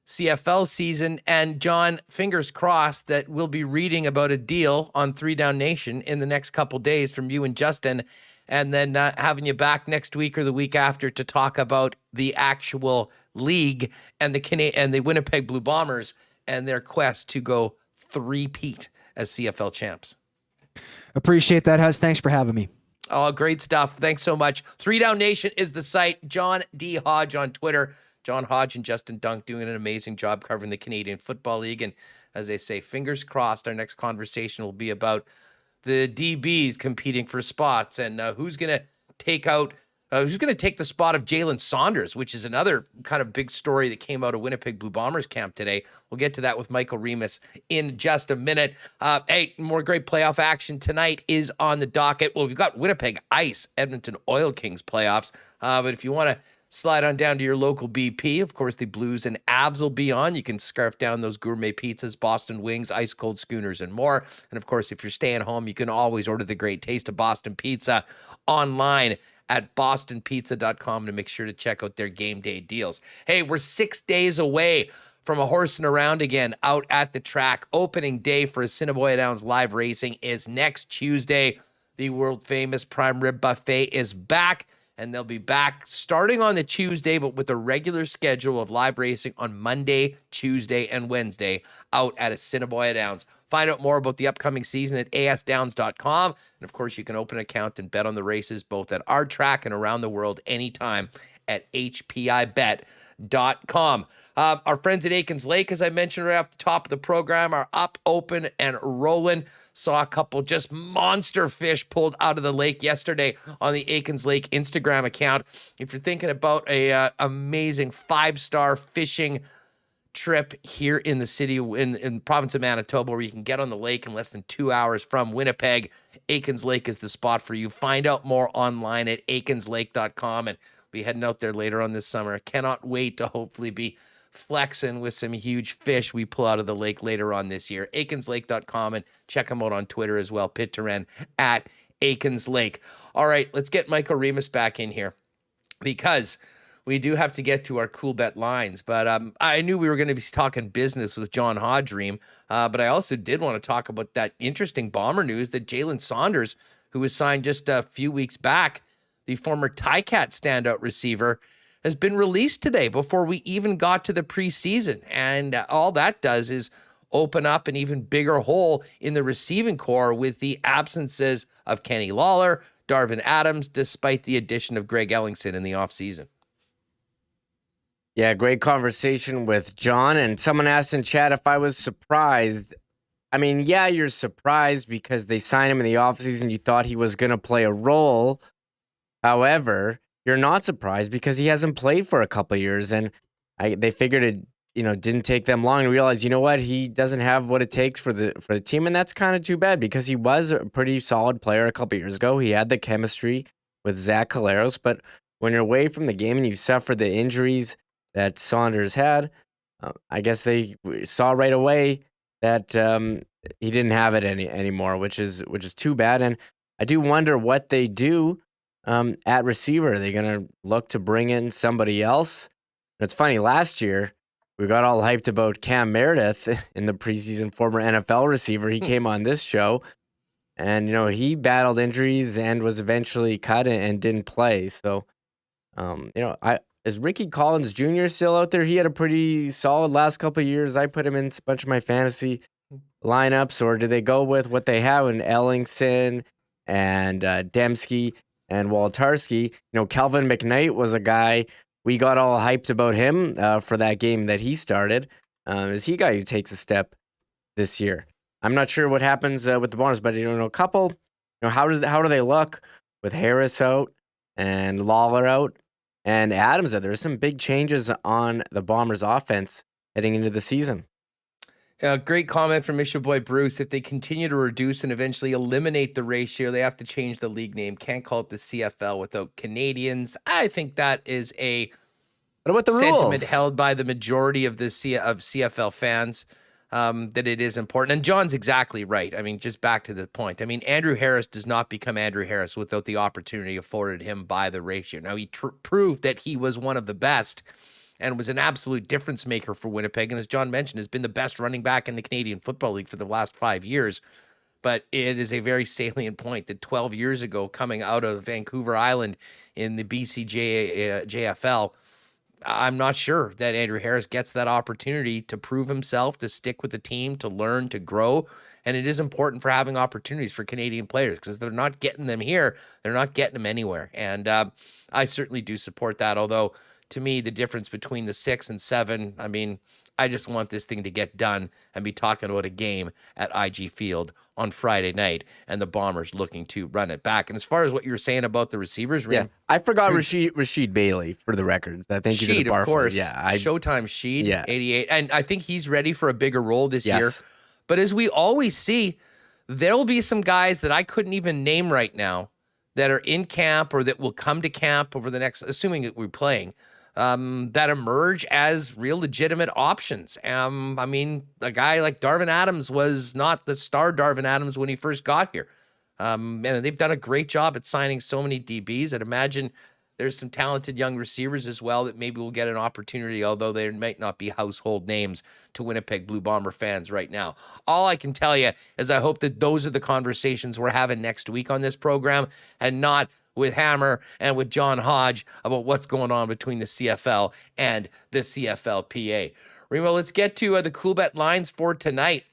CFL season. And John, fingers crossed that we'll be reading about a deal on 3-Down Nation in the next couple days from you and Justin, and then having you back next week or the week after to talk about the actual league and the Winnipeg Blue Bombers and their quest to go three-peat as CFL champs. Appreciate that, Huz. Thanks for having me. Oh, great stuff. Thanks so much. 3-Down Nation is the site. John D. Hodge on Twitter. John Hodge and Justin Dunk doing an amazing job covering the Canadian Football League. And as they say, fingers crossed, our next conversation will be about the DBs competing for spots and who's going to take the spot of Jalen Saunders, which is another kind of big story that came out of Winnipeg Blue Bombers camp today. We'll get to that with Michael Remis in just a minute. Hey, more great playoff action tonight is on the docket. Well, we've got Winnipeg Ice, Edmonton Oil Kings playoffs. But if you want to slide on down to your local BP, of course, the Blues and Avs will be on. You can scarf down those gourmet pizzas, Boston wings, ice cold schooners, and more. And of course, if you're staying home, you can always order the great taste of Boston pizza online at bostonpizza.com to make sure to check out their game day deals. Hey, we're 6 days away from a horsing around again out at the track. Opening day for Assiniboia Downs live racing is next Tuesday. The world famous prime rib buffet is back, and they'll be back starting on the Tuesday, but with a regular schedule of live racing on Monday, Tuesday, and Wednesday out at Assiniboia Downs. Find out more about the upcoming season at asdowns.com. And of course, you can open an account and bet on the races both at our track and around the world anytime at hpibet.com. Our friends at Aikens Lake, as I mentioned right off the top of the program, are up, open, and rolling. Saw a couple just monster fish pulled out of the lake yesterday on the Aikens Lake Instagram account. If you're thinking about a amazing 5-star fishing trip here in the city, in province of Manitoba, where you can get on the lake in less than 2 hours from Winnipeg, Aikens Lake is the spot for you. Find out more online at aikenslake.com, and we'll be heading out there later on this summer. Cannot wait to hopefully be flexing with some huge fish we pull out of the lake later on this year. aikenslake.com, and check them out on Twitter as well, Piteren at Aikens Lake. All right, let's get Michael Remis back in here because we do have to get to our Coolbet Lines. But I knew we were going to be talking business with John Hodge, but I also did want to talk about that interesting Bomber news that Jalen Saunders, who was signed just a few weeks back, the former Ticat standout receiver, has been released today before we even got to the preseason. And all that does is open up an even bigger hole in the receiving core with the absences of Kenny Lawler, Darvin Adams, despite the addition of Greg Ellingson in the offseason. Yeah, great conversation with John. And someone asked in chat if I was surprised. I mean, yeah, you're surprised because they signed him in the offseason. You thought he was going to play a role. However, you're not surprised because he hasn't played for a couple of years. And they figured it, didn't take them long to realize, you know what, he doesn't have what it takes for the team. And that's kind of too bad because he was a pretty solid player a couple of years ago. He had the chemistry with Zach Collaros. But when you're away from the game and you suffer the injuries that Saunders had, I guess they saw right away that he didn't have it anymore, which is too bad. And I do wonder what they do at receiver. Are they going to look to bring in somebody else? And it's funny, last year we got all hyped about Cam Meredith in the preseason, former NFL receiver. He came on this show, and he battled injuries and was eventually cut and didn't play. So, is Ricky Collins Jr. still out there? He had a pretty solid last couple of years. I put him in a bunch of my fantasy lineups. Or do they go with what they have in Ellingson and Dembski and Waltarski? Kelvin McKnight was a guy we got all hyped about him for that game that he started. Is he a guy who takes a step this year? I'm not sure what happens with the Bombers, but a couple. How do they look with Harris out and Lawler out? And Adams, there's some big changes on the Bombers' offense heading into the season. Great comment from Mission Boy Bruce. If they continue to reduce and eventually eliminate the ratio, they have to change the league name. Can't call it the CFL without Canadians. I think that is a what about the sentiment rules? Held by the majority of CFL fans. That it is important. And John's exactly right. I mean, just back to the point. I mean, Andrew Harris does not become Andrew Harris without the opportunity afforded him by the ratio. Now, he proved that he was one of the best and was an absolute difference maker for Winnipeg. And as John mentioned, has been the best running back in the Canadian Football League for the last 5 years. But it is a very salient point that 12 years ago, coming out of Vancouver Island in the JFL, I'm not sure that Andrew Harris gets that opportunity to prove himself, to stick with the team, to learn, to grow. And it is important for having opportunities for Canadian players because they're not getting them here. They're not getting them anywhere. And I certainly do support that. Although, to me, the difference between the 6 and 7, I mean, I just want this thing to get done and be talking about a game at IG Field on Friday night and the Bombers looking to run it back. And as far as what you were saying about the receivers, I forgot Rashid Bailey for the records. I think Sheed, of course. Yeah, Showtime Sheed, yeah. 88. And I think he's ready for a bigger role this Yes. year. But as we always see, there'll be some guys that I couldn't even name right now that are in camp or that will come to camp over the next, assuming that we're playing, that emerge as real legitimate options. I mean, a guy like Darvin Adams was not the star Darvin Adams when he first got here. And they've done a great job at signing so many DBs. I'd imagine there's some talented young receivers as well that maybe will get an opportunity, although they might not be household names to Winnipeg Blue Bomber fans right now. All I can tell you is I hope that those are the conversations we're having next week on this program and not with Hammer and with John Hodge about what's going on between the CFL and the CFLPA. Remo, let's get to the Coolbet lines for tonight.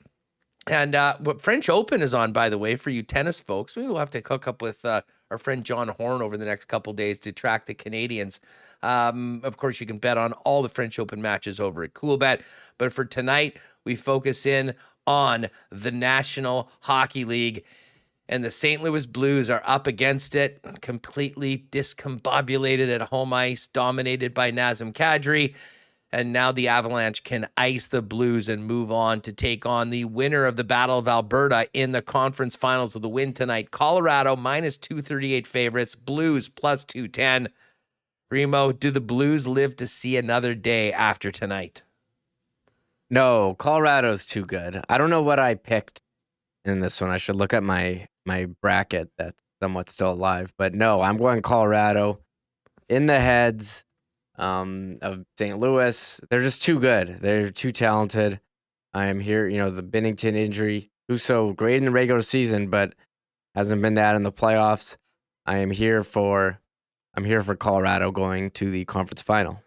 And what French Open is on, by the way, for you tennis folks. Maybe we'll have to hook up with our friend John Horn over the next couple days to track the Canadians. Of course, you can bet on all the French Open matches over at Coolbet. But for tonight, we focus in on the National Hockey League. And the St. Louis Blues are up against it, completely discombobulated at home ice, dominated by Nazem Kadri. And now the Avalanche can ice the Blues and move on to take on the winner of the Battle of Alberta in the conference finals of the win tonight. Colorado minus 238 favorites, Blues plus 210. Remo, do the Blues live to see another day after tonight? No, Colorado's too good. I don't know what I picked in this one. I should look at my bracket that's somewhat still alive. But no, I'm going Colorado in the heads of St. Louis. They're just too good. They're too talented. I am here, the Binnington injury, who's so great in the regular season, but hasn't been that in the playoffs. I'm here for Colorado going to the conference final.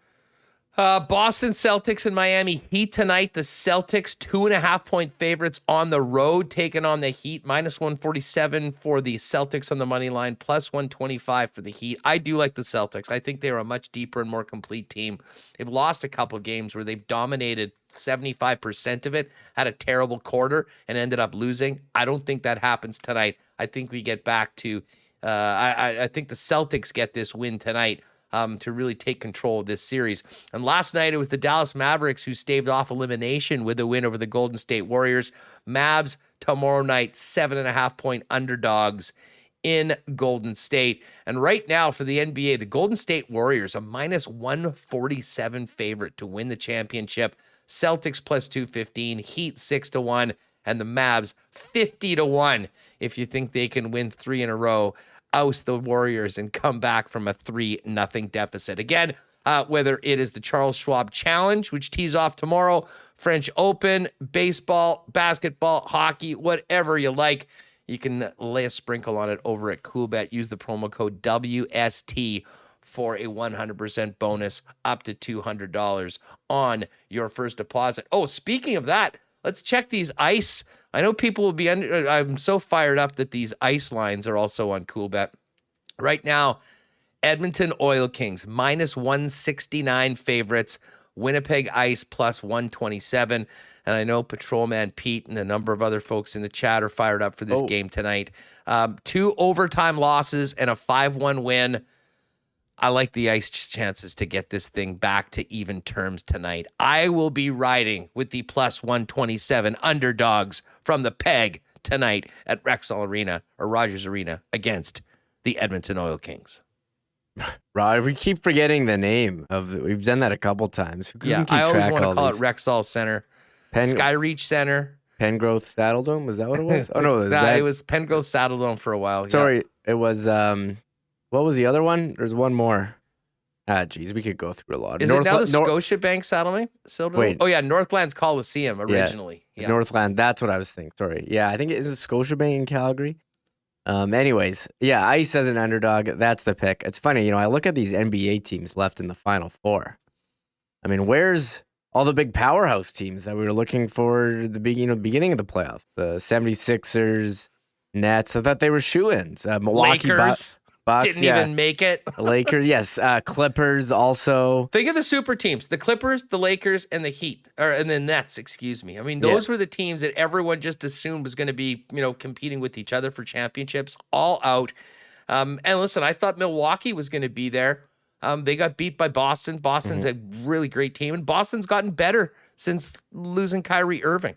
Boston Celtics and Miami Heat tonight. The Celtics 2.5-point favorites on the road, taking on the Heat. -147 for the Celtics on the money line, +125 for the Heat. I do like the Celtics. I think they are a much deeper and more complete team. They've lost a couple games where they've dominated 75% of it, had a terrible quarter, and ended up losing. I don't think that happens tonight. I think we get back to I think the Celtics get this win tonight to really take control of this series. And last night, it was the Dallas Mavericks who staved off elimination with a win over the Golden State Warriors. Mavs tomorrow night, 7.5-point underdogs in Golden State. And right now for the NBA, the Golden State Warriors, a -147 favorite to win the championship. Celtics +215, Heat 6-1, and the Mavs 50-1 if you think they can win 3 in a row, oust the Warriors, and come back from a 3-0 deficit. Again, whether it is the Charles Schwab Challenge, which tees off tomorrow, French Open, baseball, basketball, hockey, whatever you like, you can lay a sprinkle on it over at Coolbet. Use the promo code WST for a 100% bonus up to $200 on your first deposit. Oh, speaking of that, let's check these ice. I know people will be I'm so fired up that these ice lines are also on Coolbet. Right now, Edmonton Oil Kings, -169 favorites. Winnipeg Ice +127. And I know Patrolman Pete and a number of other folks in the chat are fired up for this game tonight. 2 overtime losses and a 5-1 win. I like the Ice chances to get this thing back to even terms tonight. I will be riding with the +127 underdogs from the Peg tonight at Rexall Arena or Rogers Arena against the Edmonton Oil Kings. Rod, we keep forgetting the name of we've done that a couple times. Yeah, I always want to call it Rexall Center, Skyreach Center, Pengrowth Saddle Dome. Was that what it was? Oh no, it was Pengrowth Saddle Dome for a while. Sorry, it was what was the other one? There's one more. Geez, we could go through a lot. Is it now the Scotiabank Saddle Dome? Wait. Oh yeah, Northland's Coliseum originally. Yeah. Northland, that's what I was thinking. Sorry. Yeah, I think it is Scotiabank in Calgary. Anyways, yeah, Ice as an underdog, that's the pick. It's funny, I look at these NBA teams left in the Final Four. I mean, where's all the big powerhouse teams that we were looking for the beginning of the playoffs? The 76ers, Nets, I thought they were shoo-ins. Milwaukee Lakers Bucks didn't even make it. Lakers, yes. Clippers also. Think of the super teams: the Clippers, the Lakers, and the Heat, and the Nets. Excuse me. I mean, those were the teams that everyone just assumed was going to be, competing with each other for championships. All out. And listen, I thought Milwaukee was going to be there. They got beat by Boston. Boston's a really great team, and Boston's gotten better since losing Kyrie Irving.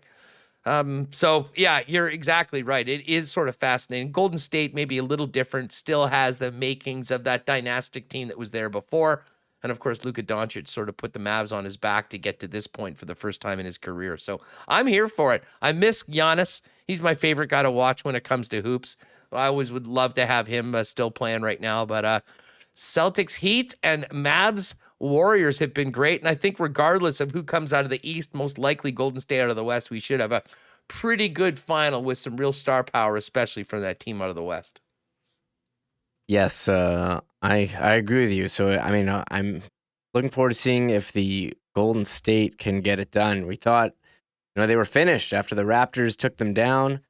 So yeah, you're exactly right. It is sort of fascinating. Golden State maybe a little different, still has the makings of that dynastic team that was there before. And of course, Luka Doncic sort of put the Mavs on his back to get to this point for the first time in his career. So I'm here for it. I miss Giannis. He's my favorite guy to watch when it comes to hoops. I always would love to have him still playing right now, but Celtics Heat and Mavs Warriors have been great. And I think regardless of who comes out of the East, most likely Golden State out of the West, we should have a pretty good final with some real star power, especially from that team out of the West. Yes, I agree with you. So, I mean, I'm looking forward to seeing if the Golden State can get it done. We thought, they were finished after the Raptors took them down.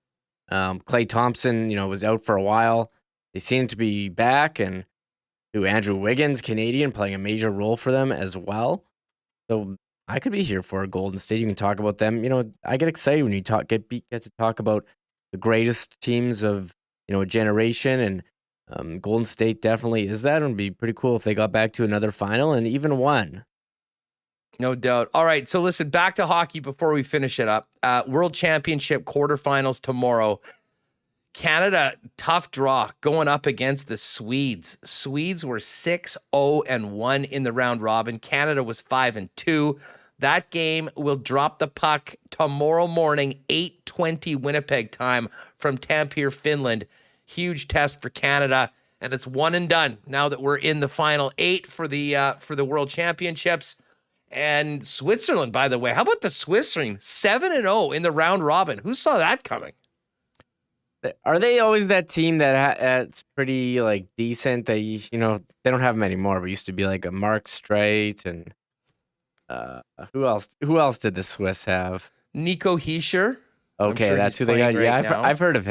Klay Thompson, was out for a while. They seem to be back, and Andrew Wiggins, Canadian, playing a major role for them as well. So I could be here for Golden State. You can talk about them. I get excited when you get to talk about the greatest teams of a generation, and Golden State definitely is that. It would be pretty cool if they got back to another final and even won. No doubt. All right, so listen, back to hockey before we finish it up. World Championship quarterfinals tomorrow. Canada, tough draw going up against the Swedes. Swedes were 6-0-1 in the round robin. Canada was 5-2. That game will drop the puck tomorrow morning, 8:20 Winnipeg time from Tampere, Finland. Huge test for Canada, and it's one and done now that we're in the final 8 for the World Championships. And Switzerland, by the way, how about the Swiss team? 7-0 in the round robin. Who saw that coming? Are they always that team that's pretty decent? They don't have them anymore. We used to be like a Mark Streit and Who else did the Swiss have? Nico Hischier. Okay, sure that's he's who they got. playing Yeah, right now. I've heard of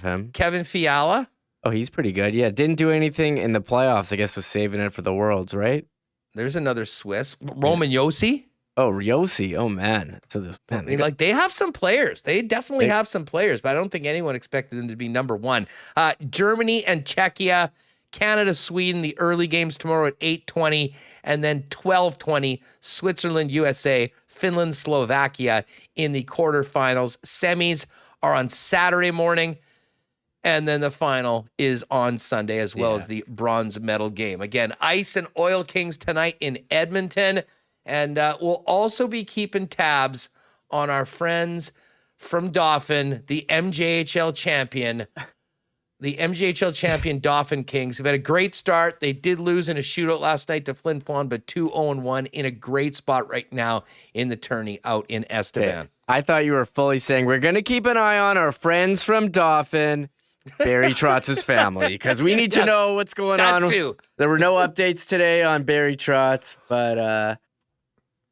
him. Kevin Fiala. Oh, he's pretty good. Yeah, didn't do anything in the playoffs. I guess was saving it for the Worlds, right? There's another Swiss. Roman Yossi. Oh, Yossi. Oh man. So They have some players. They definitely have some players, but I don't think anyone expected them to be number one. Germany and Czechia, Canada, Sweden. The early games tomorrow at 8:20, and then 12:20. Switzerland, USA, Finland, Slovakia in the quarterfinals. Semis are on Saturday morning. And then the final is on Sunday, as well as the bronze medal game. Again, Ice and Oil Kings tonight in Edmonton. And we'll also be keeping tabs on our friends from Dauphin, the MJHL champion. The MJHL champion Dauphin Kings have had a great start. They did lose in a shootout last night to Flin Flon, but 2-0-1 in a great spot right now in the tourney out in Estevan. Okay. I thought you were fully saying we're going to keep an eye on our friends from Dauphin, Barry Trotz's family, because we need to know what's going on. Too. There were no updates today on Barry Trotz, but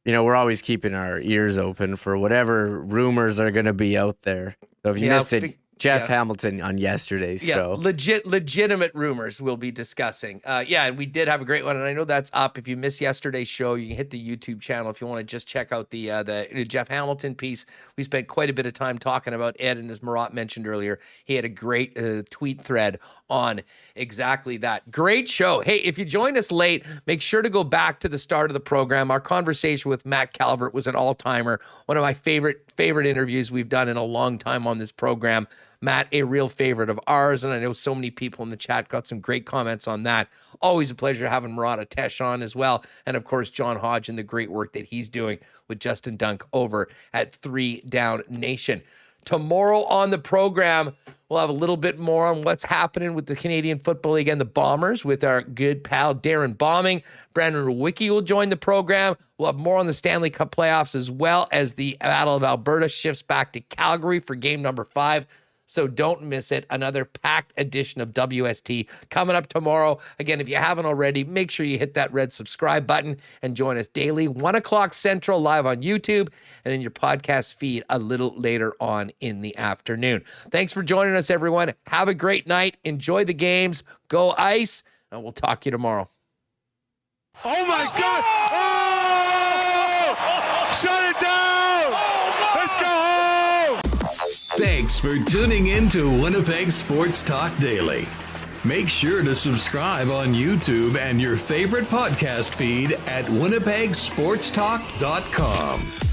we're always keeping our ears open for whatever rumors are going to be out there. So if you missed it, Jeff Hamilton on yesterday's show. Legitimate rumors we'll be discussing. And we did have a great one, and I know that's up. If you missed yesterday's show, you can hit the YouTube channel if you want to just check out the Jeff Hamilton piece. We spent quite a bit of time talking about Ed, and as Murat mentioned earlier, he had a great tweet thread on exactly that. Great show. Hey, if you joined us late, make sure to go back to the start of the program. Our conversation with Matt Calvert was an all-timer, one of my favorite interviews we've done in a long time on this program. Matt, a real favorite of ours, and I know so many people in the chat got some great comments on that. Always a pleasure having Murat Atesh on as well, and of course John Hodge and the great work that he's doing with Justin Dunk over at 3 Down Nation. Tomorrow on the program, we'll have a little bit more on what's happening with the Canadian Football League and the Bombers with our good pal Darren Bombing. Brandon Rewicki will join the program. We'll have more on the Stanley Cup playoffs, as well as the Battle of Alberta shifts back to Calgary for game number 5. So don't miss it. Another packed edition of WST coming up tomorrow. Again, if you haven't already, make sure you hit that red subscribe button and join us daily, 1 o'clock Central, live on YouTube and in your podcast feed a little later on in the afternoon. Thanks for joining us, everyone. Have a great night. Enjoy the games. Go Ice, and we'll talk to you tomorrow. Oh, my God. Oh! Shut it down. Let's go home. Thanks for tuning in to Winnipeg Sports Talk Daily. Make sure to subscribe on YouTube and your favorite podcast feed at winnipegsportstalk.com.